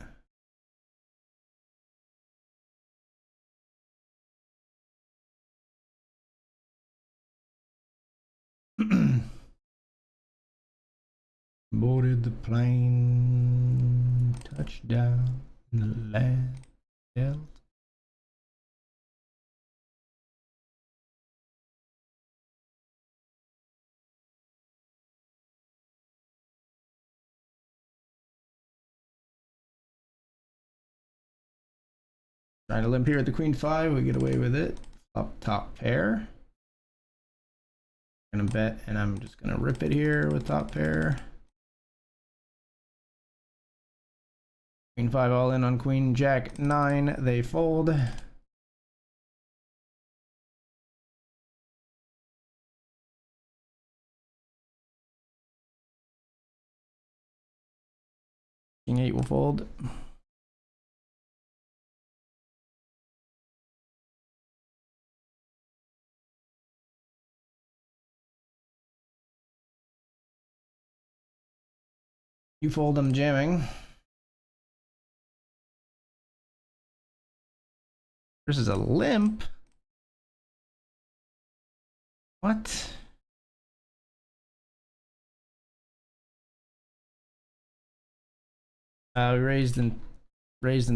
Speaker 1: Boarded the plane, touchdown in the land. Trying to limp here at the queen 5. We get away with it. Up top pair. Gonna bet, and I'm just gonna rip it here with top pair. Queen 5 all in on queen jack 9. They fold. King 8 will fold. You fold, I'm jamming. This is a limp. What? We raised and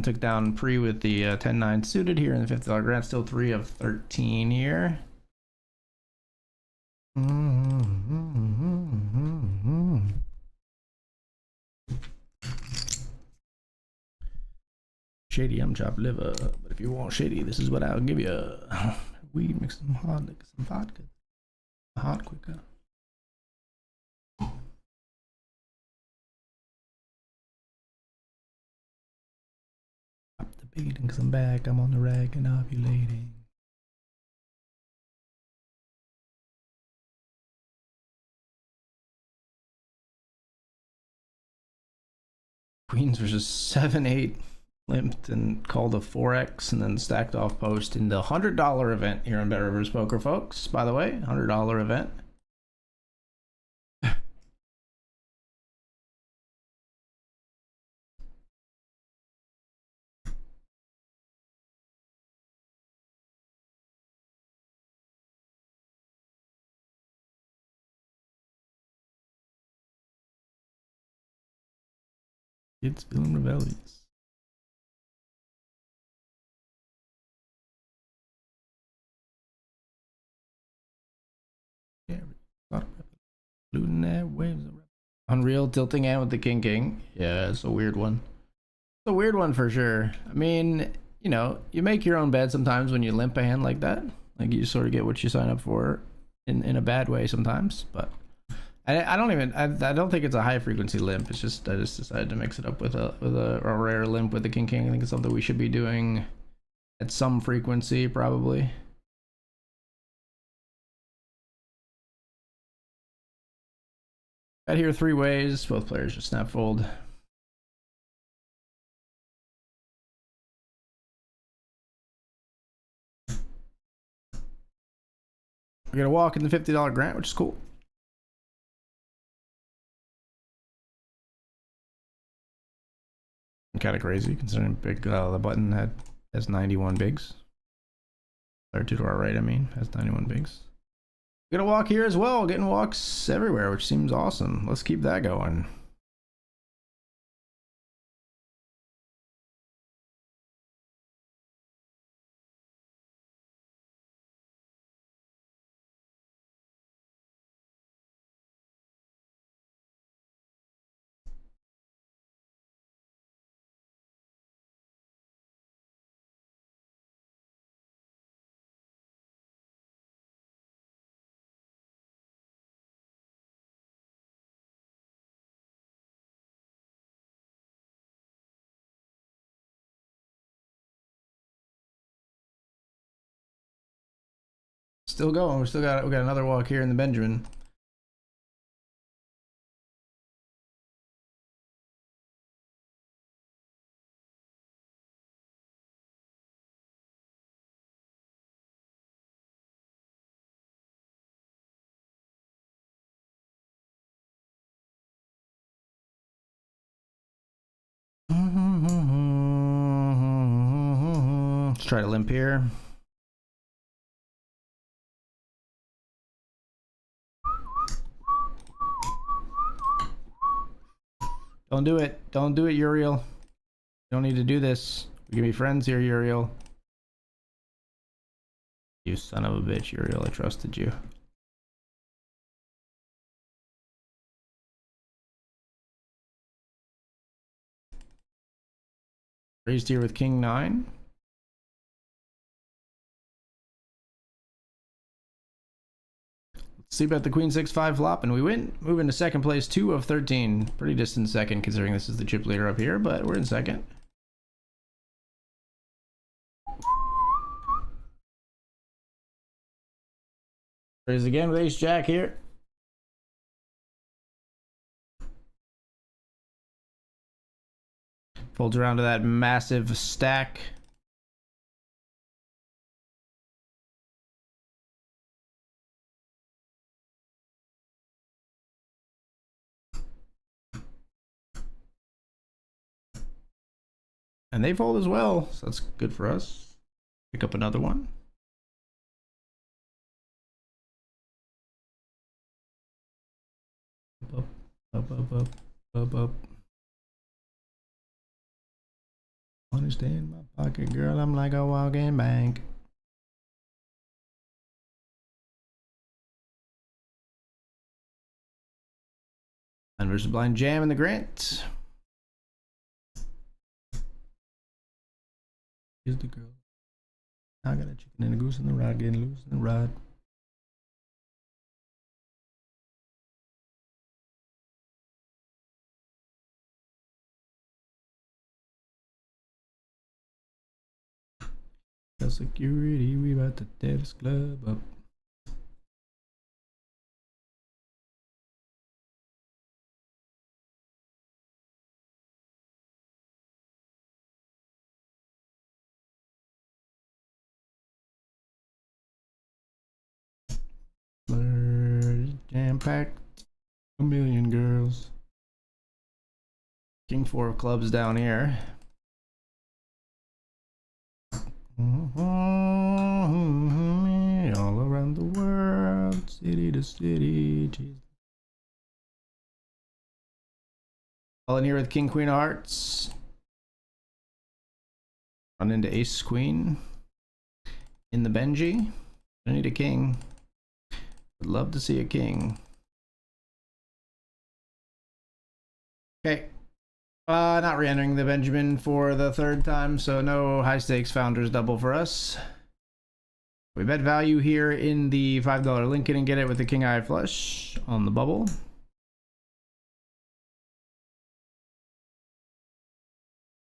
Speaker 1: took down pre with the 10-9 suited here in the $50 grant. Still 3 of 13 here. Shady, I'm chopped liver, but if you want shady, this is what I'll give you. Weed, mix some hard liquor, some vodka. Hot quicker. Stop debating, cause I'm back. I'm on the rag and ovulating. Queens versus 7-8. Limped and called a 4x and then stacked off post in the $100 event here on BetRivers Poker, folks. By the way, $100 event. Kids feeling rebellious. Yeah, looting that waves. Unreal tilting hand with the king. Yeah, it's a weird one. It's a weird one for sure. I mean, you know, you make your own bed sometimes when you limp a hand like that. Like you sort of get what you sign up for in a bad way sometimes. But I don't think it's a high frequency limp. It's just I just decided to mix it up with a rare limp with the king. I think it's something we should be doing at some frequency probably. Got here 3 ways. Both players just snap fold. We're gonna walk in the $50 grant, which is cool. Kind of crazy considering big the button has 91 bigs. Or to our right, I mean, has 91 bigs. We're gonna walk here as well, getting walks everywhere, which seems awesome. Let's keep that going. Still going. We got another walk here in the Benjamin. Let's try to limp here. Don't do it. Don't do it, Uriel. You don't need to do this. We can be friends here, Uriel. You son of a bitch, Uriel. I trusted you. Raised here with king 9. See bet the queen 6-5 flop, and we win. Move into second place, 2 of 13. Pretty distant second, considering this is the chip leader up here, but we're in second. Raise again with ace jack here. Folds around to that massive stack. And they fold as well, so that's good for us. Pick up another one. Up. Money stay in my pocket, girl. I'm like a walking bank. And versus blind jam in the Grant. Here's the girl. I got a chicken and a goose in the rod, getting loose in the rod. The security, we about to tear this club up. Jam-packed, a million girls. King 4 of clubs down here. All around the world, city to city. Jeez. All in here with King Queen of Hearts. Run into Ace Queen. In the Benji. I need a king. Would love to see a king. Okay. Not re-entering the Benjamin for the third time, so no high stakes founders double for us. We bet value here in the $5 Lincoln and get it with the king eye flush on the bubble.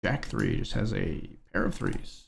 Speaker 1: Jack 3 just has a pair of threes.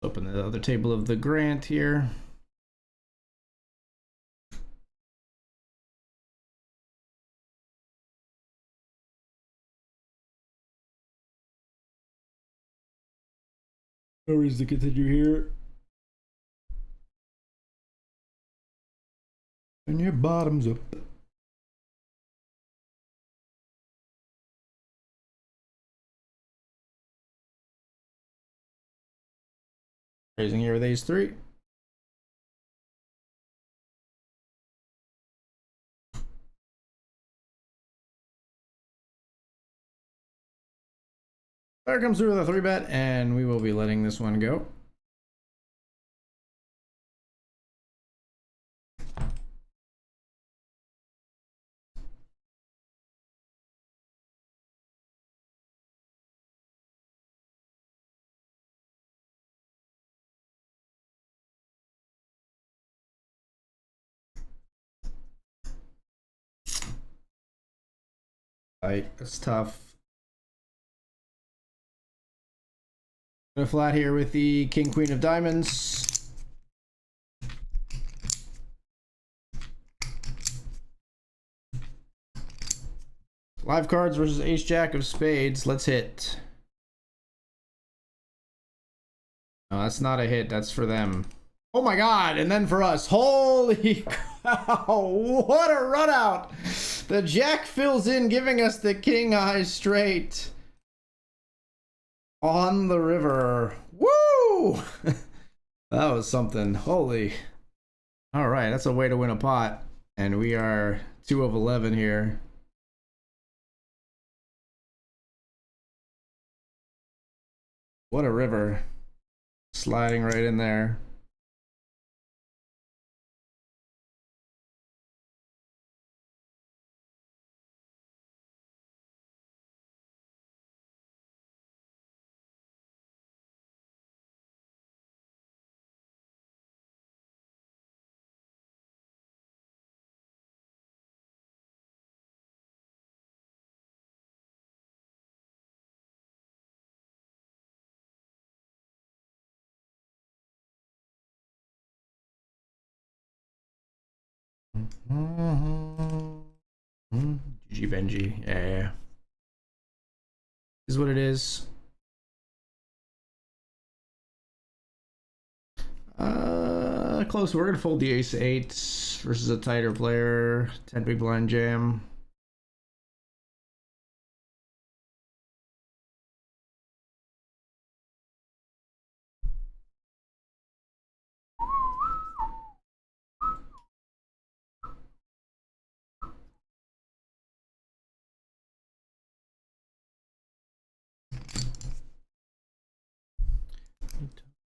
Speaker 1: Open the other table of the Grant here. No reason to continue here. And your bottom's up. Raising here with ace 3. There comes through with a 3-bet, and we will be letting this one go. It's tough. Go flat here with the king queen of diamonds. Live cards versus ace jack of spades. Let's hit. No, that's not a hit. That's for them. Oh my god, and then for us. Holy cow, what a run out. The jack fills in, giving us the king eye straight on the river. Woo! That was something. Holy. All right, that's a way to win a pot. And we are 2 of 11 here. What a river. Sliding right in there. GG Benji. Yeah. Is what it is. Close. We're gonna fold the ace 8 versus a tighter player. 10 big blind jam.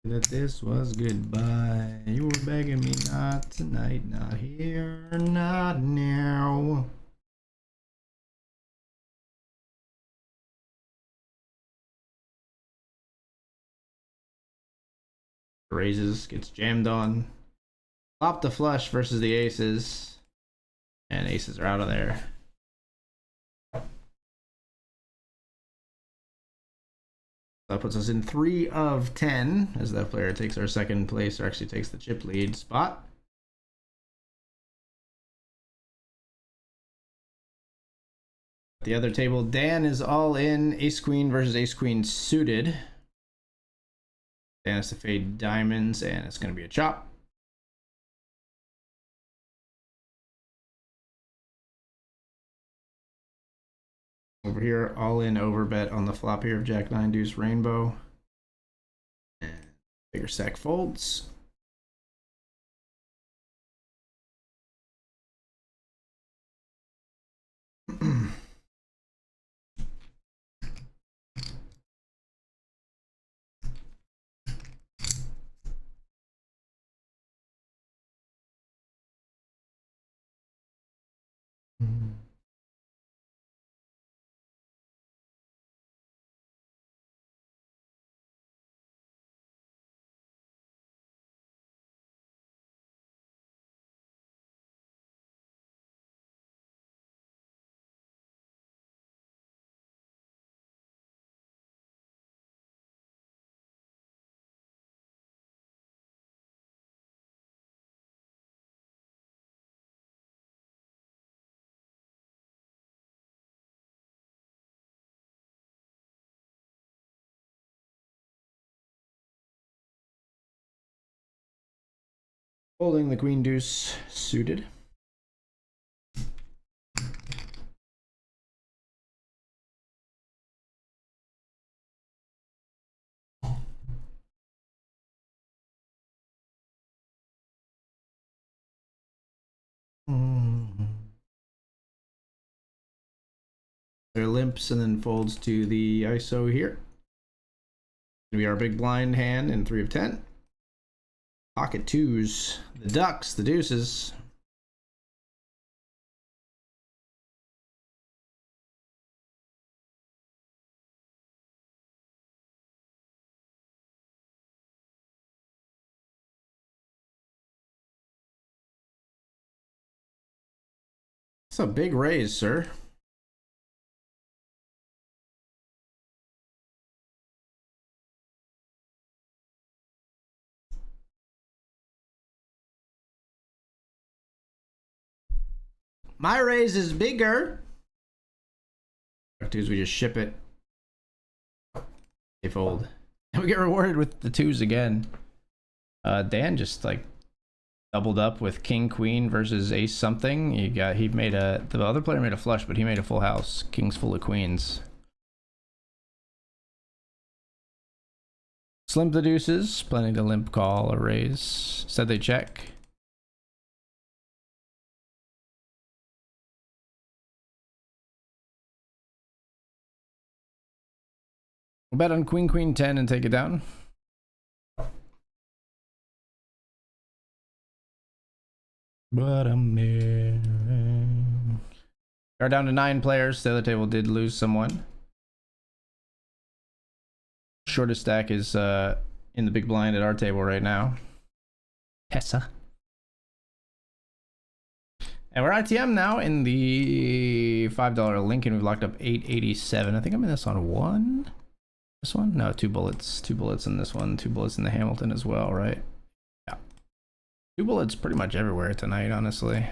Speaker 1: That this was goodbye. You were begging me not tonight, not here, not now. Raises, gets jammed on. Flop the flush versus the aces. And aces are out of there. That puts us in 3 of 10 as that player takes our second place, or actually takes the chip lead spot. The other table, Dan is all in. Ace queen versus ace queen suited. Dan has to fade diamonds, and it's going to be a chop. Over here, all in overbet on the flop here of Jack 9 deuce rainbow. And bigger stack folds. Holding the queen deuce suited. There limps and then folds to the ISO here. Gonna be our big blind hand in 3 of 10. Pocket twos, the ducks, the deuces. It's a big raise, sir. My raise is bigger. Twos, we just ship it. They fold. And we get rewarded with the twos again. Dan just like doubled up with king queen versus ace something. The other player made a flush, but he made a full house. King's full of queens. Slim the deuces, planning to limp call a raise. Said they check. We'll bet on queen, queen, 10 and take it down. But I'm there. We're down to 9 players. The other table did lose someone. Shortest stack is in the big blind at our table right now. Tessa. And we're ITM now in the $5 Lincoln. We've locked up 887. I think I'm in this on one. This one? No, 2 bullets. 2 bullets in this one. 2 bullets in the Hamilton as well, right? Yeah. 2 bullets pretty much everywhere tonight, honestly.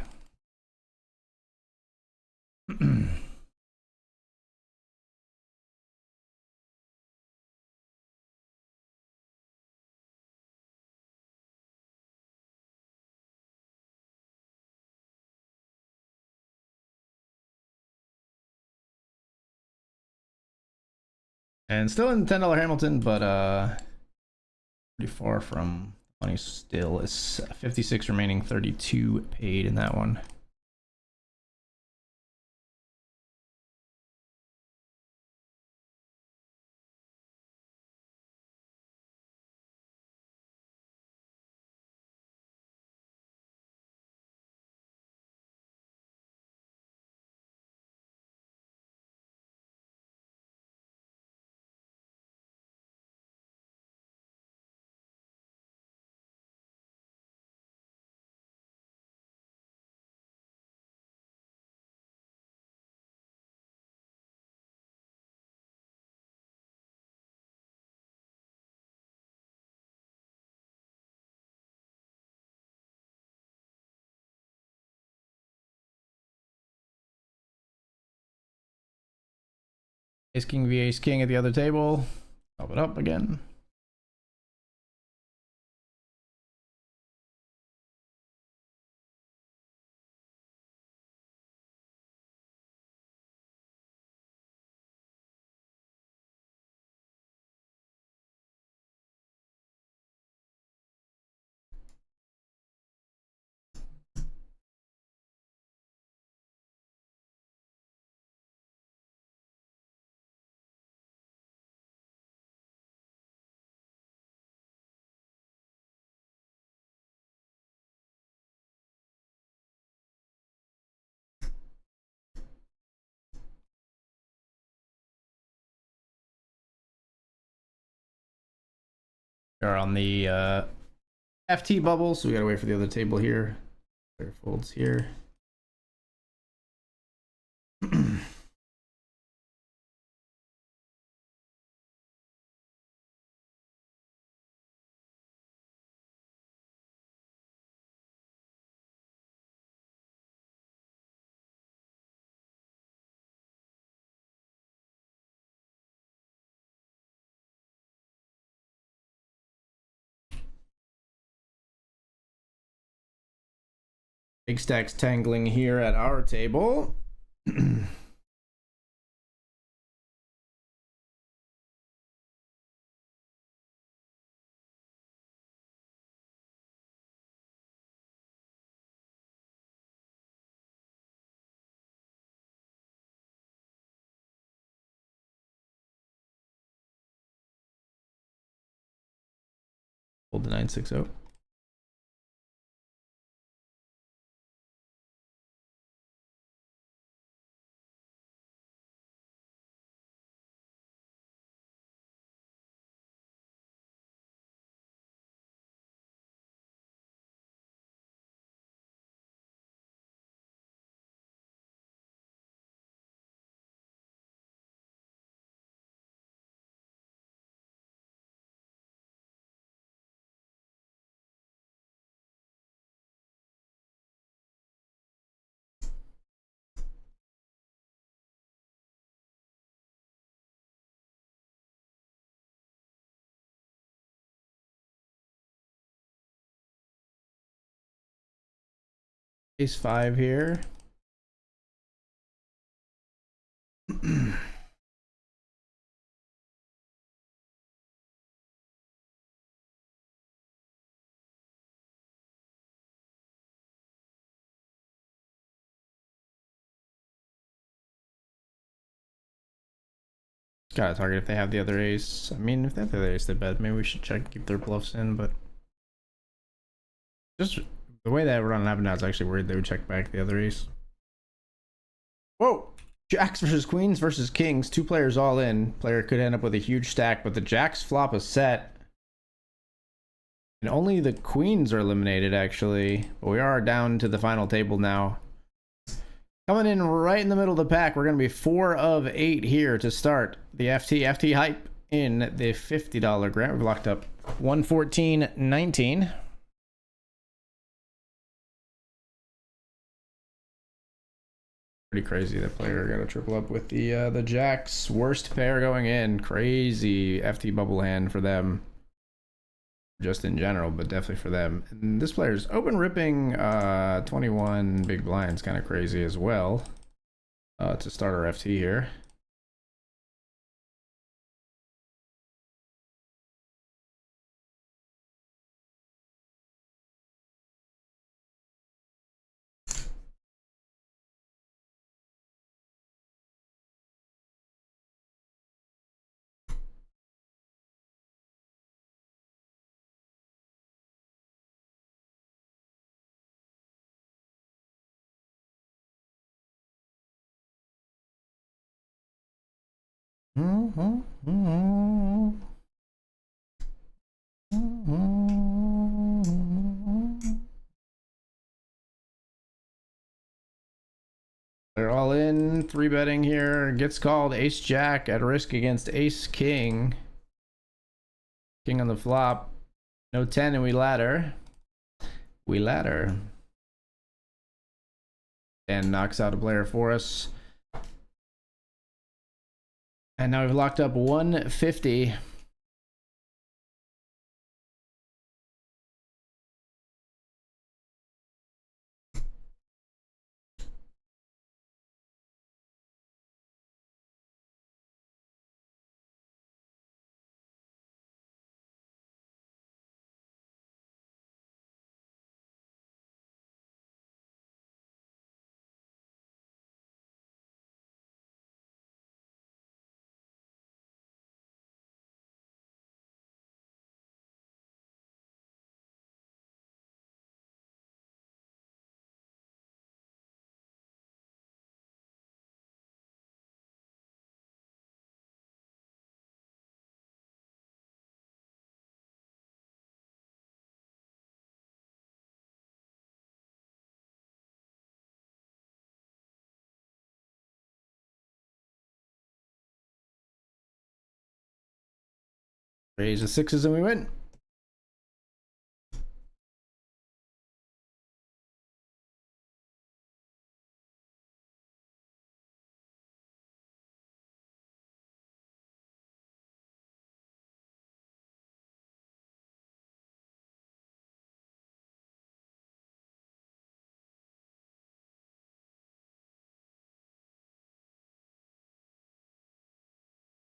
Speaker 1: And still in the $10 Hamilton, but pretty far from money still. It's 56 remaining, 32 paid in that one. Ace King v Ace King at the other table. Top it up again. Are on the FT bubble, so we gotta wait for the other table here. Player folds here. Big stacks tangling here at our table. Hold the 960. Ace 5 here. Gotta target if they have the other ace. I mean, if they have the other ace, they bet. Maybe we should check and keep their bluffs in, but just the way that we're running happened now, it's actually weird they would check back the other ace. Whoa! Jacks versus queens versus kings. 2 players all in. Player could end up with a huge stack, but the jacks flop a set. And only the queens are eliminated, actually. But we are down to the final table now. Coming in right in the middle of the pack, we're going to be 4 of 8 here to start the FT hype in the $50 grant. We've locked up 114.19. Pretty crazy that player got a triple up with the jacks. Worst pair going in. Crazy FT bubble hand for them. Just in general, but definitely for them. And this player's open ripping 21 big blinds, kind of crazy as well. To start our FT here. They're all in. 3 betting here. Gets called ace jack at risk against ace king. King on the flop. No 10 and we ladder. We ladder. And knocks out a player for us. And now we've locked up 150. Raise the 6s and we win.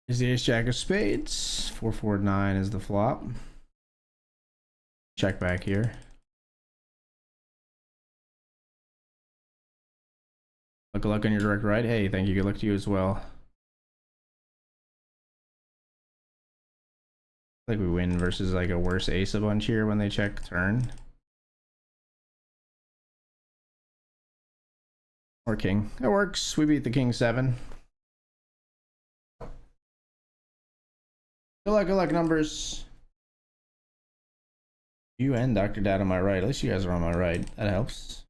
Speaker 1: Is the ace jack of spades. 449 is the flop. Check back here. Good luck on your direct right. Hey, thank you. Good luck to you as well. I think we win versus like a worse ace a bunch here when they check turn. Or king. That works. We beat the king 7. Good luck, numbers. You and Dr. Dad on my right. At least you guys are on my right. That helps.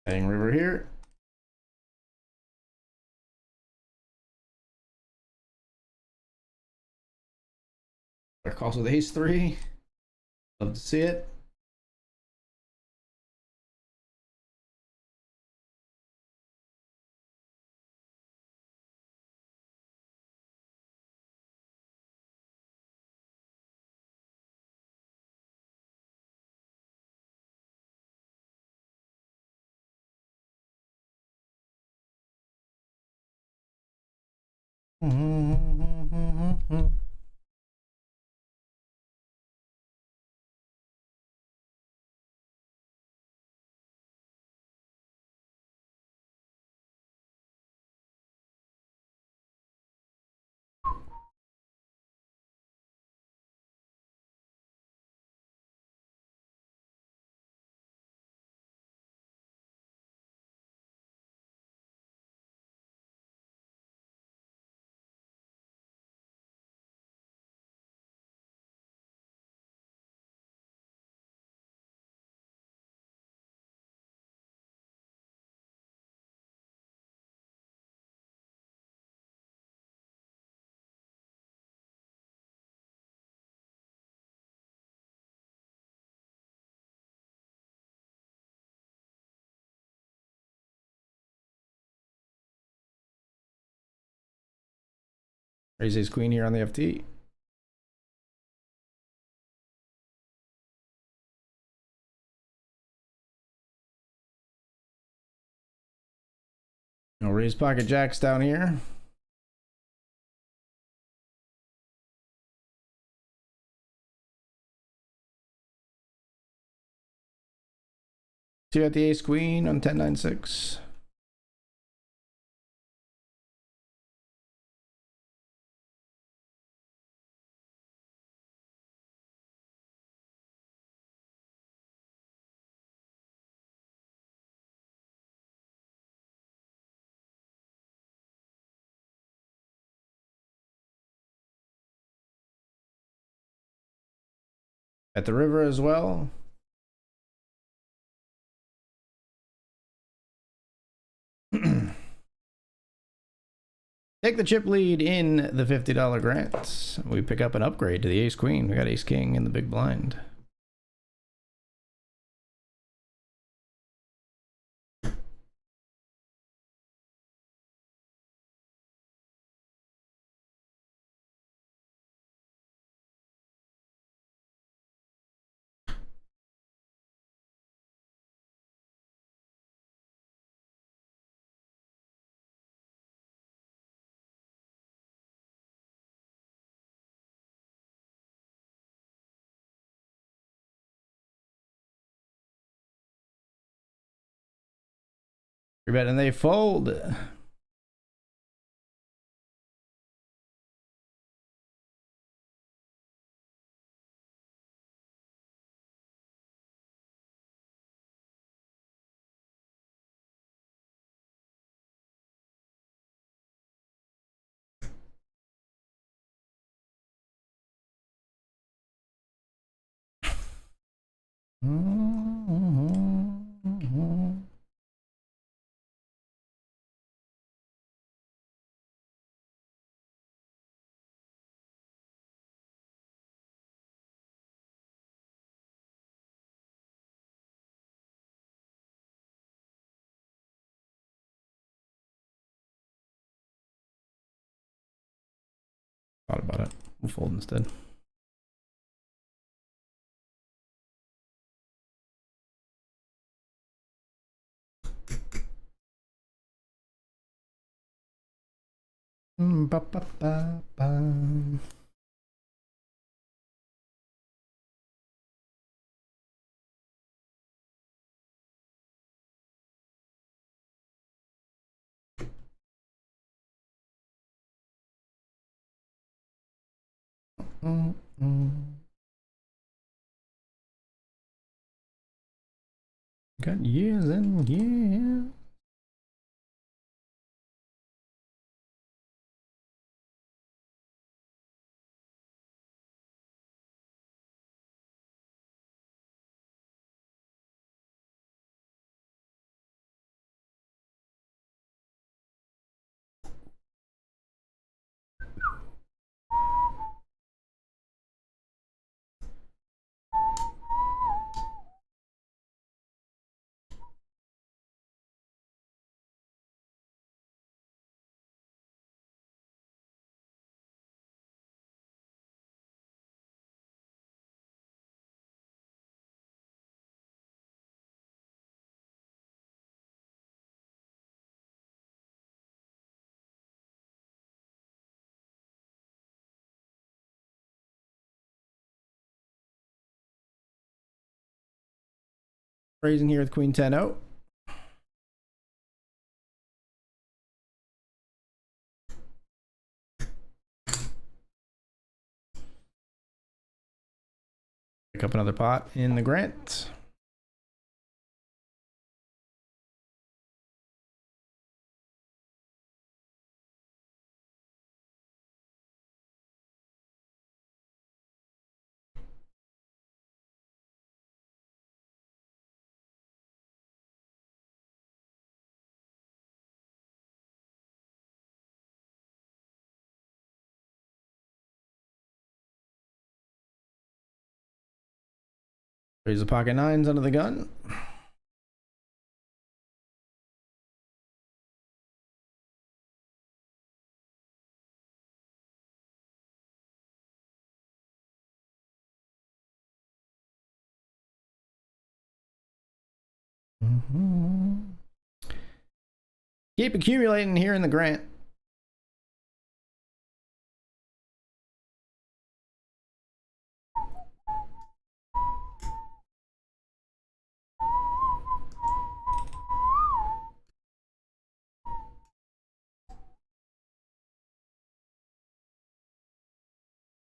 Speaker 1: Betting river here. Our calls with ace three. Love to see it. Raise ace queen here on the FT. I'll raise pocket jacks down here. Two at the ace queen on 10-9-6. At the river as well. Take the chip lead in the $50 grant. We pick up an upgrade to the ace queen. We got ace king in the big blind. Three bet and they fold. Thought about it. We'll fold instead. Ba, ba, ba, ba. Got years and years. Raising here with Queen 10-0. Pick up another pot in the Grant. Raise the pocket nines under the gun. Keep accumulating here in the Grant.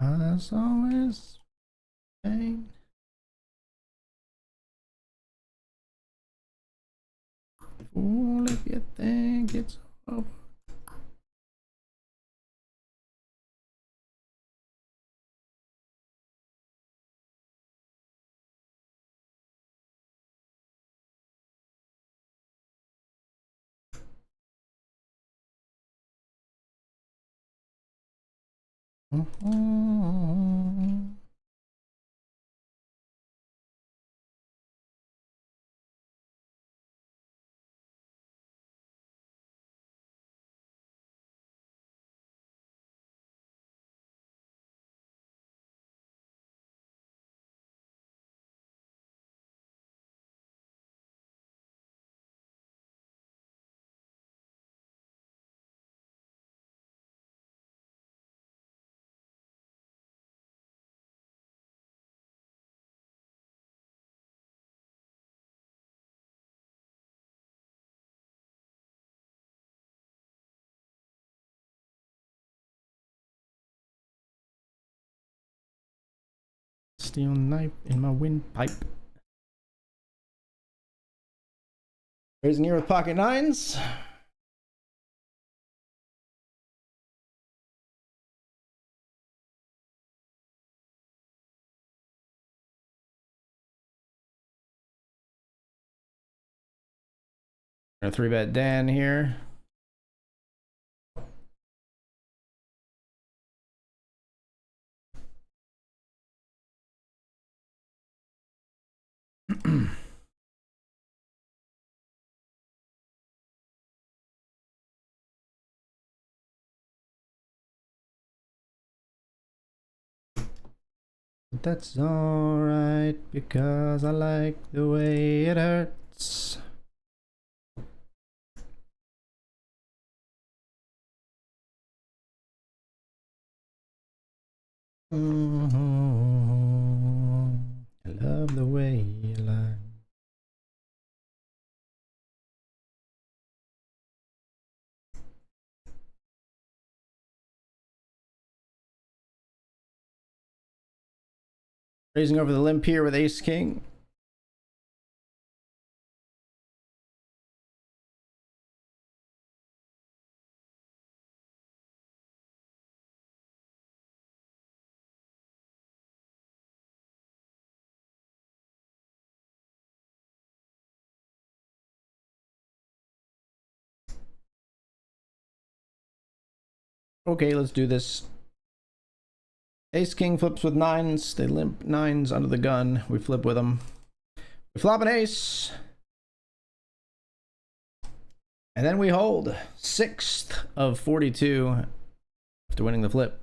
Speaker 1: As always, pain. Fool if you think it's over. Steel knife in my windpipe. Raising here with pocket nines. A 3-bet Dan here. That's alright because I like the way it hurts. I love the way you lie. Raising over the limp here with Ace King. Okay, let's do this. Ace King flips with nines. They limp nines under the gun. We flip with them. We flop an ace. And then we hold. 6th of 42 after winning the flip.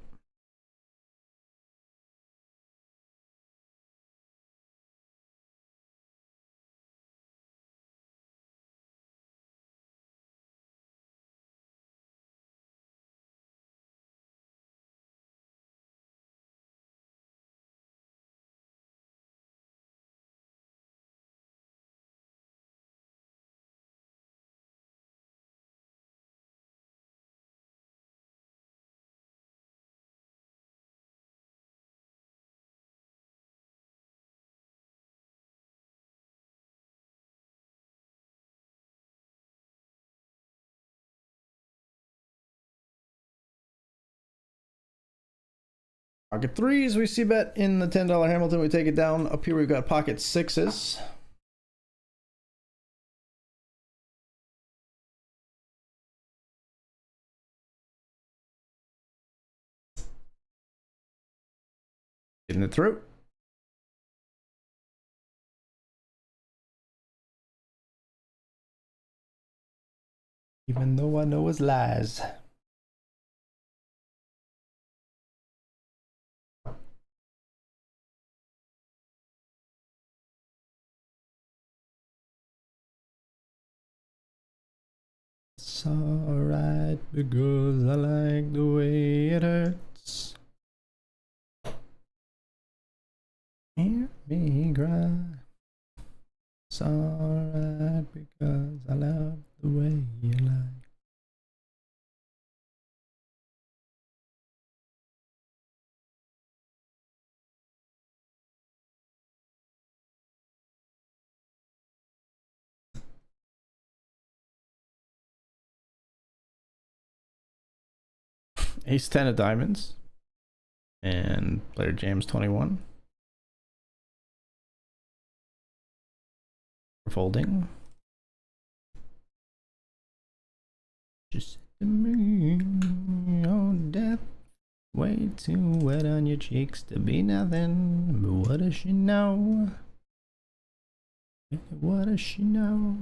Speaker 1: Pocket threes, we see bet in the $10 Hamilton. We take it down. Up here, we've got pocket sixes. Getting it through. Even though I know it's lies. It's alright because I like the way it hurts. Hear me cry. It's alright because I love the way you lie. Ace 10 of diamonds. And player jams 21. Folding. Just to me, oh death, way too wet on your cheeks to be nothing. But what does she know? What does she know?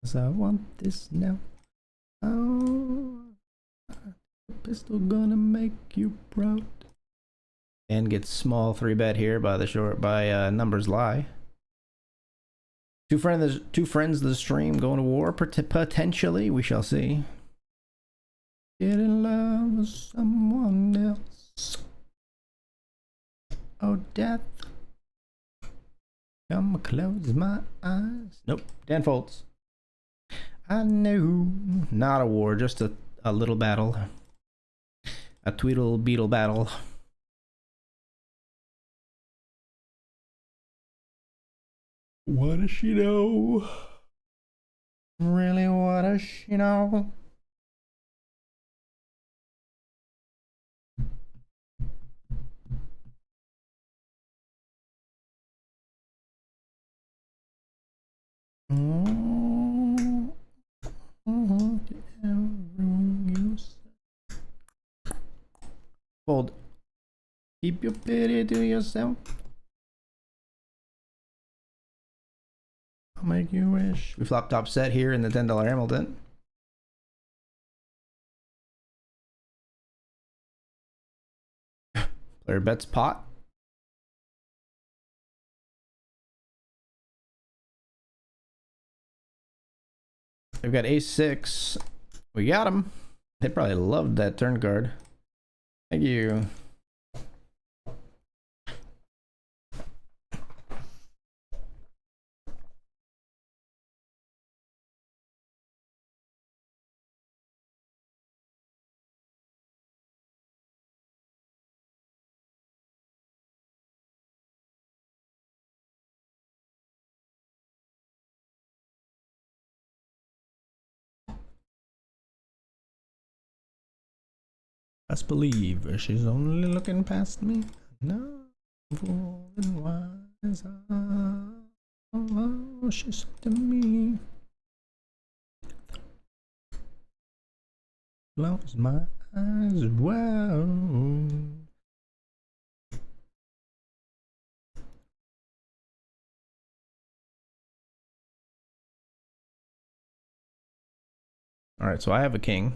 Speaker 1: 'Cause I want this now. Oh, the pistol gonna make you proud. And gets small 3-bet here by numbers lie. Two friends of the stream going to war potentially. We shall see. Get in love with someone else. Oh, death. Come close my eyes. Nope. Dan folds. I knew. Not a war, just a little battle. A Tweedle Beetle battle. What does she know? Really, what does she know? Fold. Keep your pity to yourself. I'll make you wish. We flop top set here in the $10 Hamilton. Player bets pot. We've got ace 6. We got him. They probably loved that turn card. Thank you. Best believe she's only looking past me. No, fool and wise. Oh, she's to me. Close my eyes. Wow. All right, so I have a king.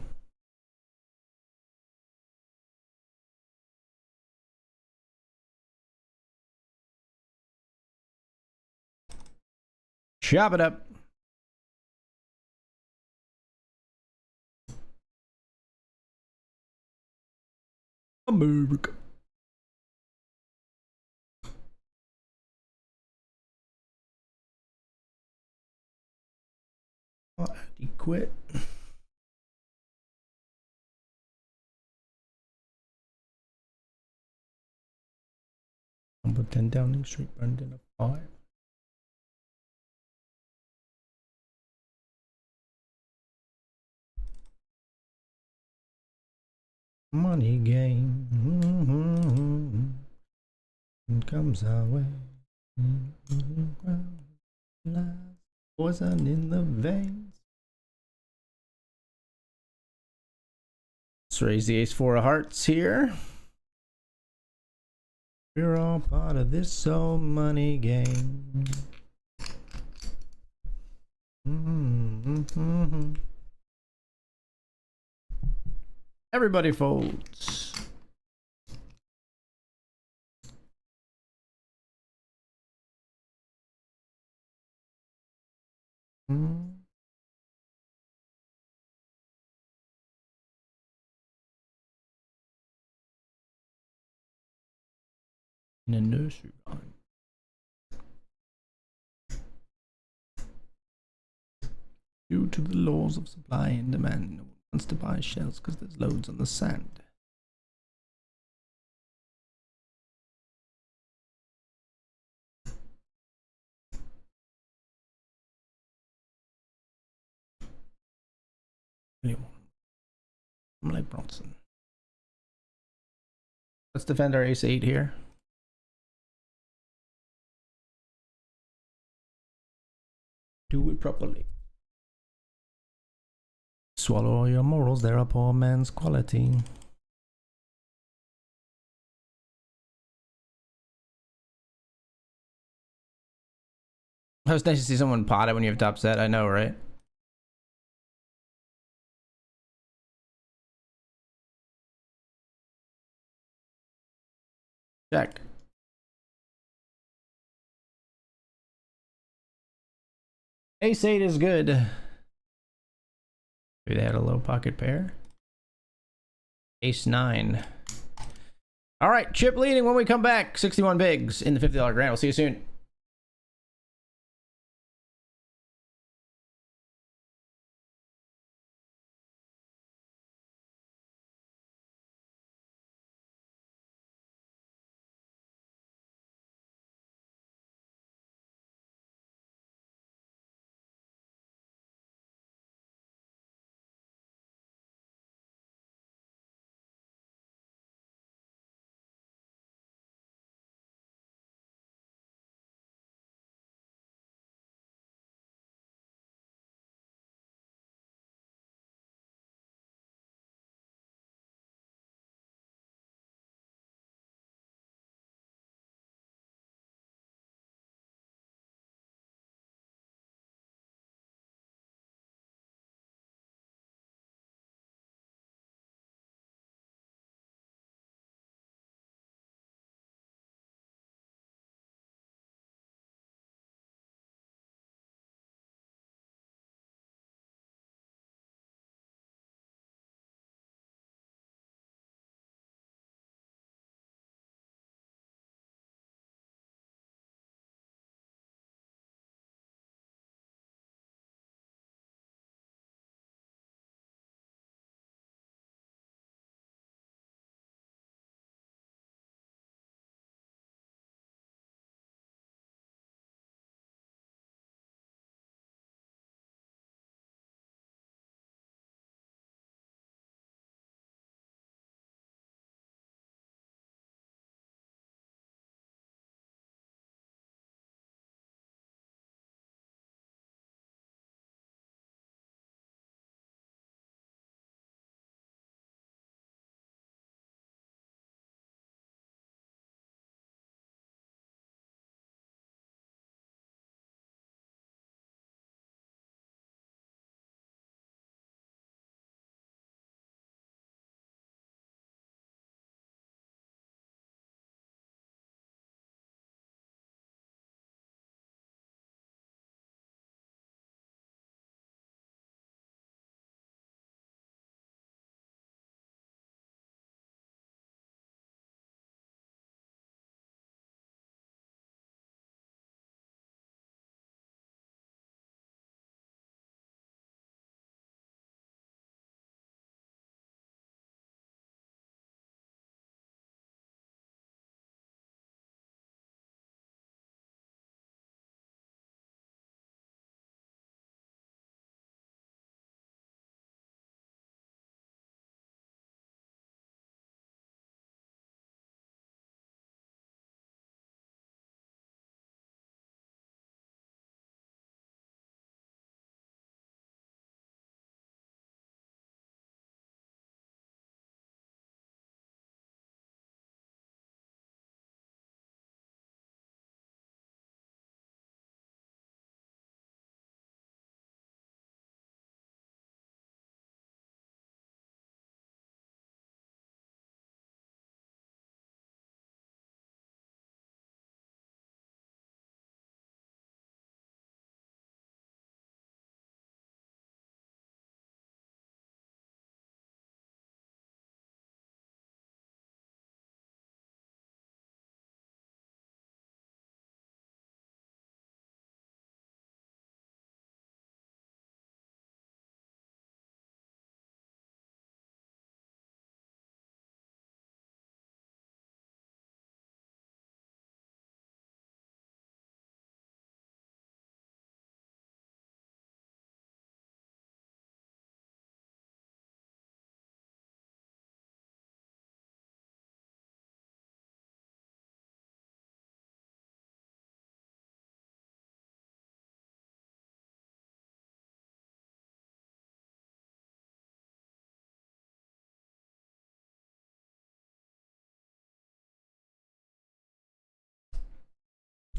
Speaker 1: Chop it up. America. Oh, he quit. Number 10 Downing Street burned in a fire. money game. Comes our way. Poison in the veins. Let's raise the ace four of hearts here. We're all part of this old money game. Everybody folds. In a nursery rhyme. Due to the laws of supply and demand, no one wants to buy shells because there's loads on the sand. I'm like Bronson. Let's defend our ace 8 here. Do it properly. Swallow all your morals, they're a poor man's quality. It was nice to see someone pot it when you have top set, I know, right? Check. Ace 8 is good. Maybe they had a low pocket pair. Ace 9. All right, chip leading when we come back. 61 bigs in the $50 grand. We'll see you soon.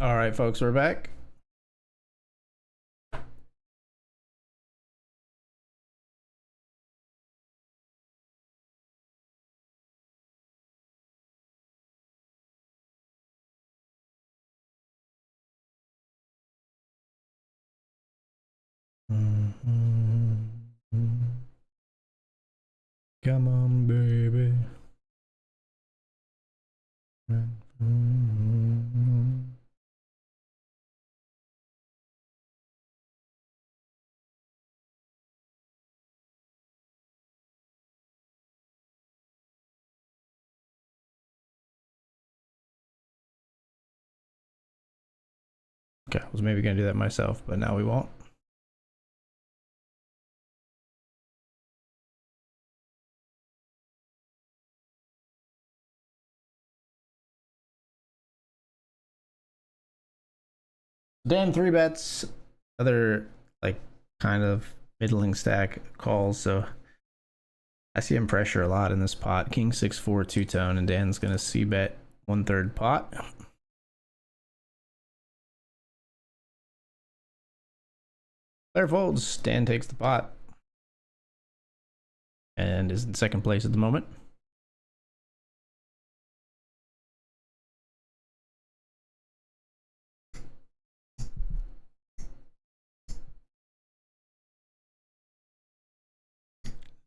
Speaker 1: All right, folks, we're back. Come on, baby. Okay, I was maybe gonna do that myself, but now we won't. Dan 3 bets, other like kind of middling stack calls, so I see him pressure a lot in this pot. King 6-4 two-tone, and Dan's gonna c-bet 1/3 pot. Player folds, Dan takes the pot, and is in second place at the moment.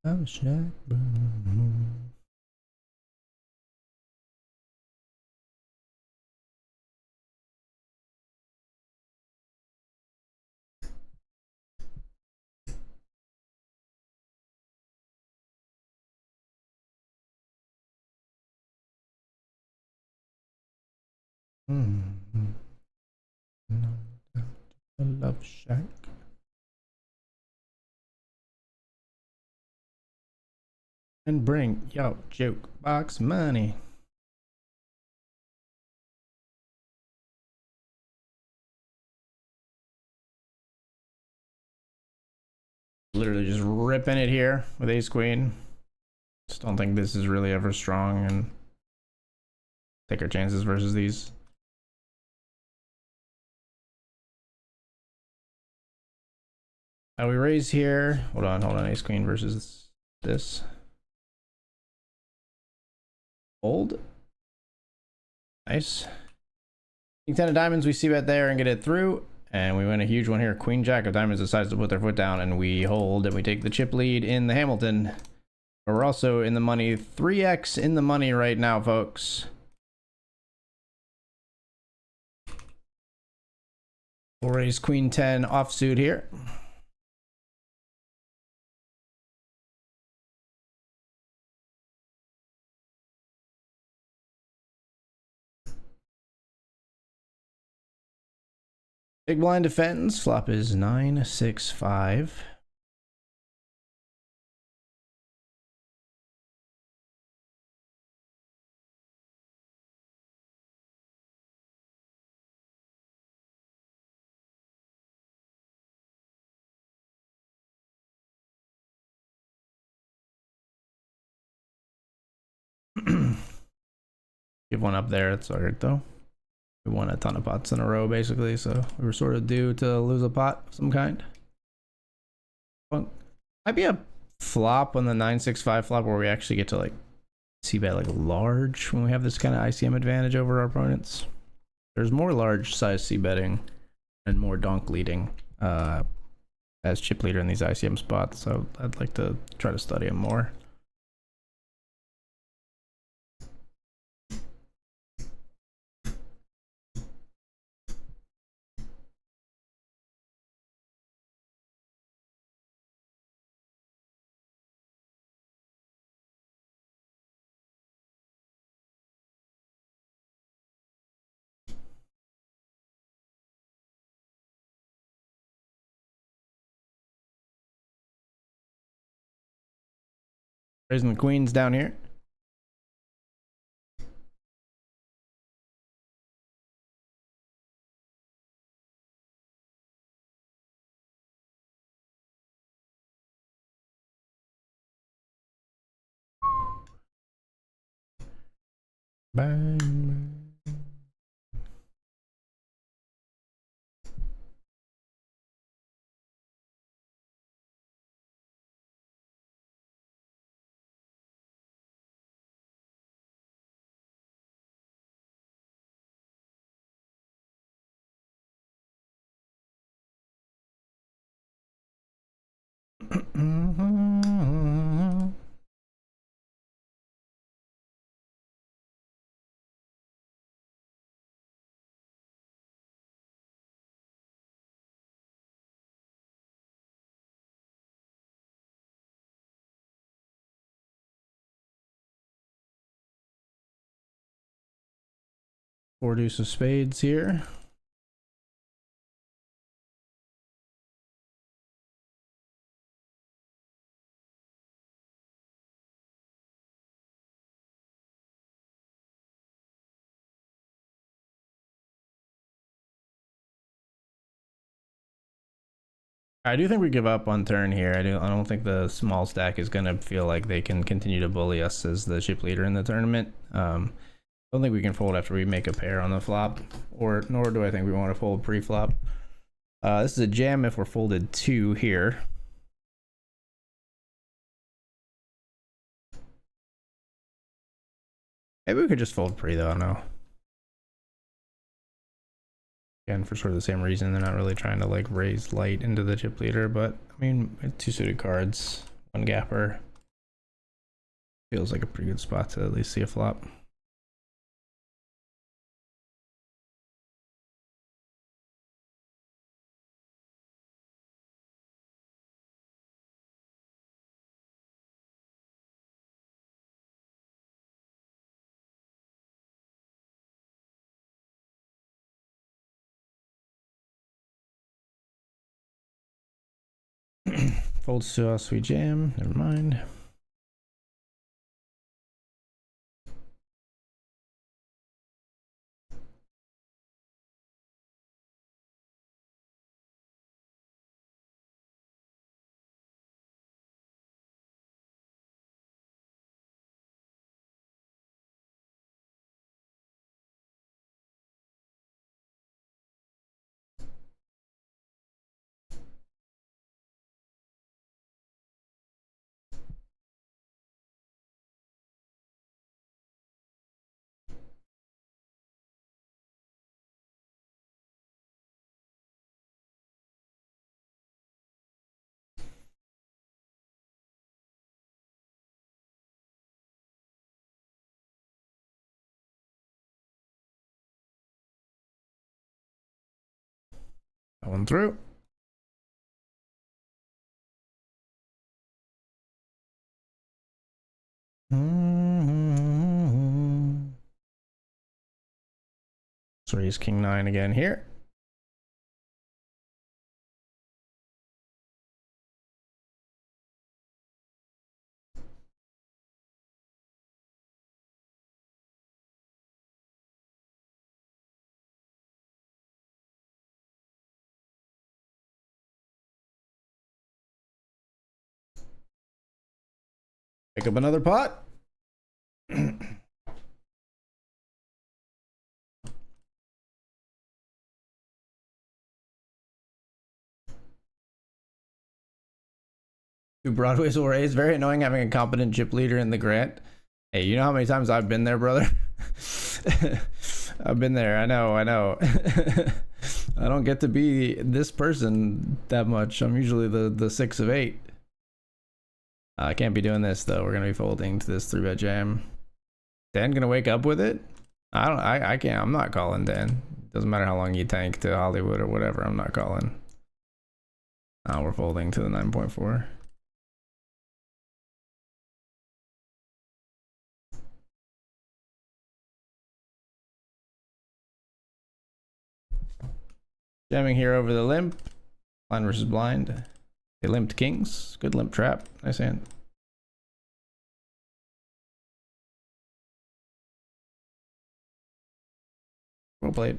Speaker 1: I'm Shaq. Love Shack. And bring yo joke box money. Literally just ripping it here with ace queen. Just don't think this is really ever strong, and take our chances versus these. We raise here. Hold on. Ace queen versus this. Fold. Nice. King 10 of diamonds, we see bet there and get it through. And we win a huge one here. Queen Jack of diamonds decides to put their foot down, and we hold, and we take the chip lead in the Hamilton. But we're also in the money, 3x in the money right now, folks. We'll raise Queen 10 offsuit here. Big blind defends. Flop is 9-6-5. Give one up there. It's alright though. We won a ton of pots in a row basically, so we were sort of due to lose a pot of some kind. Well, might be a flop on the 9-6-5 flop where we actually get to like c-bet like large when we have this kind of ICM advantage over our opponents. There's more large size c-betting and more donk leading as chip leader in these ICM spots, so I'd like to try to study them more. Raising the queens down here. Bang. Four deuce of spades here. I do think we give up on turn here. I don't think the small stack is gonna feel like they can continue to bully us as the chip leader in the tournament. I don't think we can fold after we make a pair on the flop, or nor do I think we want to fold pre-flop. This is a jam if we're folded 2 here. Maybe we could just fold pre though. I don't know. Again, for sort of the same reason, they're not really trying to like raise light into the chip leader, but I mean, 2 suited cards, 1 gapper. Feels like a pretty good spot to at least see a flop. Folds to us, we jam. Never mind. That one through. So raise king 9 again here. Pick up another pot. Two Broadways will raise. Very annoying having a competent chip leader in the grant. Hey, you know how many times I've been there, brother? I've been there. I know. I don't get to be this person that much. I'm usually the 6 of 8. I can't be doing this though. We're gonna be folding to this 3-bet jam. Dan gonna wake up with it? I can't. I'm not calling Dan. Doesn't matter how long you tank to Hollywood or whatever. I'm not calling. We're folding to the 9.4. Jamming here over the limp. Blind versus blind. They limped kings. Good limp trap. Nice hand. Well played.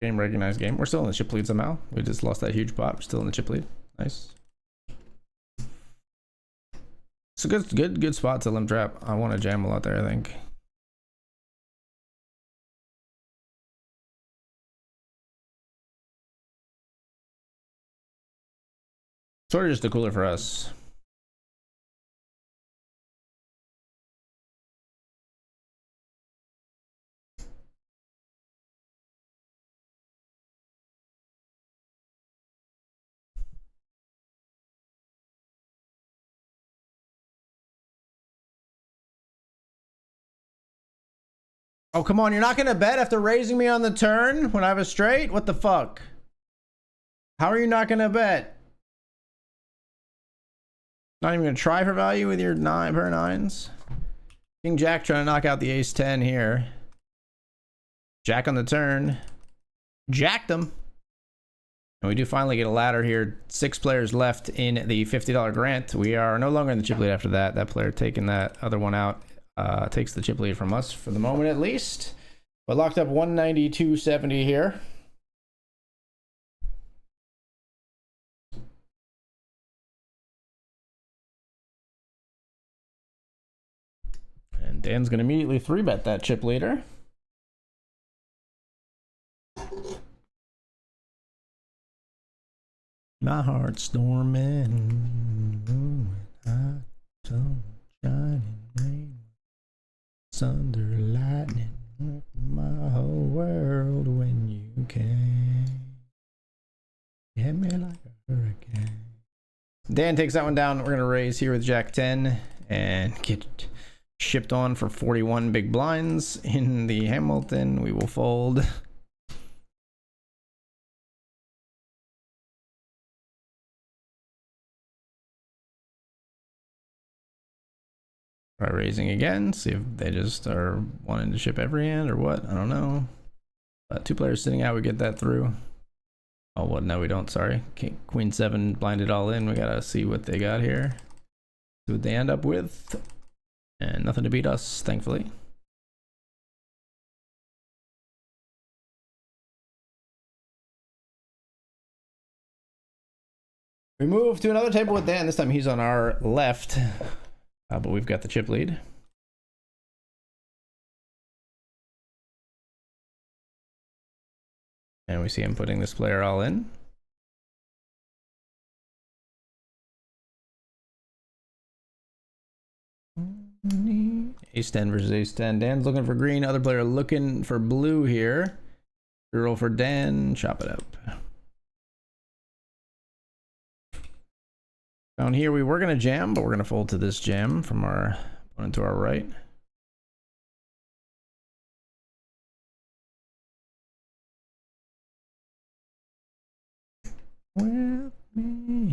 Speaker 1: Game recognized game. We're still in the chip lead somehow. We just lost that huge pot. We're still in the chip lead. Nice. It's a good spot to limp trap. I want to jam a lot there, I think. Sort of just a cooler for us. Oh, come on. You're not going to bet after raising me on the turn when I have a straight? What the fuck? How are you not going to bet? Not even going to try for value with your pair of nines? King Jack trying to knock out the ace 10 here. Jack on the turn. Jacked him. And we do finally get a ladder here. 6 players left in the $50 grant. We are no longer in the chip lead after that. That player taking that other one out takes the chip lead from us for the moment at least. But locked up 192.70 here. And Dan's going to immediately 3-bet that chip leader. My heart's storming, hot sun shining, rain, thunder, lightning, my whole world when you came. You hit me like a hurricane. Dan takes that one down. We're gonna raise here with Jack 10 and get shipped on for 41 big blinds in the Hamilton. We will fold. Try raising again, see if they just are wanting to ship every hand or what. I don't know. 2 players sitting out, we get that through. Oh, well, no, we don't. Sorry. Queen 7 blinded all in. We gotta see what they got here. See what they end up with. And nothing to beat us, thankfully. We move to another table with Dan. This time he's on our left. But we've got the chip lead. And we see him putting this player all in. Ace 10 versus ace 10. Dan's looking for green. Other player looking for blue here. Roll for Dan. Chop it up. Down here, we were going to jam, but we're going to fold to this jam from our opponent to our right. With me.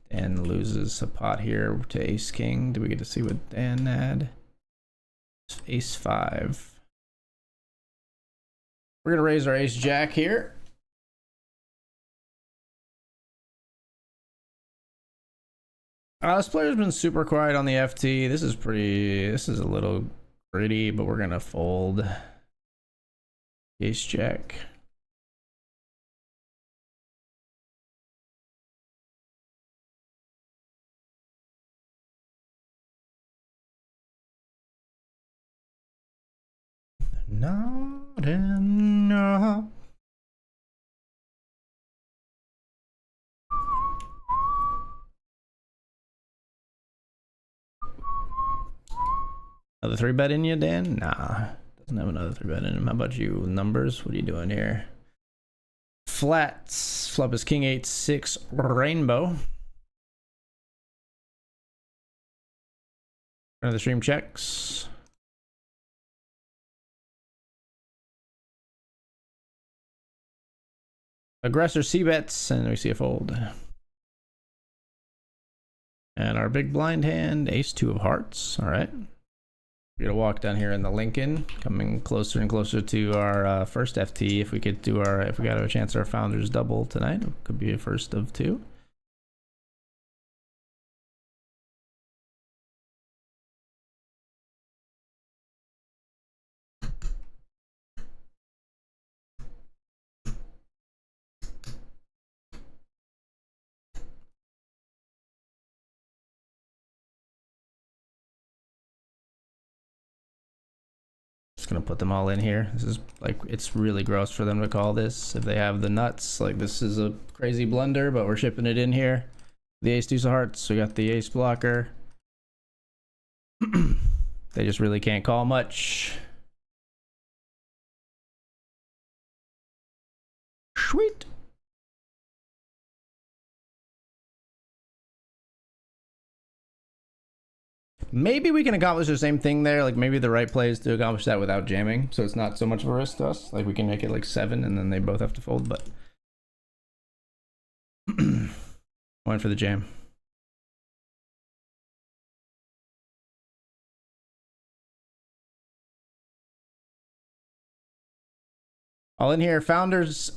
Speaker 1: Dan loses a pot here to ace king. Do we get to see what Dan had? Ace 5. We're going to raise our ace jack here. This player's been super quiet on the FT. This is a little gritty, but we're gonna fold. Ace jack. Not enough. Another 3-bet in you, Dan? Nah, doesn't have another 3-bet in him. How about you? Numbers? What are you doing here? Flats. Flop is king 8-6 rainbow. Another stream checks. Aggressor c-bets, and we see a fold. And our big blind hand, ace 2 of hearts. All right. We're gonna walk down here in the Lincoln, coming closer and closer to our first FT. If we could do if we got a chance our founders double tonight, it could be a first of 2. Gonna put them all in here. This is like, it's really gross for them to call this if they have the nuts. Like, this is a crazy blunder, but we're shipping it in here. The ace 2 of hearts. We got the ace blocker. They just really can't call much. Sweet. Maybe we can accomplish the same thing there. Like maybe the right play is to accomplish that without jamming, so it's not so much of a risk to us. Like we can make it like 7 and then they both have to fold, but went for the jam. All in here, founders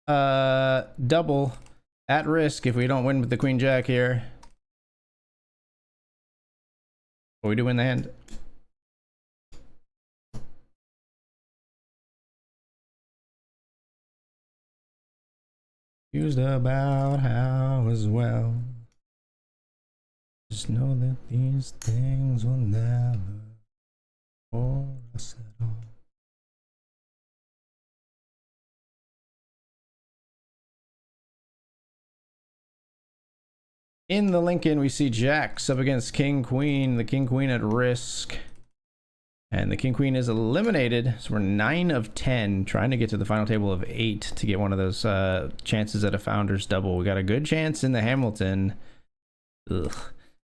Speaker 1: double at risk if we don't win with the queen jack here. But we do win the hand. Used about how as well. Just know that these things will never for us at all. In the Lincoln, we see jacks up against king queen. The king queen at risk, and the king queen is eliminated. So we're 9 of 10, trying to get to the final table of 8 to get one of those chances at a founders double. We got a good chance in the Hamilton. Ugh.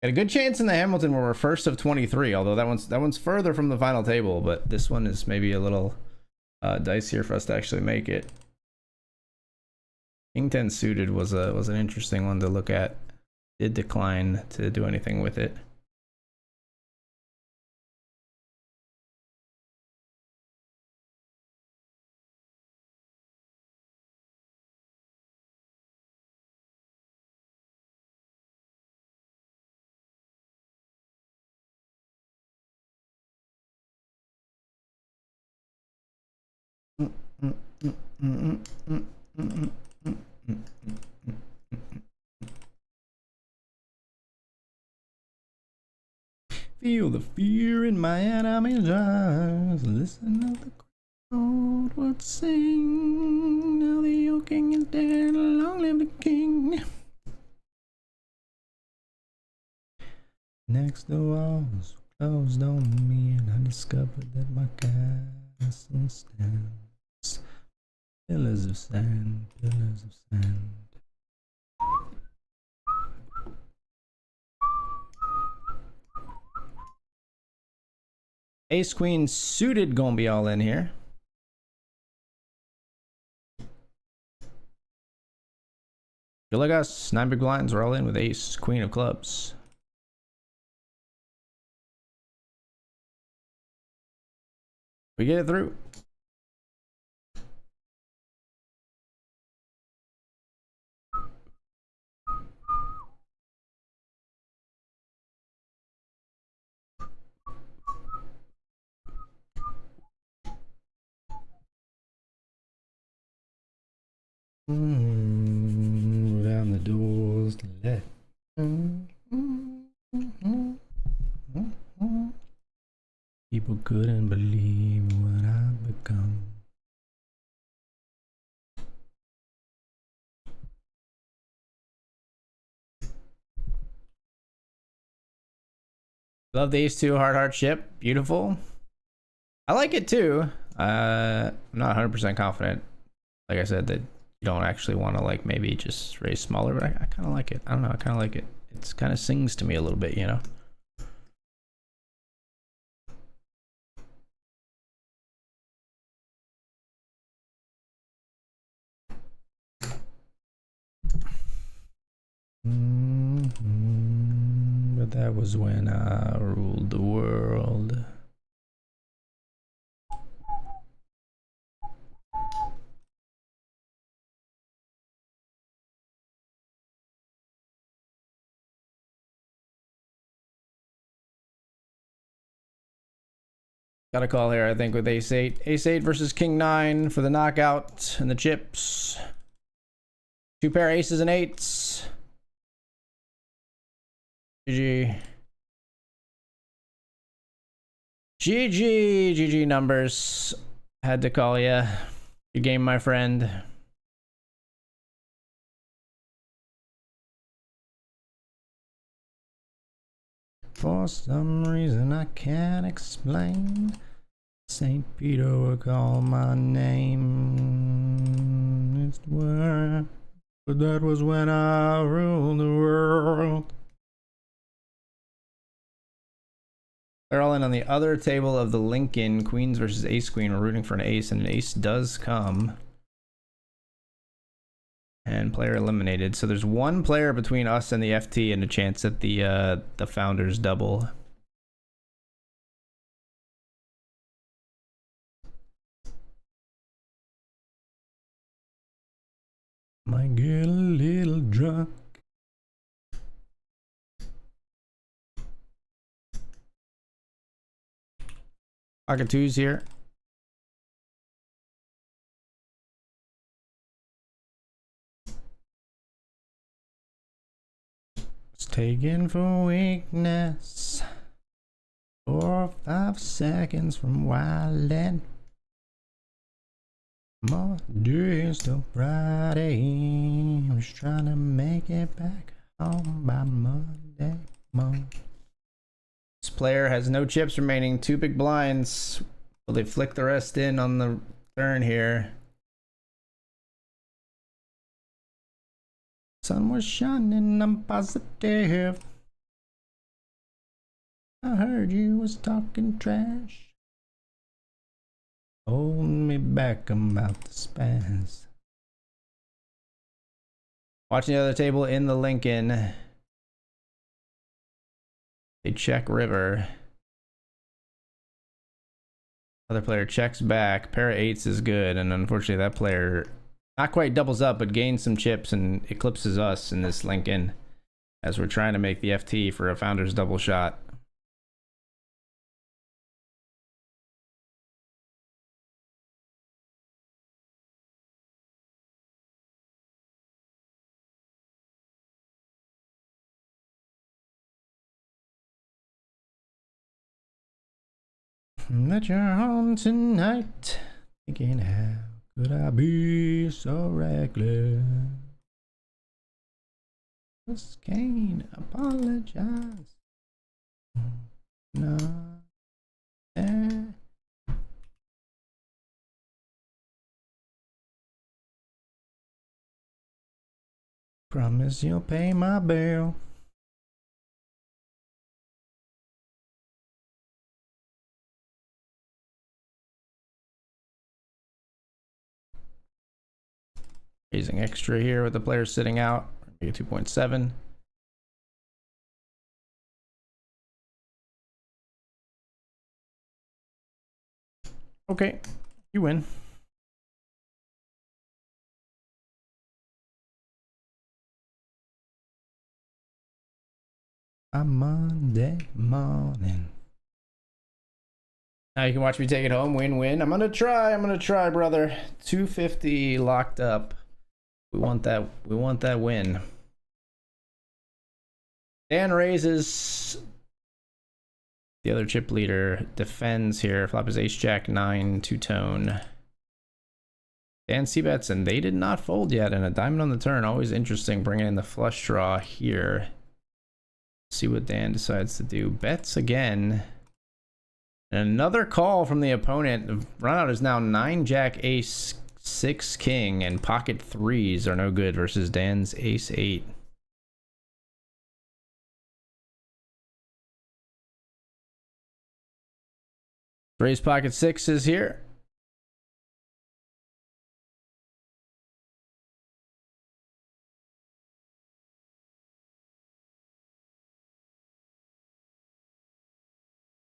Speaker 1: Got a good chance in the Hamilton where we're first of 23. Although that one's further from the final table, but this one is maybe a little dicier for us to actually make it. King 10 suited was an interesting one to look at. Did decline to do anything with it. Feel the fear in my enemy's eyes. Listen to the crowd would sing. Now the old king is dead. Long live the king. Next the walls closed on me, and I discovered that my castle stands. Pillars of sand, pillars of sand. Ace queen suited gonna be all in here. Feel like us, 9 big blinds, we're all in with ace queen of clubs. We get it through. Down the doors to let. People couldn't believe what I've become. Love the ace 2 hard chip. Beautiful. I like it too. I'm not 100% confident. Like I said, that you don't actually want to like maybe just raise smaller, but I kind of like it. I don't know. I kind of like it. It's kind of sings to me a little bit, you know. But that was when I ruled the world. Got a call here, I think, with ace 8. Ace 8 versus king 9 for the knockout and the chips. 2 pair aces and 8s. GG. GG numbers. Had to call ya. Good game, my friend. For some reason I can't explain, St. Peter will call my name. It's where, but that was when I ruled the world. They're all in on the other table of the Lincoln. Queens versus ace queen. We're rooting for an ace, and an ace does come. And player eliminated. So there's one player between us and the FT and a chance at the founders double. Might get a little drunk. Pocket twos here. It's taken for weakness. 4 or 5 seconds from wildin'. More days till Friday. I'm just trying to make it back home by Monday morning. This player has no chips remaining. 2 big blinds. Will they flick the rest in on the turn here? Sun was shining, I'm positive. I heard you was talking trash. Hold me back, I'm about to spaz. Watching the other table in the Lincoln. They check river. Other player checks back. Pair of 8s is good, and unfortunately that player not quite doubles up, but gains some chips and eclipses us in this Lincoln as we're trying to make the FT for a founder's double shot. That you're on tonight, thinking how could I be so reckless? Just can't apologize. No. Promise you'll pay my bill. Raising extra here with the player sitting out. Make it 2.7. Okay, you win. On Monday morning. Now you can watch me take it home. Win-win. I'm gonna try, brother. 250 locked up. We want that win. Dan raises. The other chip leader defends here. Flop is ace jack 9 two-tone. Dan c-bets, and they did not fold yet, and a diamond on the turn. Always interesting bringing in the flush draw here. See what Dan decides to do. Bets again. And another call from the opponent. The runout is now 9 jack ace 6 king, and pocket 3s are no good versus Dan's ace 8. Raise pocket 6s here.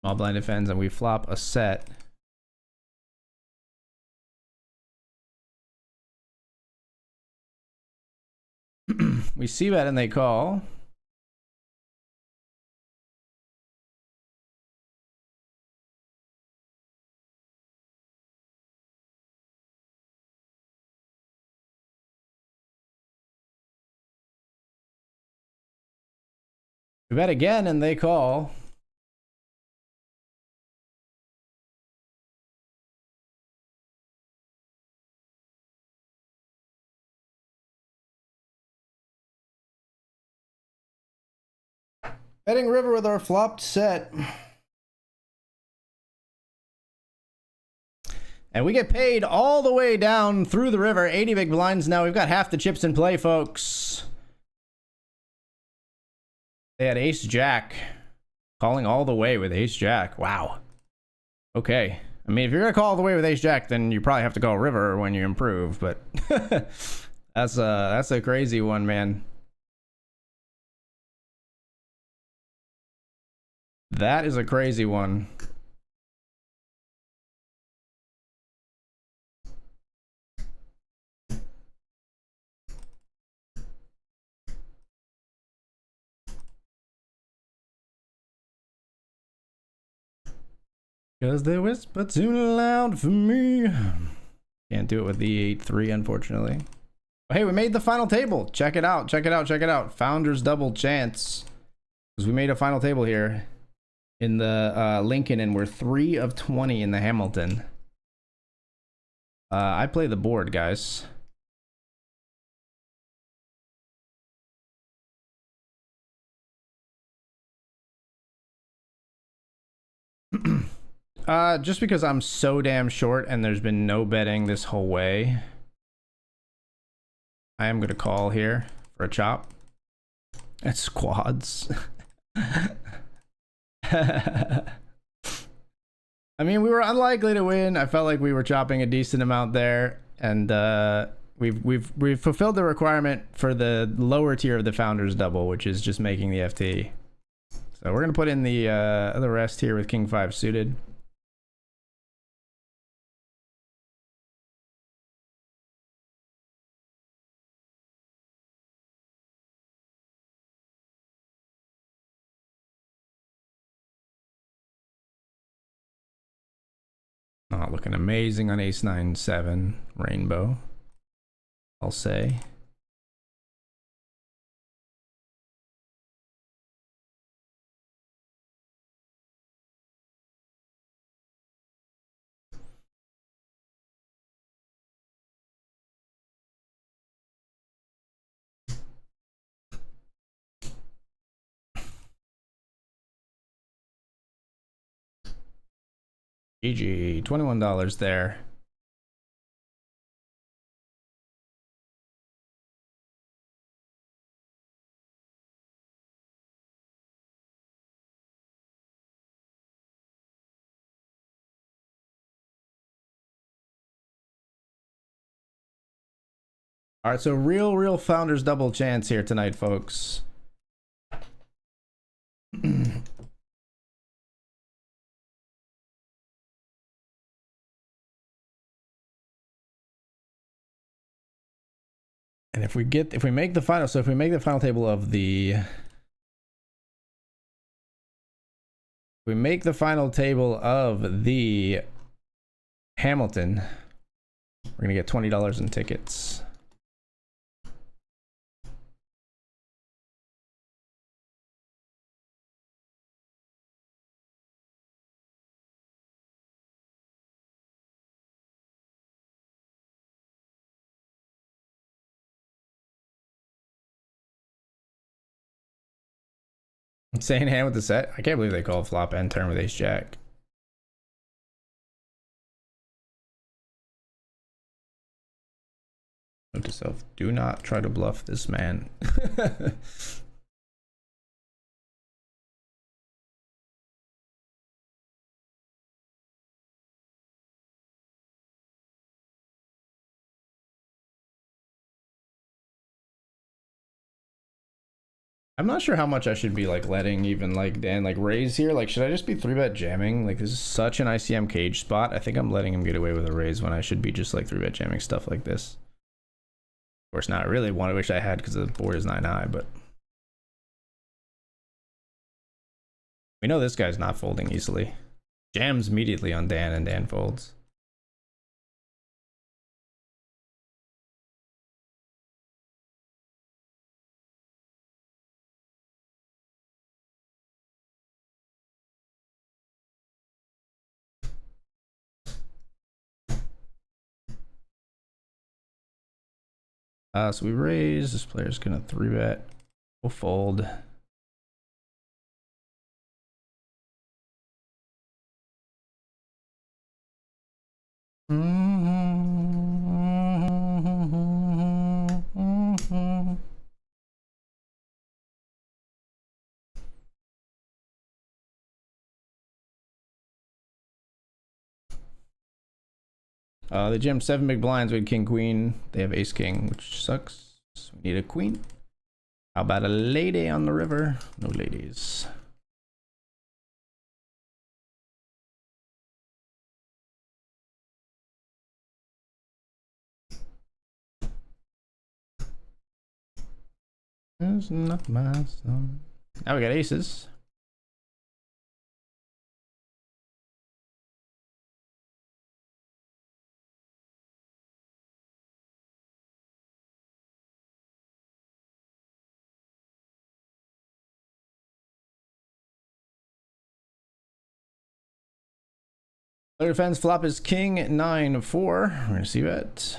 Speaker 1: Small blind defends, and we flop a set. We see that and they call. We bet again and they call. Betting river with our flopped set. And we get paid all the way down through the river. 80 big blinds now. We've got half the chips in play, folks. They had ace jack. Calling all the way with ace jack. Wow. Okay. I mean, if you're gonna call all the way with ace jack, then you probably have to call river when you improve. But that's a crazy one, man. That is a crazy one. Cause they whisper too loud for me. Can't do it with the 8-3, unfortunately. But hey, we made the final table. Check it out. Check it out. Check it out. Founders double chance. Because we made a final table here in the Lincoln, and we're 3 of 20 in the Hamilton. I play the board, guys. Just because I'm so damn short and there's been no betting this whole way, I am gonna call here for a chop. It's squads. I mean, we were unlikely to win. I felt like we were chopping a decent amount there, and we've fulfilled the requirement for the lower tier of the founders double, which is just making the FT. So we're gonna put in the rest here with King 5 suited. Not looking amazing on ace 9-7 rainbow, I'll say. GG, $21 there. All right, so real founders double chance here tonight, folks. And if we make the final table of the, we make the final table of the Hamilton, we're gonna get $20 in tickets. Insane hand with the set. I can't believe they call flop and turn with ace jack. Note to self, do not try to bluff this man. I'm not sure how much I should be like letting even like Dan like raise here. Like, should I just be 3-bet jamming? Like, this is such an ICM cage spot. I think I'm letting him get away with a raise when I should be just like 3-bet jamming stuff like this. Of course, not really one I wish I had because the board is 9 high, but we know this guy's not folding easily. Jams immediately on Dan and Dan folds. So we raise. This player's gonna 3-bet. We'll fold. They jammed 7 big blinds. We had king queen. They have ace king, which sucks. So we need a queen. How about a lady on the river? No ladies. It's not my song. Now we got aces. Player defense flop is king 9-4. We're gonna see bet.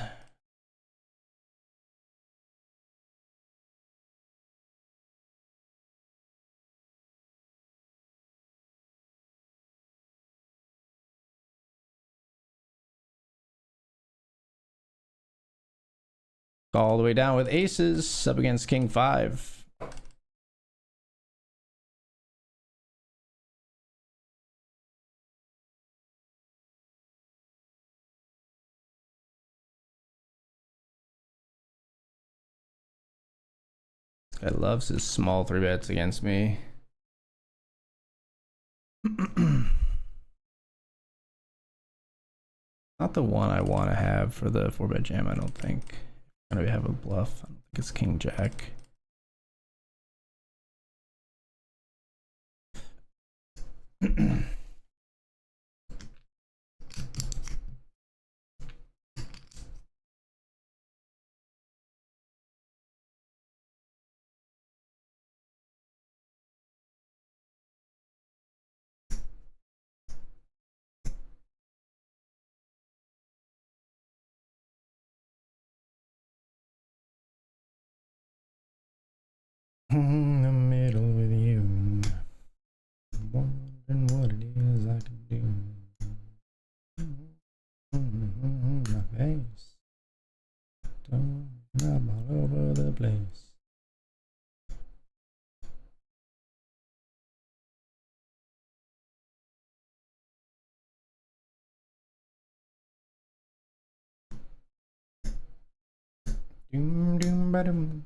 Speaker 1: All the way down with aces up against king 5. Guy loves his small 3 bets against me. Not the one I want to have for the 4-bet jam, I don't think. I'm gonna have a bluff. I don't think it's king jack. In the middle with you, wondering what it is I can do. My face, don't I'm all over the place. Doom doom ba doom,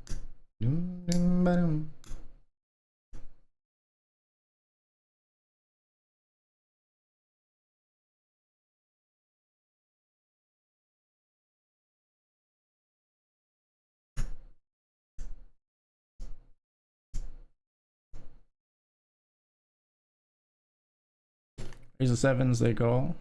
Speaker 1: doom doom ba doom. Here's the 7s, they go.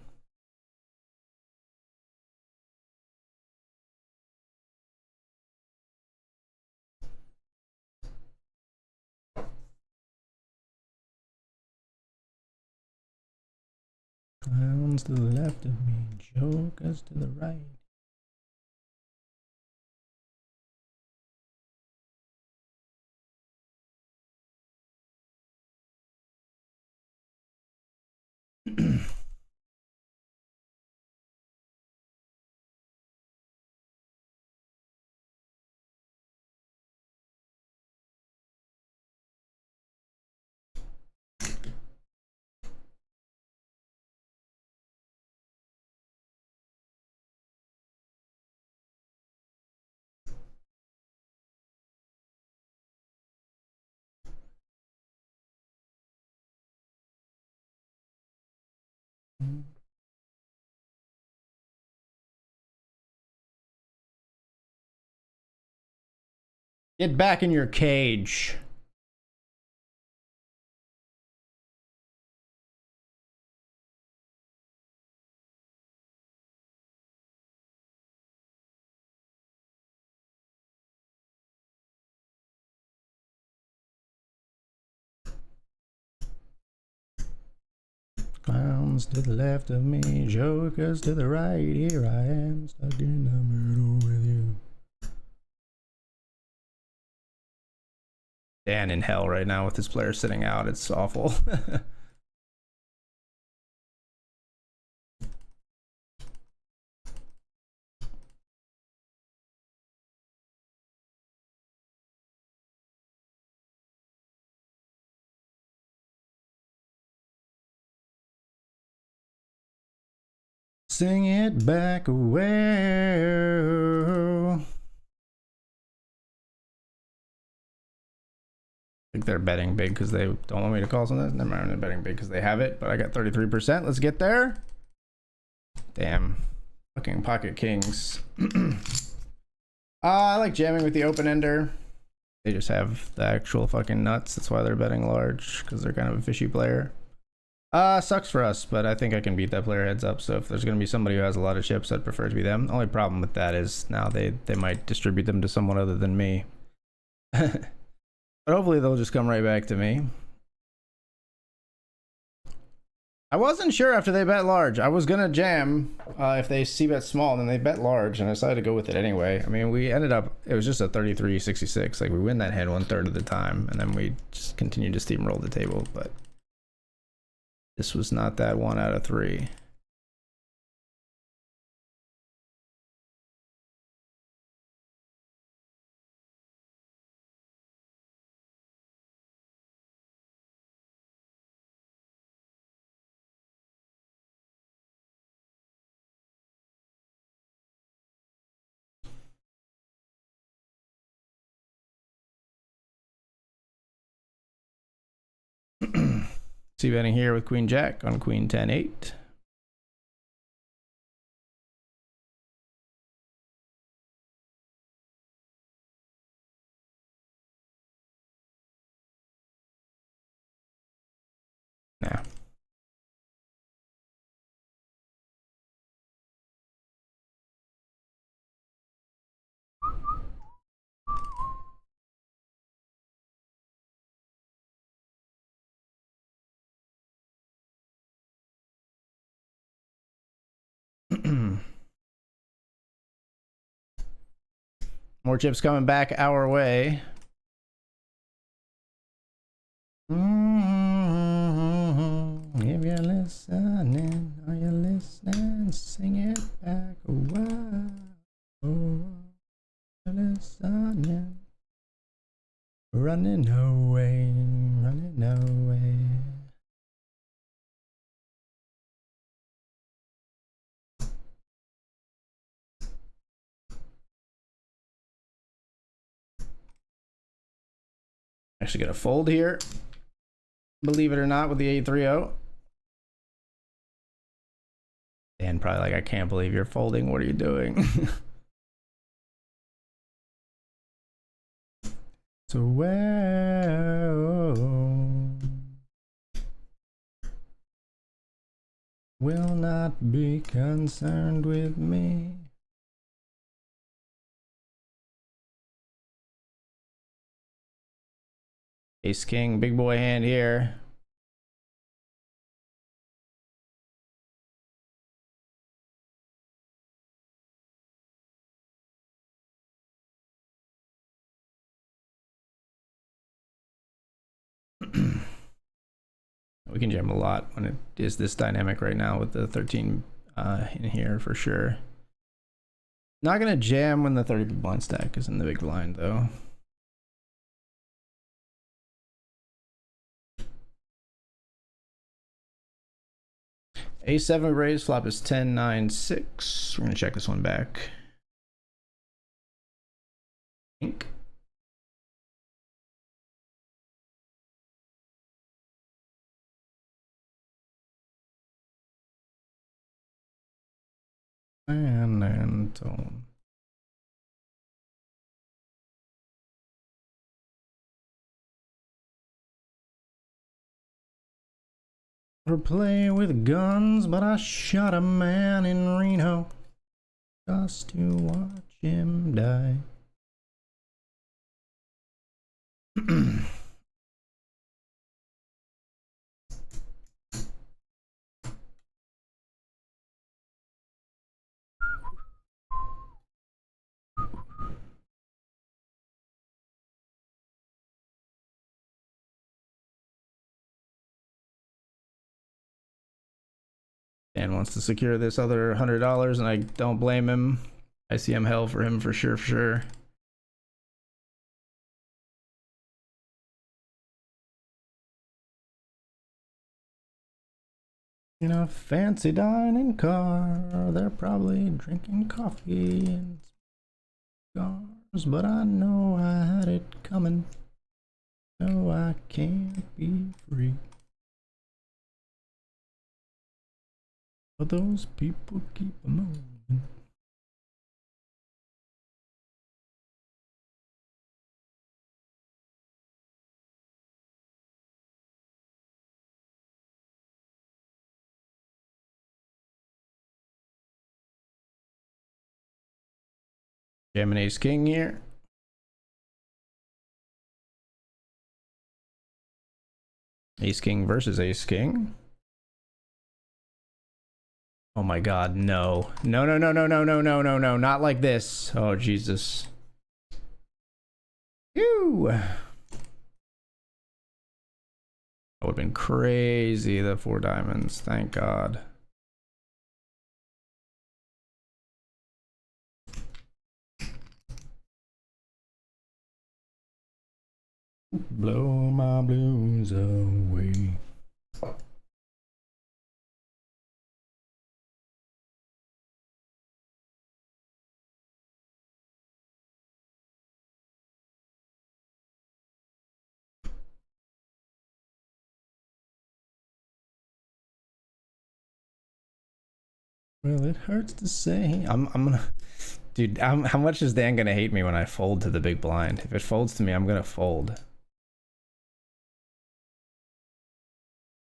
Speaker 1: Clowns to the left of me, jokers to the right. Get back in your cage. Clowns to the left of me, jokers to the right. Here I am, stuck in the middle with you. Dan in hell right now with his player sitting out. It's awful. Sing it back away. I think they're betting big because they don't want me to call something. Never mind, they're betting big because they have it, but I got 33%. Let's get there. Damn. Fucking pocket kings. I like jamming with the open ender. They just have the actual fucking nuts. That's why they're betting large, because they're kind of a fishy player. Sucks for us, but I think I can beat that player heads up. So if there's going to be somebody who has a lot of chips, I'd prefer it to be them. The only problem with that is now they might distribute them to someone other than me. But hopefully they'll just come right back to me. I wasn't sure after they bet large. I was gonna jam if they c-bet small, and then they bet large, and I decided to go with it anyway. I mean, we ended up, it was just a 33-66. Like, we win that hand 1/3 of the time, and then we just continued to steamroll the table, but this was not that 1 out of 3. C-betting here with Queen Jack on Queen 10-8. Nah. More chips coming back our way. If you're listening, are you listening? Sing it back a while. Oh, listening. Running away, running away. Actually gonna fold here, believe it or not, with the 8-3-0. And probably like, I can't believe you're folding. What are you doing? So well, will not be concerned with me. Ace King, big boy hand here. We can jam a lot when it is this dynamic right now with the 13 in here for sure. Not gonna jam when the 30 big blind stack is in the big blind though. A7 raise, flop is 10-9-6. We're gonna check this one back. Pink. And tone. Never play with guns, but I shot a man in Reno just to watch him die. Dan wants to secure this other $100, and I don't blame him. ICM hell for him for sure, for sure. In a fancy dining car, they're probably drinking coffee and cigars, but I know I had it coming. No, I can't be free. But those people keep moving. Jamming ace king here. Ace king versus ace king. Oh my god, no. No, no, no, no, no, no, no, no, no. Not like this. Oh, Jesus. Phew. That would have been crazy, the 4 diamonds. Thank God. Blow my blues away. Well, it hurts to say. I'm gonna, dude. How much is Dan gonna hate me when I fold to the big blind? If it folds to me, I'm gonna fold.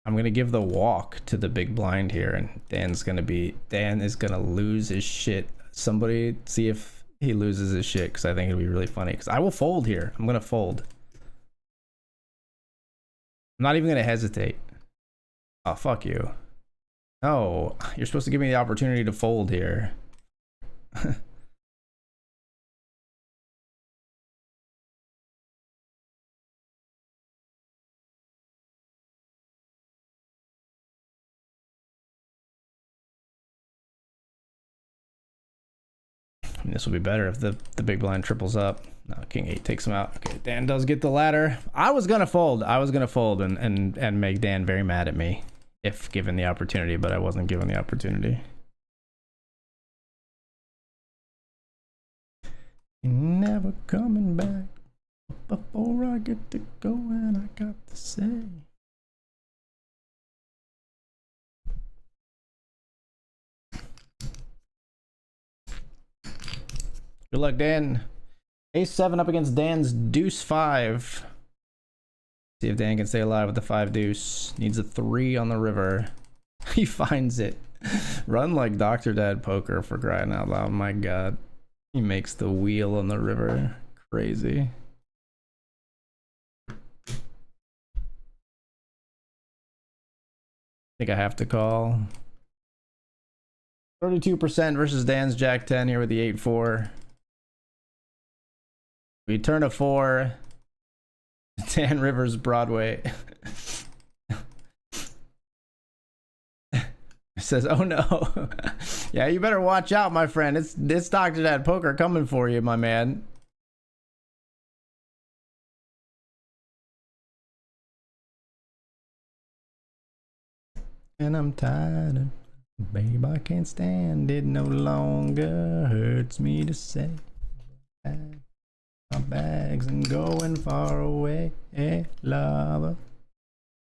Speaker 1: I'm gonna give the walk to the big blind here, and Dan is gonna lose his shit. Somebody see if he loses his shit, because I think it'll be really funny. Because I will fold here. I'm gonna fold. I'm not even gonna hesitate. Oh, fuck you. No, you're supposed to give me the opportunity to fold here. I mean, this will be better if the big blind triples up. No, king 8 takes him out. Okay, Dan does get the ladder. I was gonna fold. I was gonna fold and make Dan very mad at me if given the opportunity, but I wasn't given the opportunity. You're never coming back before I get to go, and I got to say. Good luck, Dan. Ace 7 up against Dan's deuce 5. See if Dan can stay alive with the 5 deuce. Needs a 3 on the river. He finds it. Run like Dr. Dad Poker, for crying out loud. My god. He makes the wheel on the river. Crazy. I think I have to call. 32% versus Dan's Jack 10 here with the 8-4. We turn a 4. Dan Rivers Broadway. Says, oh no. Yeah, you better watch out, my friend. It's Dr. Dad Poker coming for you, my man. And I'm tired of, babe, I can't stand it no longer. Hurts me to say my bags and going far away. Hey, lover,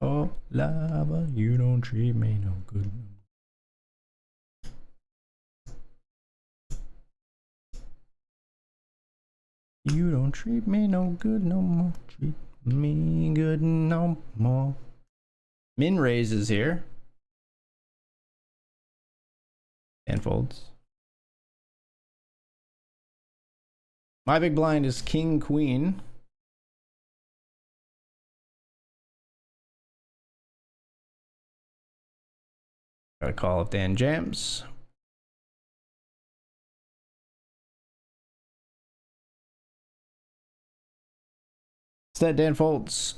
Speaker 1: oh lover, you don't treat me no good. You don't treat me no good no more. Treat me good no more. Min raises here. And folds. My big blind is king queen. Got a call if Dan jams. Instead, Dan folds.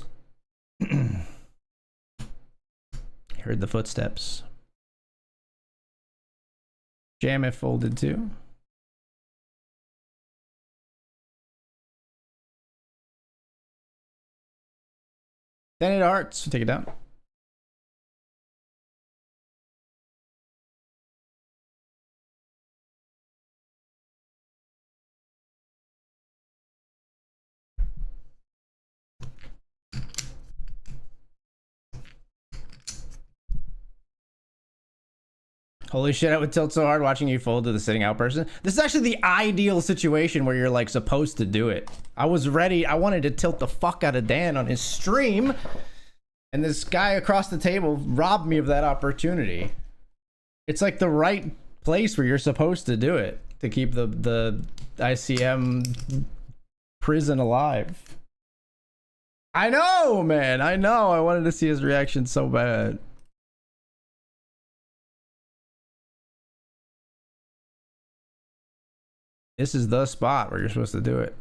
Speaker 1: Heard the footsteps. Jam if folded too. Then it hearts. Take it down. Holy shit, I would tilt so hard watching you fold to the sitting out person. This is actually the ideal situation where you're like supposed to do it. I was ready. I wanted to tilt the fuck out of Dan on his stream. And this guy across the table robbed me of that opportunity. It's like the right place where you're supposed to do it to keep the ICM prison alive. I know, man. I know. I wanted to see his reaction so bad. This is the spot where you're supposed to do it.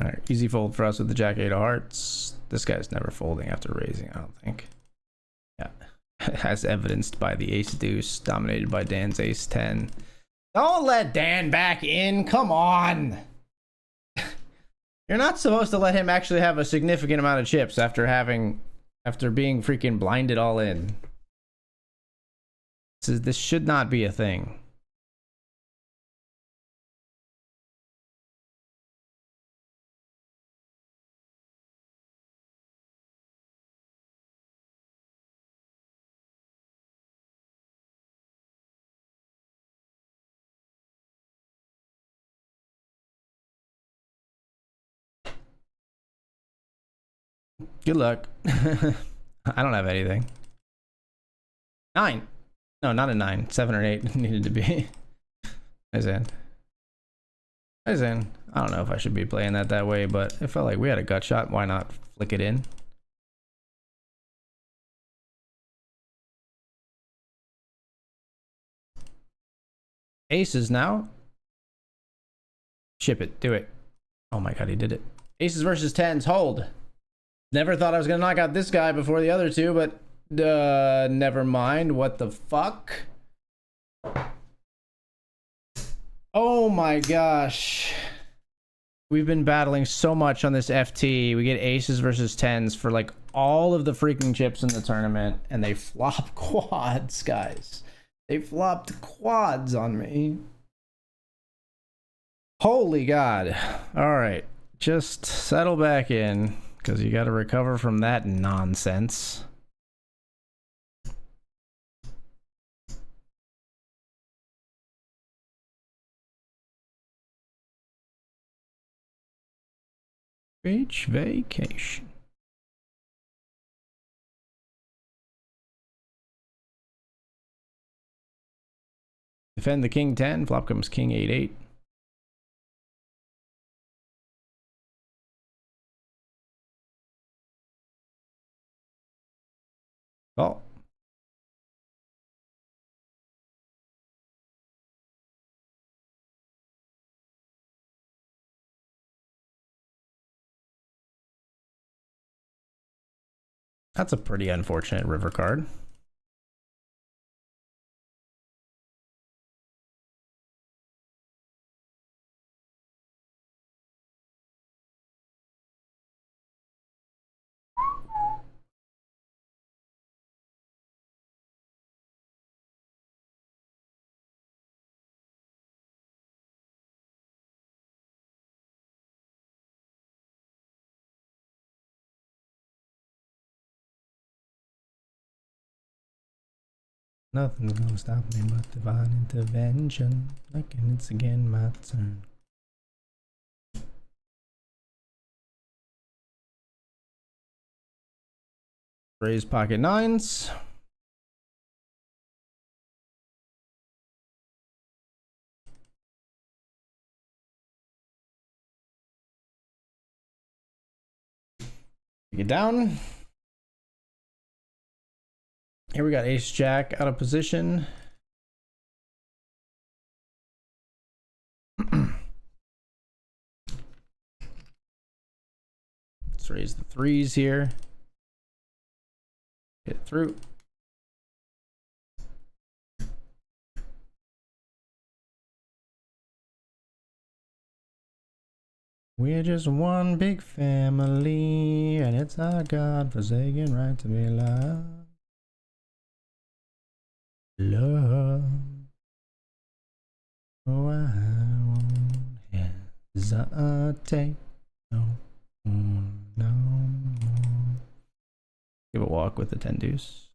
Speaker 1: All right, easy fold for us with the Jack 8 of hearts. This guy's never folding after raising, I don't think. Yeah, as evidenced by the ace deuce dominated by Dan's ace 10. Don't let Dan back in. Come on. You're not supposed to let him actually have a significant amount of chips after being freaking blinded all in. This should not be a thing. Good luck. I don't have anything. 9. No, not a 9. 7 or 8 needed to be. As in. I don't know if I should be playing that way, but it felt like we had a gut shot. Why not flick it in? Aces now. Ship it. Do it. Oh my god, he did it. Aces versus 10s. Hold. Never thought I was gonna knock out this guy before the other two, but never mind. What the fuck? Oh my gosh. We've been battling so much on this FT. We get aces versus 10s for like all of the freaking chips in the tournament, and they flop quads, guys. They flopped quads on me. Holy god. All right, just settle back in, because you got to recover from that nonsense. Beach vacation. Defend the king 10. Flop comes king 8-8. Call. That's a pretty unfortunate river card. Nothing's gonna stop me but divine intervention. Like, and it's again my turn. Raise pocket 9s. Take it down. Here we got ace jack out of position. Let's raise the 3s here. Get through. We're just one big family, and it's our God-forsaken right to be loved. Love. Oh, I won't hesitate no Give a walk with the 10 deuce.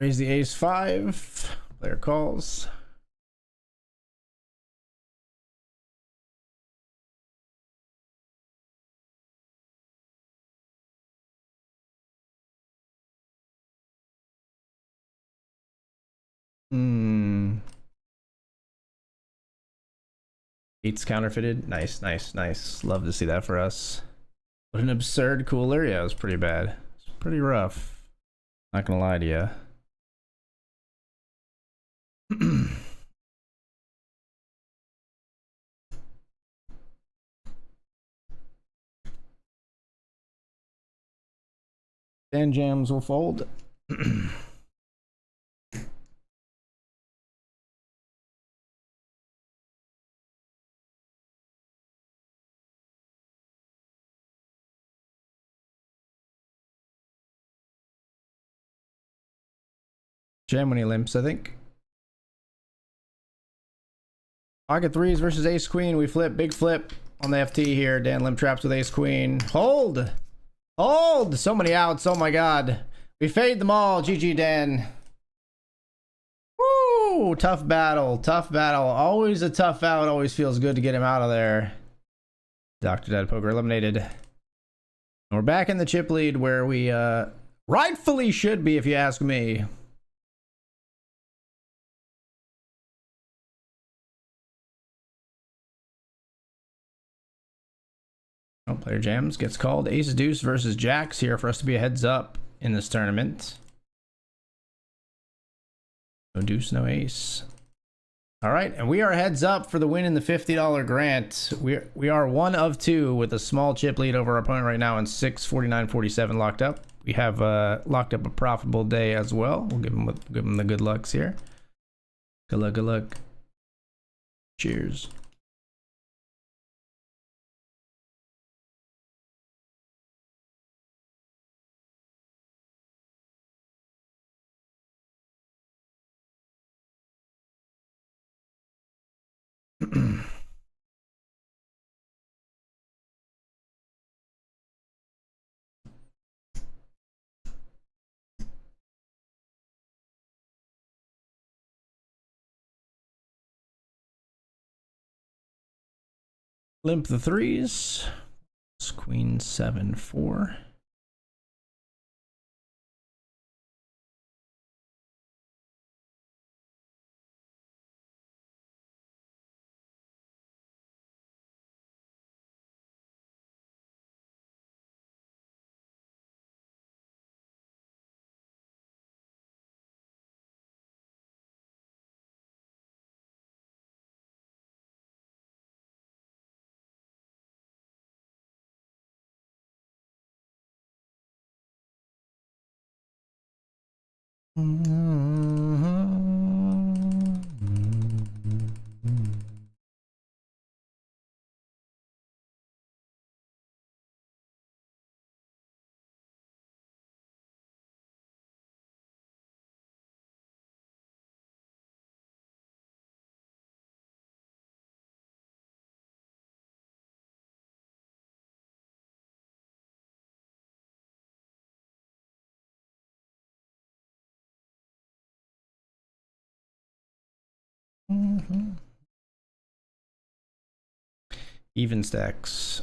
Speaker 1: Raise the ace 5. Player calls. Eight's counterfeited. Nice, nice, nice. Love to see that for us. What an absurd cooler. Yeah, it was pretty bad. It's pretty rough. Not gonna lie to you. Dan jams will fold. Jam when he limps, I think. Pocket threes versus ace queen. We flip, big flip on the FT here. Dan limp traps with ace queen. Hold! Hold! So many outs, oh my god. We fade them all, GG Dan. Woo! Tough battle, tough battle. Always a tough out, always feels good to get him out of there. Dr. Dad Poker eliminated. And we're back in the chip lead where we rightfully should be, if you ask me. Oh, player jams gets called. Ace deuce versus jacks here for us to be a heads up in this tournament. No deuce, no ace. All right, and we are heads up for the win in the $50 grant. We are 1 of 2 with a small chip lead over our opponent right now, and 649.47 locked up. We have locked up a profitable day as well. We'll give him the good lucks here. Good luck, good luck. Cheers. Limp the threes. It's queen 7-4. Even stacks.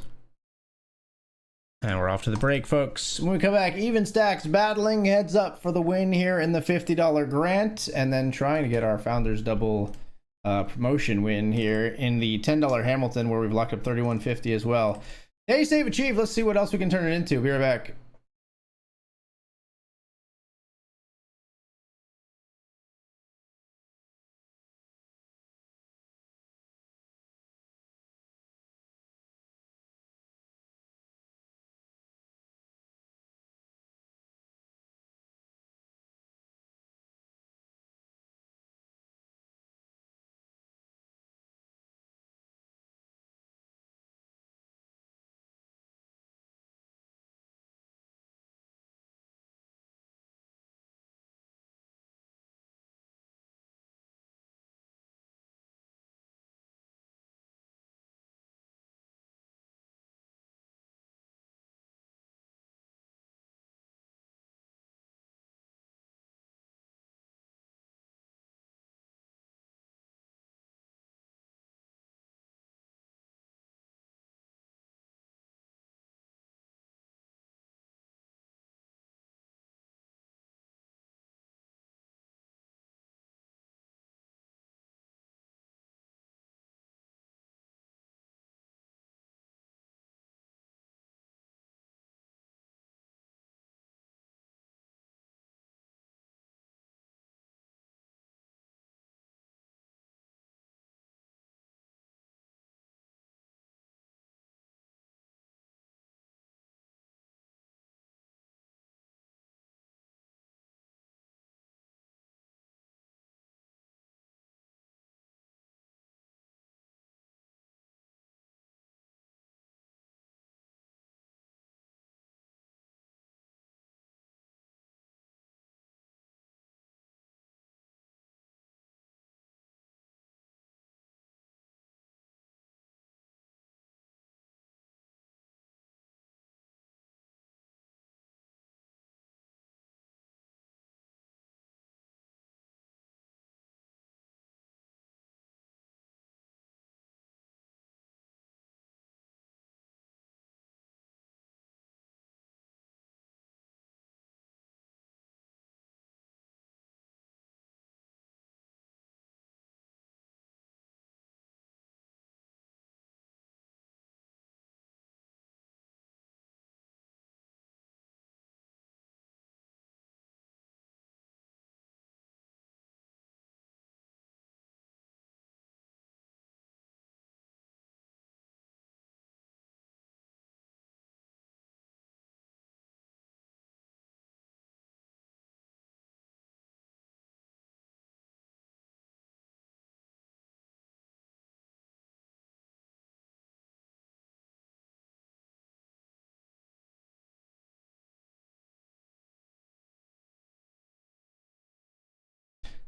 Speaker 1: And we're off to the break, folks. When we come back, even stacks battling heads up for the win here in the $50 grant, and then trying to get our Founders Double promotion win here in the $10 Hamilton, where we've locked up $31.50 as well. Hey, save achieve. Let's see what else we can turn it into. Be right back.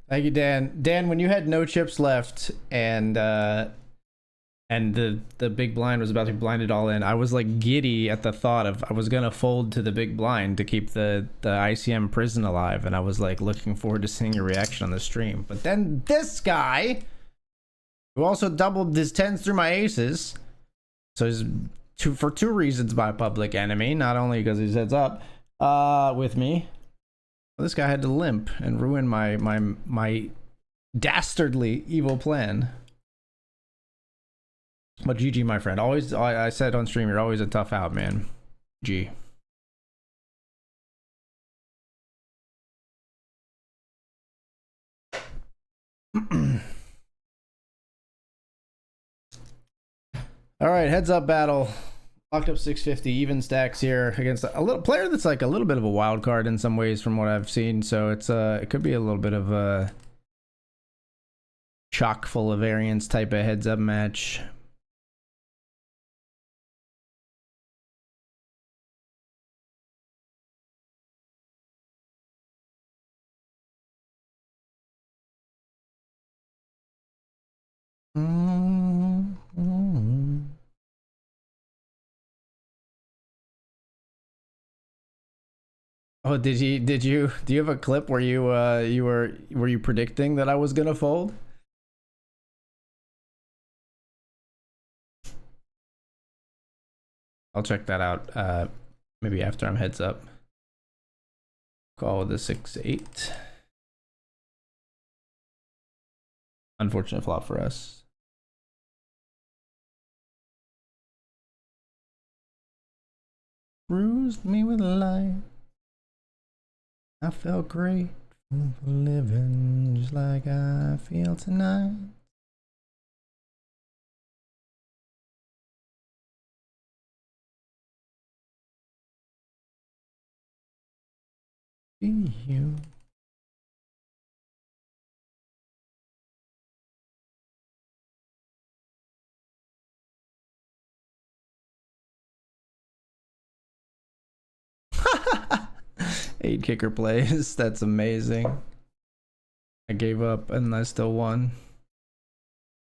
Speaker 1: Thank you, Dan. Dan, when you had no chips left and the big blind was about to blind it all in, I was like giddy at the thought of I was gonna fold to the big blind to keep the ICM prison alive, and I was like looking forward to seeing your reaction on the stream. But then this guy, who also doubled his tens through my aces, so he's for two reasons my public enemy, not only because he's heads up with me. This guy had to limp and ruin my dastardly evil plan. But GG, my friend. Always, I said on stream, you're always a tough out, man. G. All right, heads up battle. Locked up 650, even stacks here against a little player that's like a little bit of a wild card in some ways from what I've seen. So it's it could be a little bit of a chock full of variance type of heads up match. Oh, do you have a clip where you were you predicting that I was gonna fold? I'll check that out maybe after I'm heads up. Call with the 6-8. Unfortunate flop for us. Bruised me with life. I felt great for living just like I feel tonight. See you. Eight kicker plays. That's amazing. I gave up and I still won.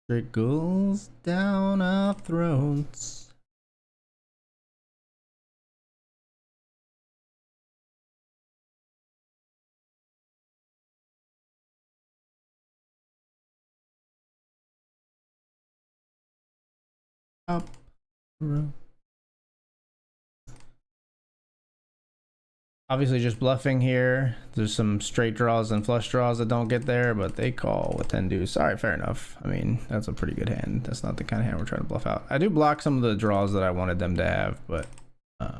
Speaker 1: Trickles down our throats. Up road. Obviously just bluffing here. There's some straight draws and flush draws that don't get there, but they call with 10 deuce. All right, fair enough. I mean, that's a pretty good hand. That's not the kind of hand we're trying to bluff out. I do block some of the draws that I wanted them to have, but I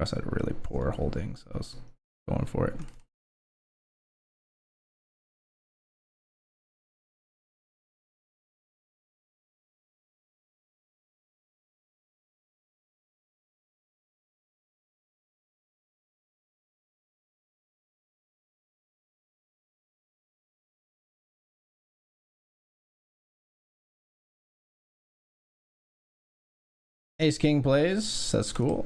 Speaker 1: also had a really poor holding, so I was going for it. Ace King plays. That's cool.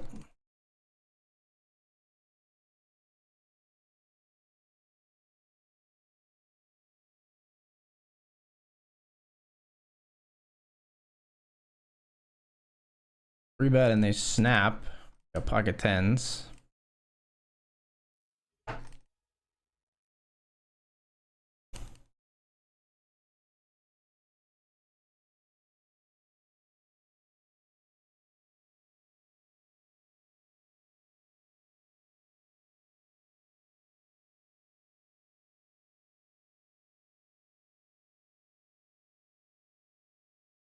Speaker 1: Three bet and they snap. Got pocket tens.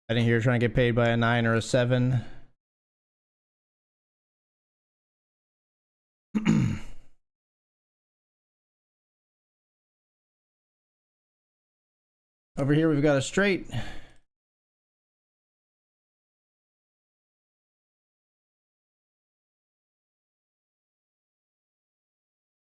Speaker 1: I didn't hear you're trying to get paid by a 9 or a 7. Over here we've got a straight.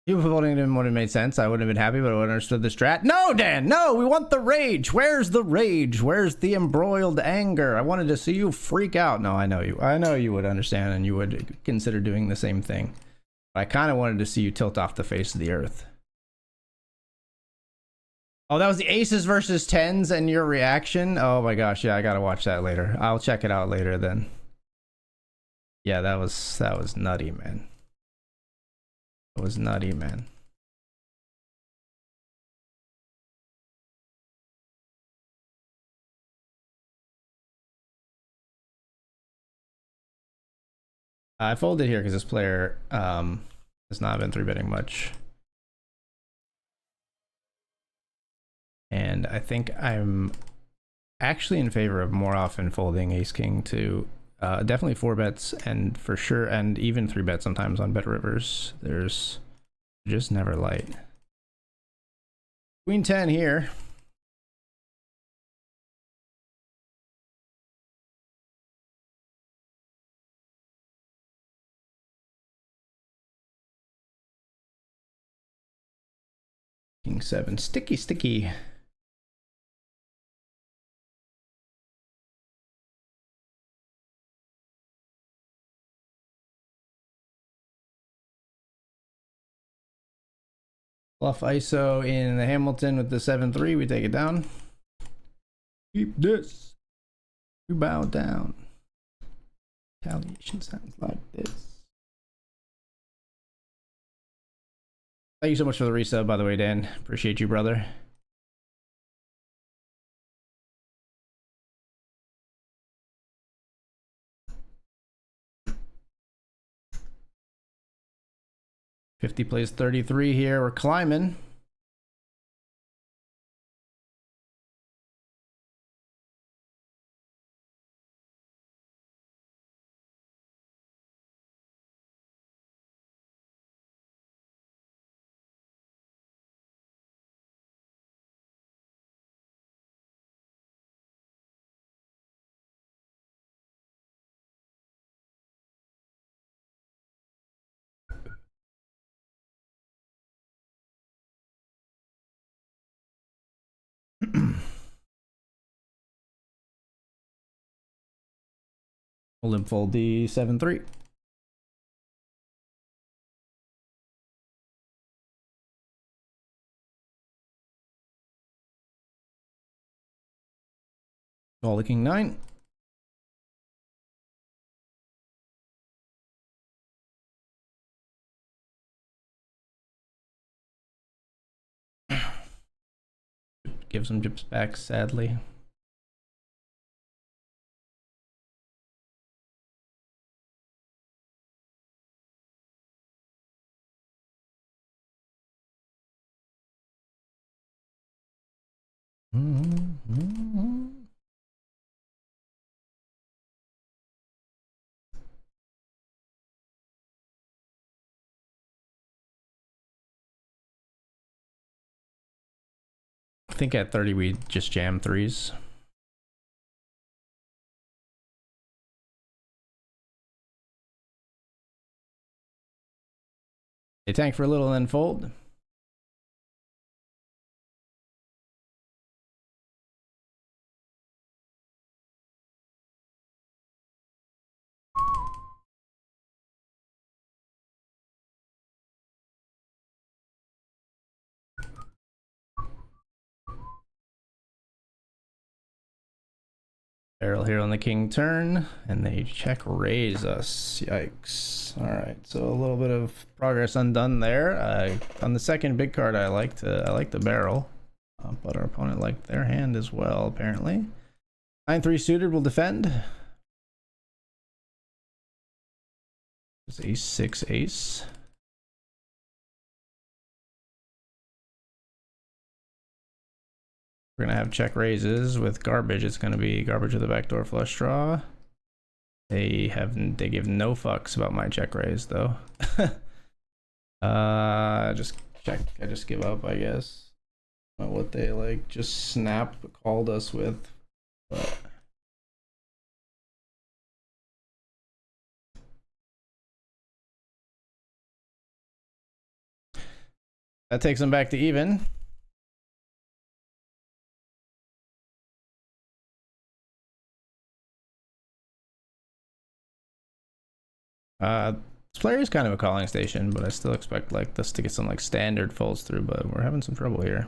Speaker 1: You voting him would have made sense. I wouldn't have been happy, but I would have understood the strat. No, Dan, no, we want the rage. Where's the rage? Where's the embroiled anger? I wanted to see you freak out. No, I know you. I know you would understand and you would consider doing the same thing. But I kind of wanted to see you tilt off the face of the earth. Oh, that was the aces versus tens and your reaction. Oh my gosh, yeah, I gotta watch that later. I'll check it out later then. Yeah, that was nutty, man. It was nutty, man. I folded here because this player has not been 3-betting much. And I think I'm actually in favor of more often folding ace king to definitely 4-bets and for sure, and even 3-bets sometimes on BetRivers. There's just never light. Queen 10 here. King 7, sticky. Bluff ISO in the Hamilton with the 7-3. We take it down. Keep this. We bow down. Retaliation sounds like this. Thank you so much for the resub, by the way, Dan. Appreciate you, brother. $50 plays 33 here. We're climbing. We'll limp fold the 7-3. Call the king 9. Give some chips back, sadly. I think at 30 we just jam 3s. They tank for a little and then fold. Barrel here on the king turn, and they check raise us. Yikes. All right, so a little bit of progress undone there. On the second big card, I like the barrel, but our opponent liked their hand as well, apparently. 9-3 suited will defend. It's ace-6 ace. We're gonna have check raises with garbage. It's gonna be garbage with a backdoor flush draw. They give no fucks about my check raise though. Just check. I just give up, I guess. Not what they like just snap called us with. But that takes them back to even. This player is kind of a calling station, but I still expect like this to get some like standard folds through, but we're having some trouble here.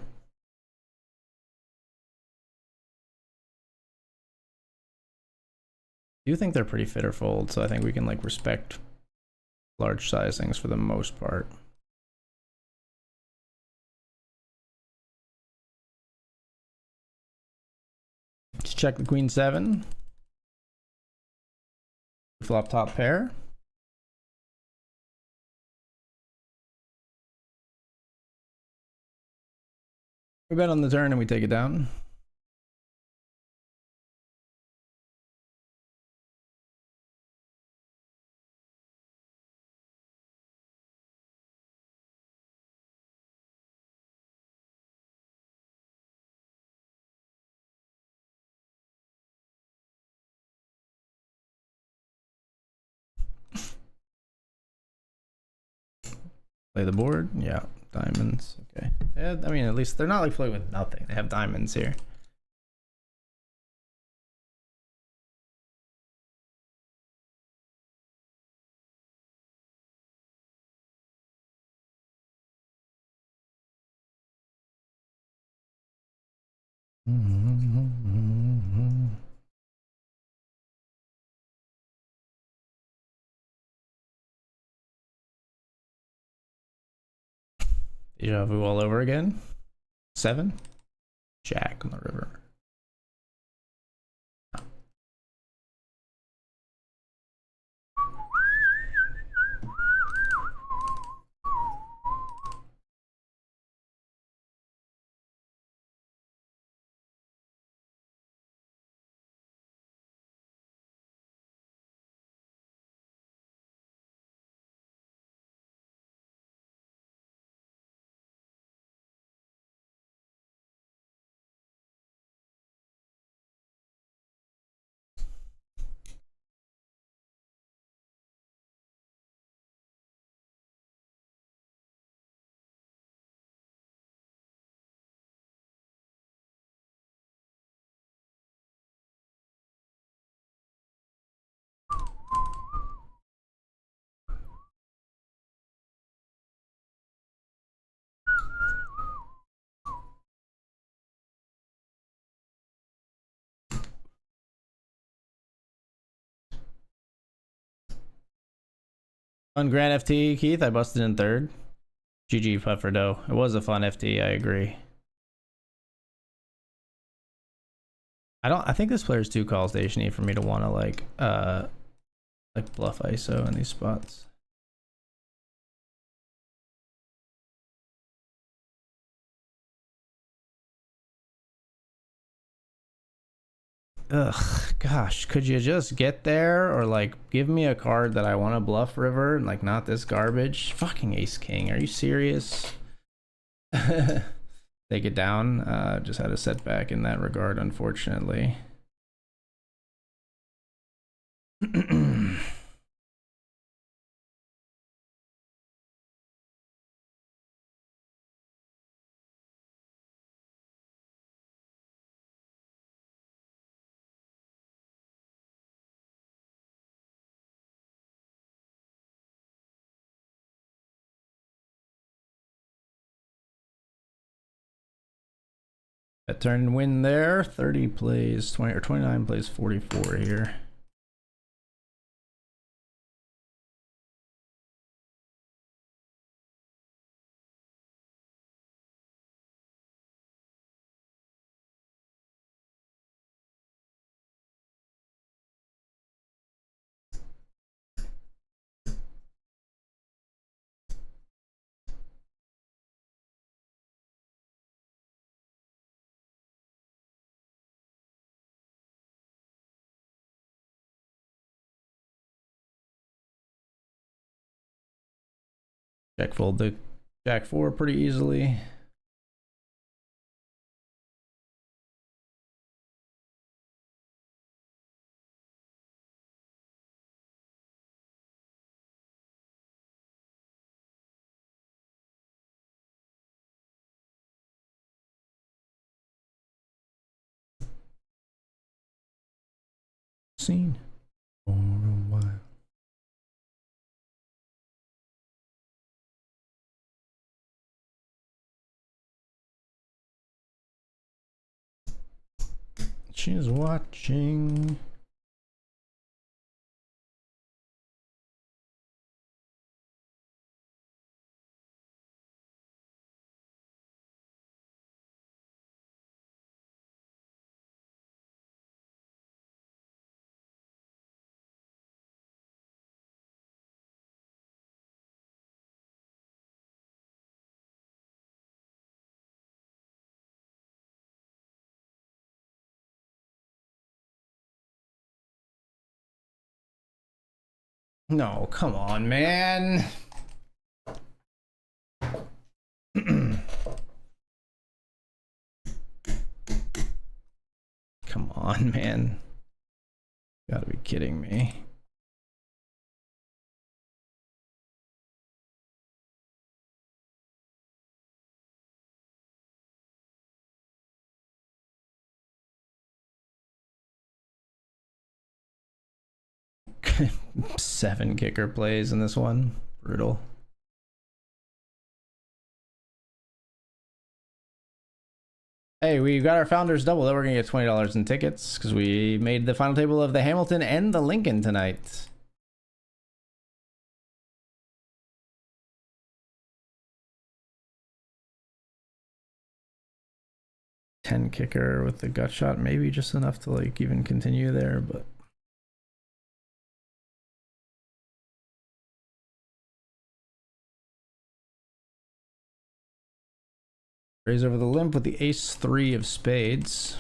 Speaker 1: do think they're pretty fit or fold, so I think we can like respect large sizings for the most part. Let's check the queen 7. Flop top pair. We bet on the turn and we take it down. Play the board. Yeah, diamonds. Okay. Yeah, I mean, at least they're not like playing with nothing. They have diamonds here. Deja vu all over again. 7. Jack on the river. Fun Grand FT, Keith. I busted in third. GG Puffer Dough. It was a fun FT, I agree. I think this player's too call stationy for me to want to like bluff ISO in these spots. Ugh, gosh, could you just get there or like give me a card that I want to bluff river and like not this garbage? Fucking ace king, are you serious? Take it down. Just had a setback in that regard, unfortunately. That turn and win there. 30 plays 20 or 29 plays 44 here. Jack fold the Jack 4 pretty easily. Seen for a while. She's watching. No, come on, man. Come on, man. Gotta be kidding me. Seven kicker plays in this one. Brutal. Hey, we got our founders double. Though we're gonna get $20 in tickets because we made the final table of the Hamilton and the Lincoln tonight. $10 kicker with the gut shot, maybe just enough to like even continue there, but. Raise over the limp with the ace-3 of spades.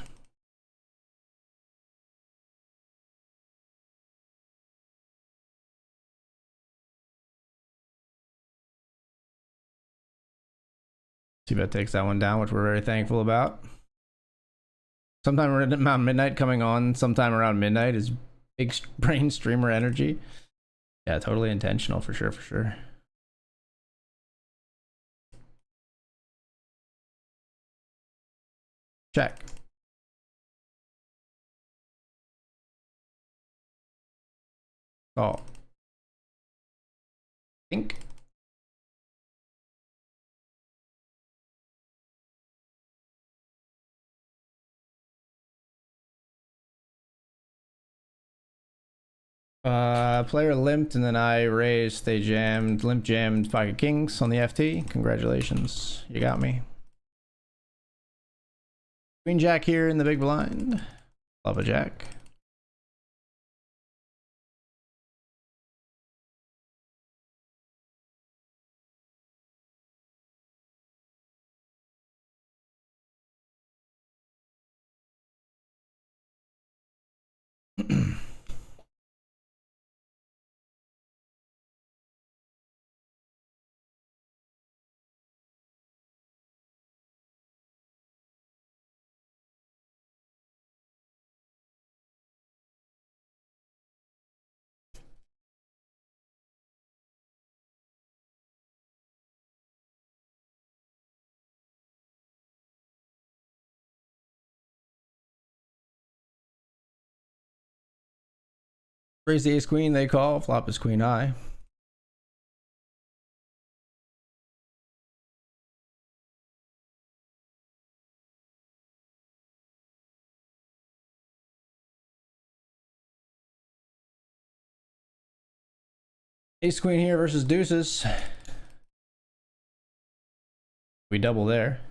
Speaker 1: C-bet takes that one down, which we're very thankful about. Sometime around midnight coming on, sometime around midnight is big brain streamer energy. Yeah, totally intentional for sure, for sure. Check. Oh. Think. Player limped and then I raised, they jammed, limp jammed pocket kings on the FT. Congratulations, you got me. Queen jack here in the big blind. Love a jack. Raise the ace queen, they call. Flop is queen high. Ace queen here versus deuces. We double there.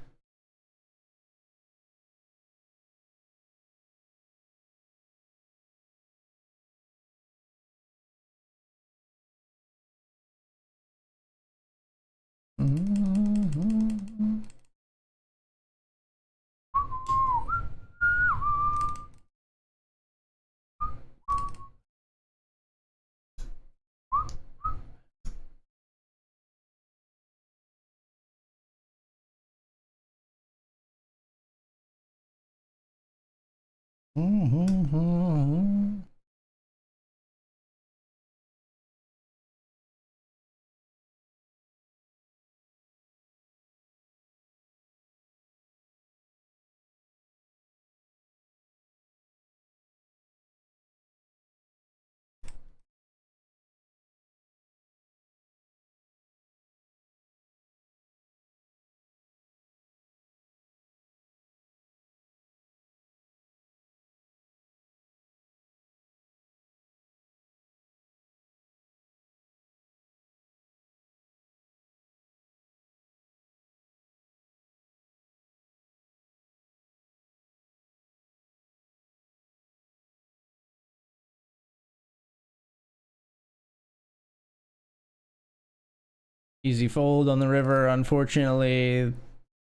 Speaker 1: Easy fold on the river. Unfortunately,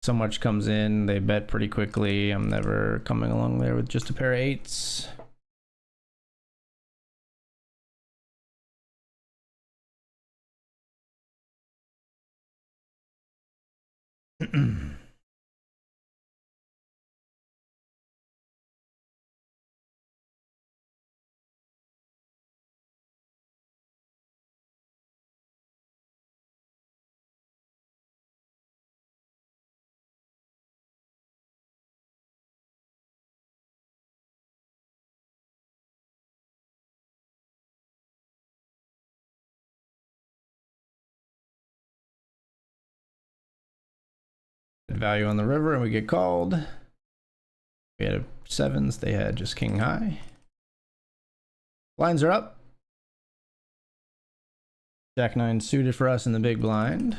Speaker 1: so much comes in. They bet pretty quickly. I'm never coming along there with just a pair of eights. Value on the river, and we get called. We had sevens, they had just king high. Blinds are up. Jack 9 suited for us in the big blind.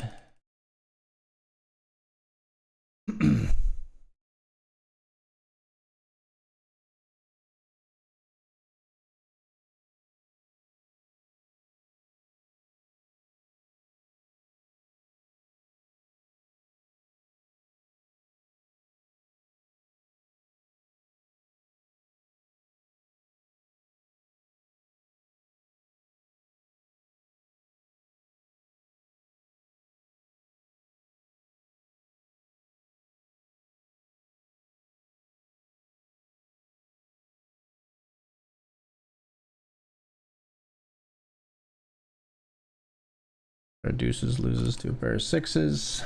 Speaker 1: Deuces loses to a pair of sixes.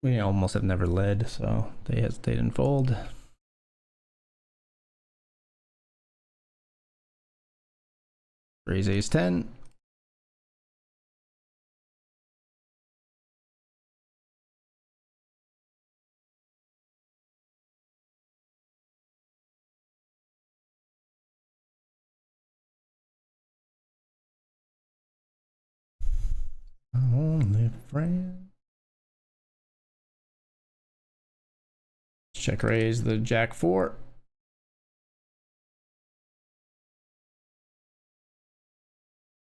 Speaker 1: We almost have never led, so they hesitate and fold. Raise ace 10. Only friend. Check raise the jack 4.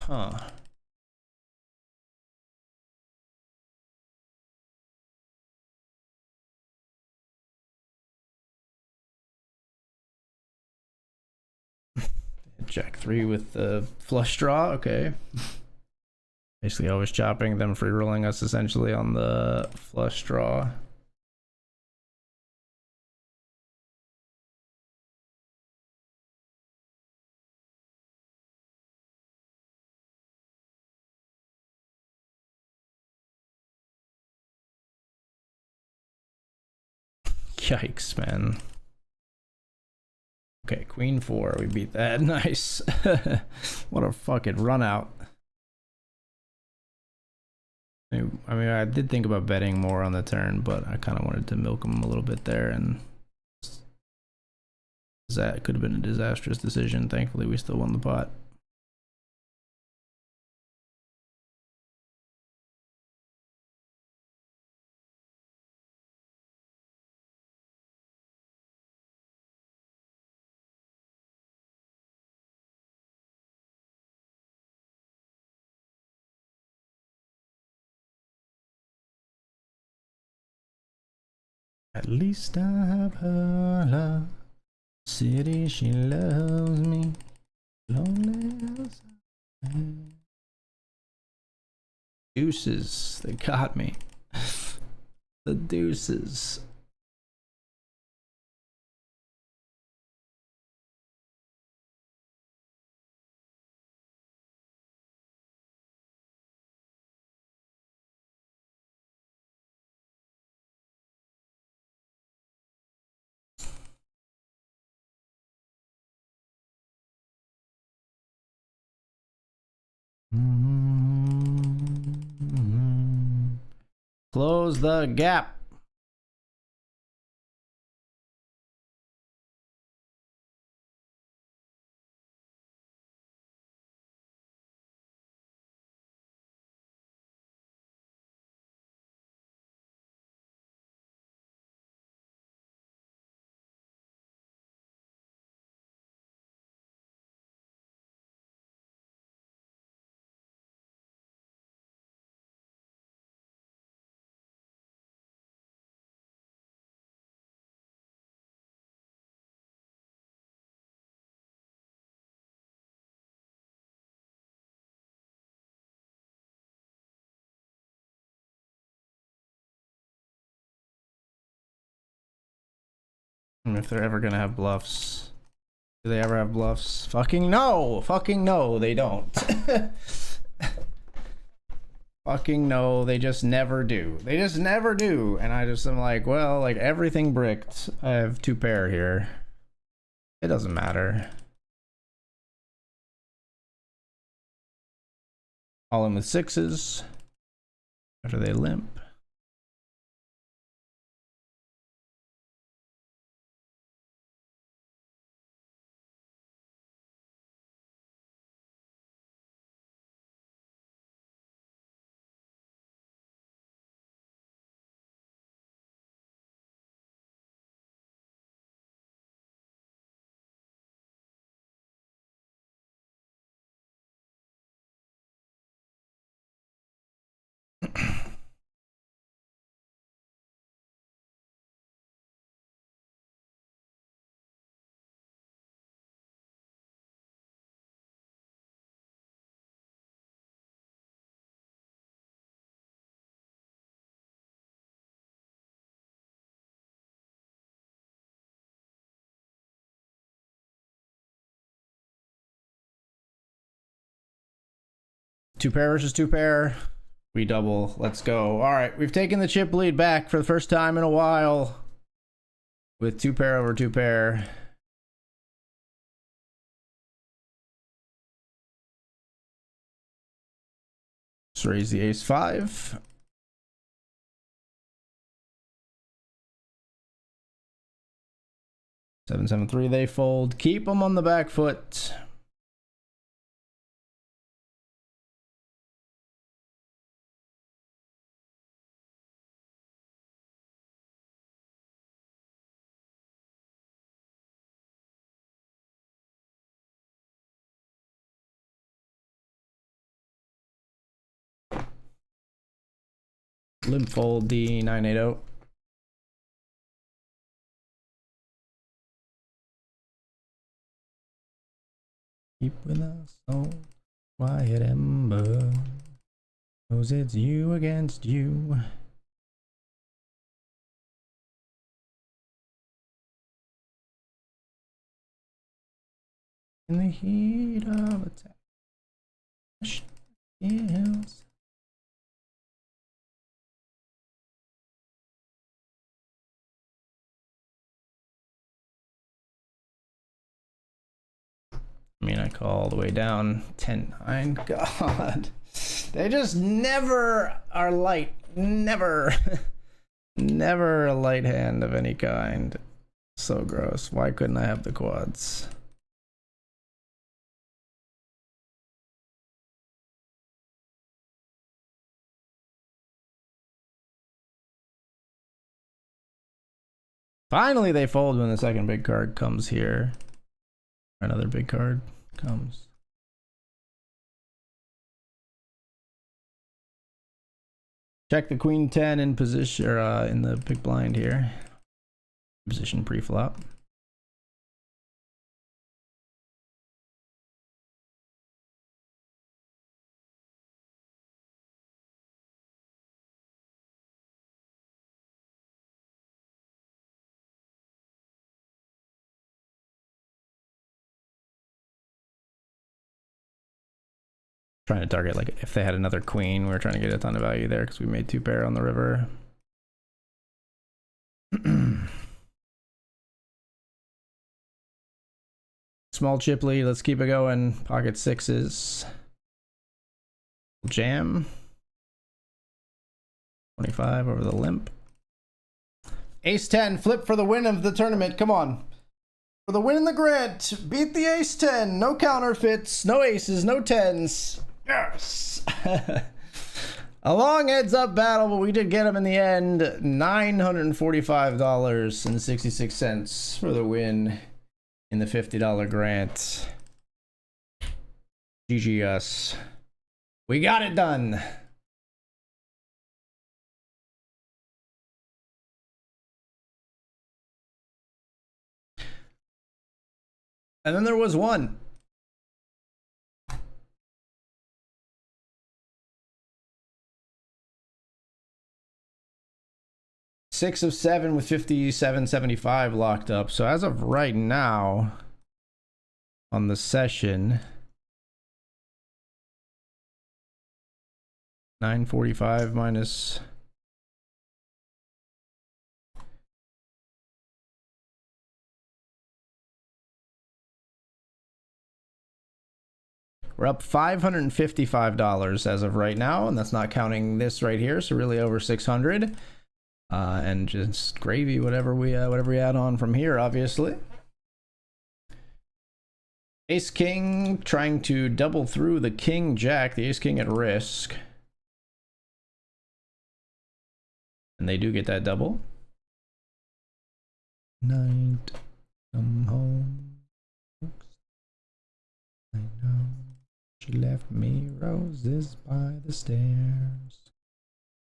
Speaker 1: Huh. Jack 3 with the flush draw. Okay. Basically always chopping them, free rolling us essentially on the flush draw. Yikes, man. Okay, queen 4, we beat that. Nice. What a fucking run out. I mean, I did think about betting more on the turn, but I kind of wanted to milk him a little bit there, and that could have been a disastrous decision. Thankfully, we still won the pot. At least I have her love. City, she loves me. Lonely as I am. Deuces, they got me. The deuces. Close the gap. If they're ever gonna have bluffs. Do they ever have bluffs? Fucking no! Fucking no, they don't. Fucking no, they just never do. They just never do. And I just am like, well, like everything bricked. I have 2 pair here. It doesn't matter. All in with 6s. After they limp. Two pair versus 2 pair. We double. Let's go. All right, we've taken the chip lead back for the first time in a while with 2 pair over 2 pair. Let's raise the ace 5. Seven, 7, 3. They fold. Keep them on the back foot. Limp fold D980. Keep with us, oh, quiet ember. Knows it's you against you. In the heat of attack. Yes. I mean, I call all the way down 10-9. God. They just never are light. Never. Never a light hand of any kind. So gross. Why couldn't I have the quads? Finally, they fold when the second big card comes here. Another big card comes. Check the queen 10 in position, or in the big blind here. Position pre-flop. Trying to target, like, if they had another queen, we were trying to get a ton of value there because we made 2 pair on the river. Small chip lead, let's keep it going. Pocket 6s. Jam. 25 over the limp. Ace 10, flip for the win of the tournament. Come on. For the win in the grant. Beat the ace 10. No counterfeits, no aces, no 10s. Yes. A long heads up battle, but we did get him in the end. $945.66 for the win in the $50 grant. GG us. We got it done. And then there was one. 6 of 7 with 57.75 locked up. So as of right now on the session, 945 minus we're up $555 as of right now, and that's not counting this right here, so really over 600. And just gravy, whatever we add on from here, obviously. Ace King trying to double through the King Jack, the Ace King at risk. And they do get that double. Night, come home. I know she left me roses by the stairs.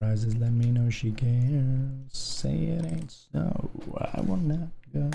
Speaker 1: Rises, let me know she cares. Say it ain't so, I will not go.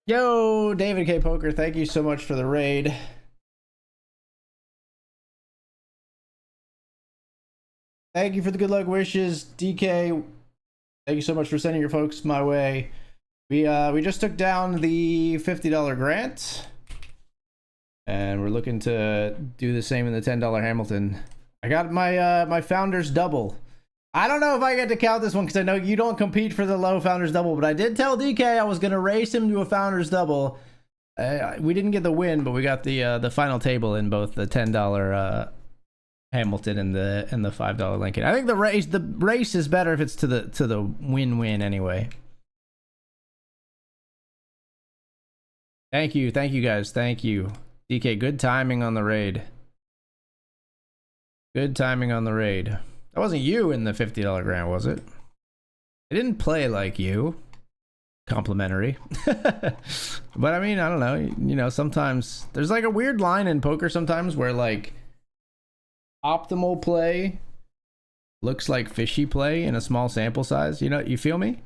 Speaker 1: Yo, David K. Poker, thank you so much for the raid. Thank you for the good luck wishes, DK. Thank you so much for sending your folks my way. We just took down the $50 grant, and we're looking to do the same in the $10 Hamilton. I got my my founders double. I don't know if I get to count this one because I know you don't compete for the low founders double, but I did tell DK I was gonna race him to a founders double. We didn't get the win, but we got the final table in both the $10 Hamilton and the $5 Lincoln. I think the race is better if it's to the win-win anyway. Thank you guys. Thank you, DK. Good timing on the raid. Good timing on the raid. That wasn't you in the $50 grant, was it? I didn't play like you. Complimentary. But I mean, I don't know. You know, sometimes there's like a weird line in poker sometimes where like optimal play looks like fishy play in a small sample size. You know, you feel me?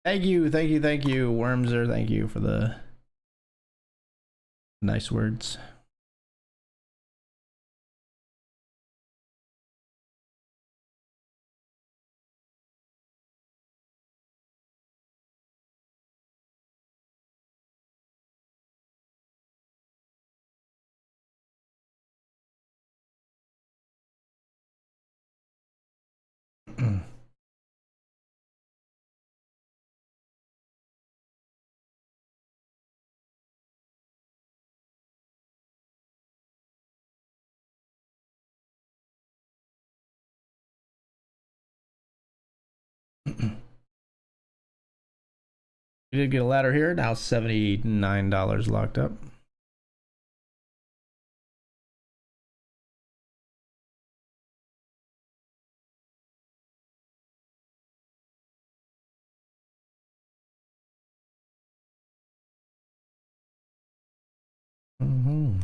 Speaker 1: Thank you, Wormser. Thank you for the nice words. We did get a ladder here. Now $79 locked up. Mm-hmm.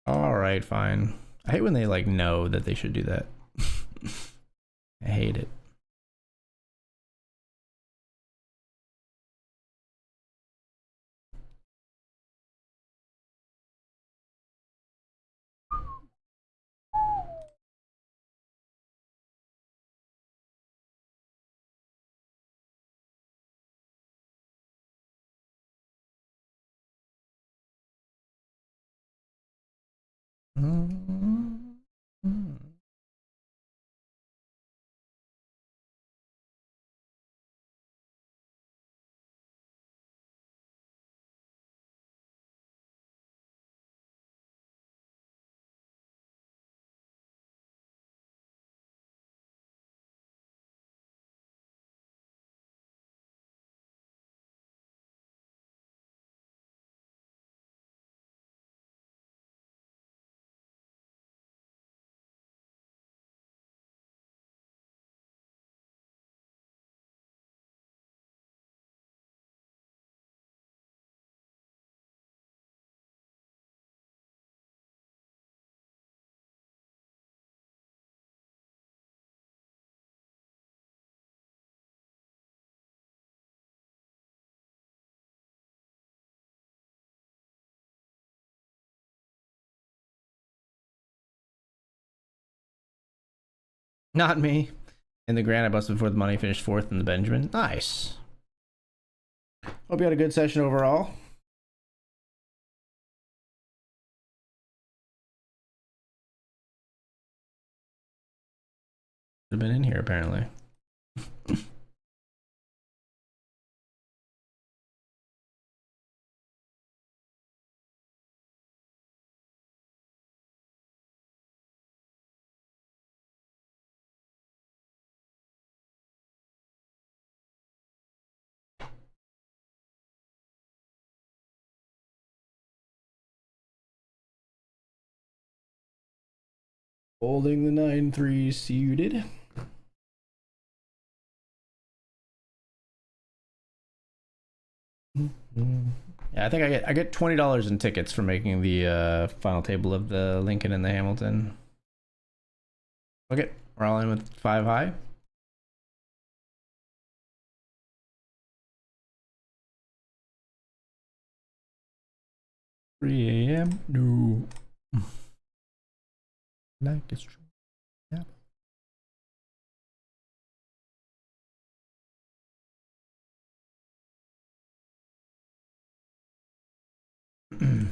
Speaker 1: All right, fine. I hate when they like know that they should do that. I hate it. Not me. In the Grand, I busted before the money, finished fourth in the Benjamin. Nice. Hope you had a good session overall. Have been in here apparently. Holding the 9-3 suited. Yeah, I think I get $20 in tickets for making the final table of the Lincoln and the Hamilton. Okay, we're all in with 5 high. $3 a.m. No. Like it's true. Yeah. Mm-hmm.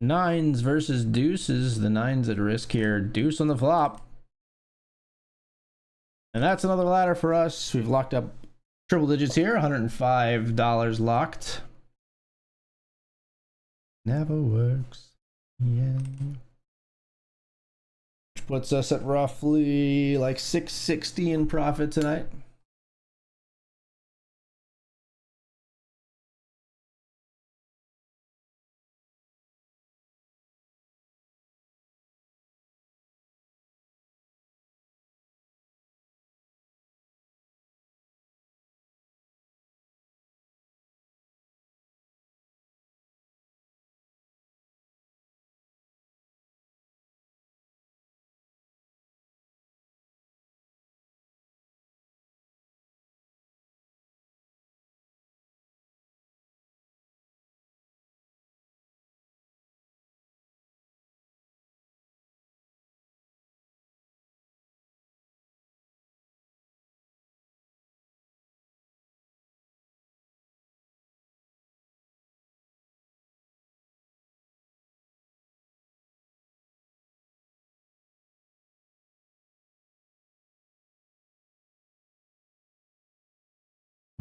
Speaker 1: Nines versus deuces. The nines at risk here. Deuce on the flop. And that's another ladder for us. We've locked up triple digits here. $105 locked. Never works. Yeah. puts us at roughly like 660 in profit tonight.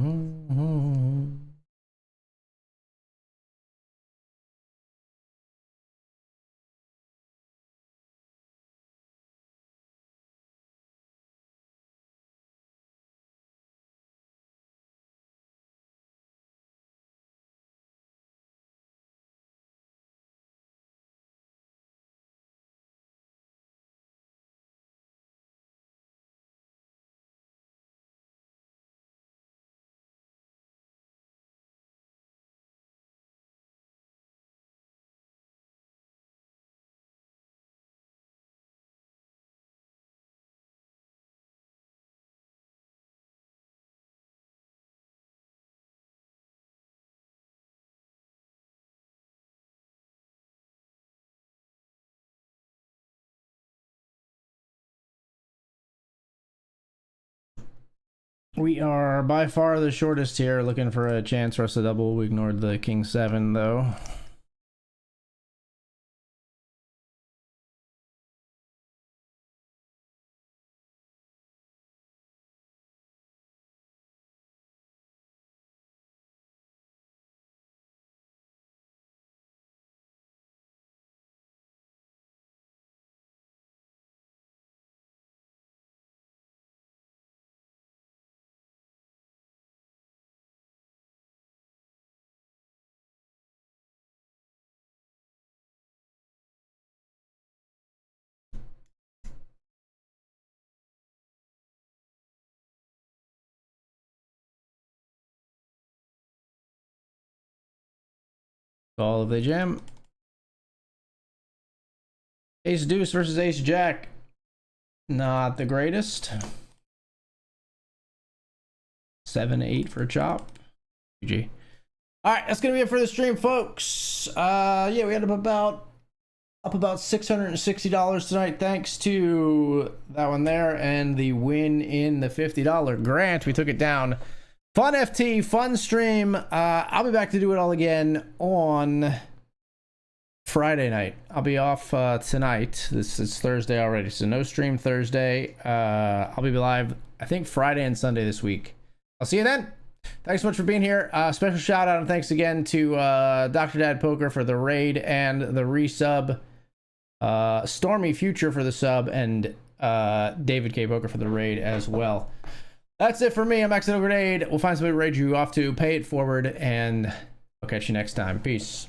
Speaker 1: Mm-hmm. We are by far the shortest here, looking for a chance for us to double. We ignored the king 7 though. All of the jam. Ace deuce versus ace jack. Not the greatest. 7-8 for a chop. GG. All right, that's gonna be it for the stream, folks. Yeah, we ended up about $660 tonight, thanks to that one there and the win in the $50 grant. We took it down. Fun FT, fun stream. I'll be back to do it all again on Friday night. I'll be off tonight. This is Thursday already, so no stream Thursday. I'll be live, I think, Friday and Sunday this week. I'll see you then. Thanks so much for being here. Special shout out and thanks again to Dr. Dad Poker for the raid and the resub. Stormy Future for the sub, and David K. Poker for the raid as well. That's it for me. I'm Accidental Grenade. We'll find somebody to raid you off to. Pay it forward, and I'll catch you next time. Peace.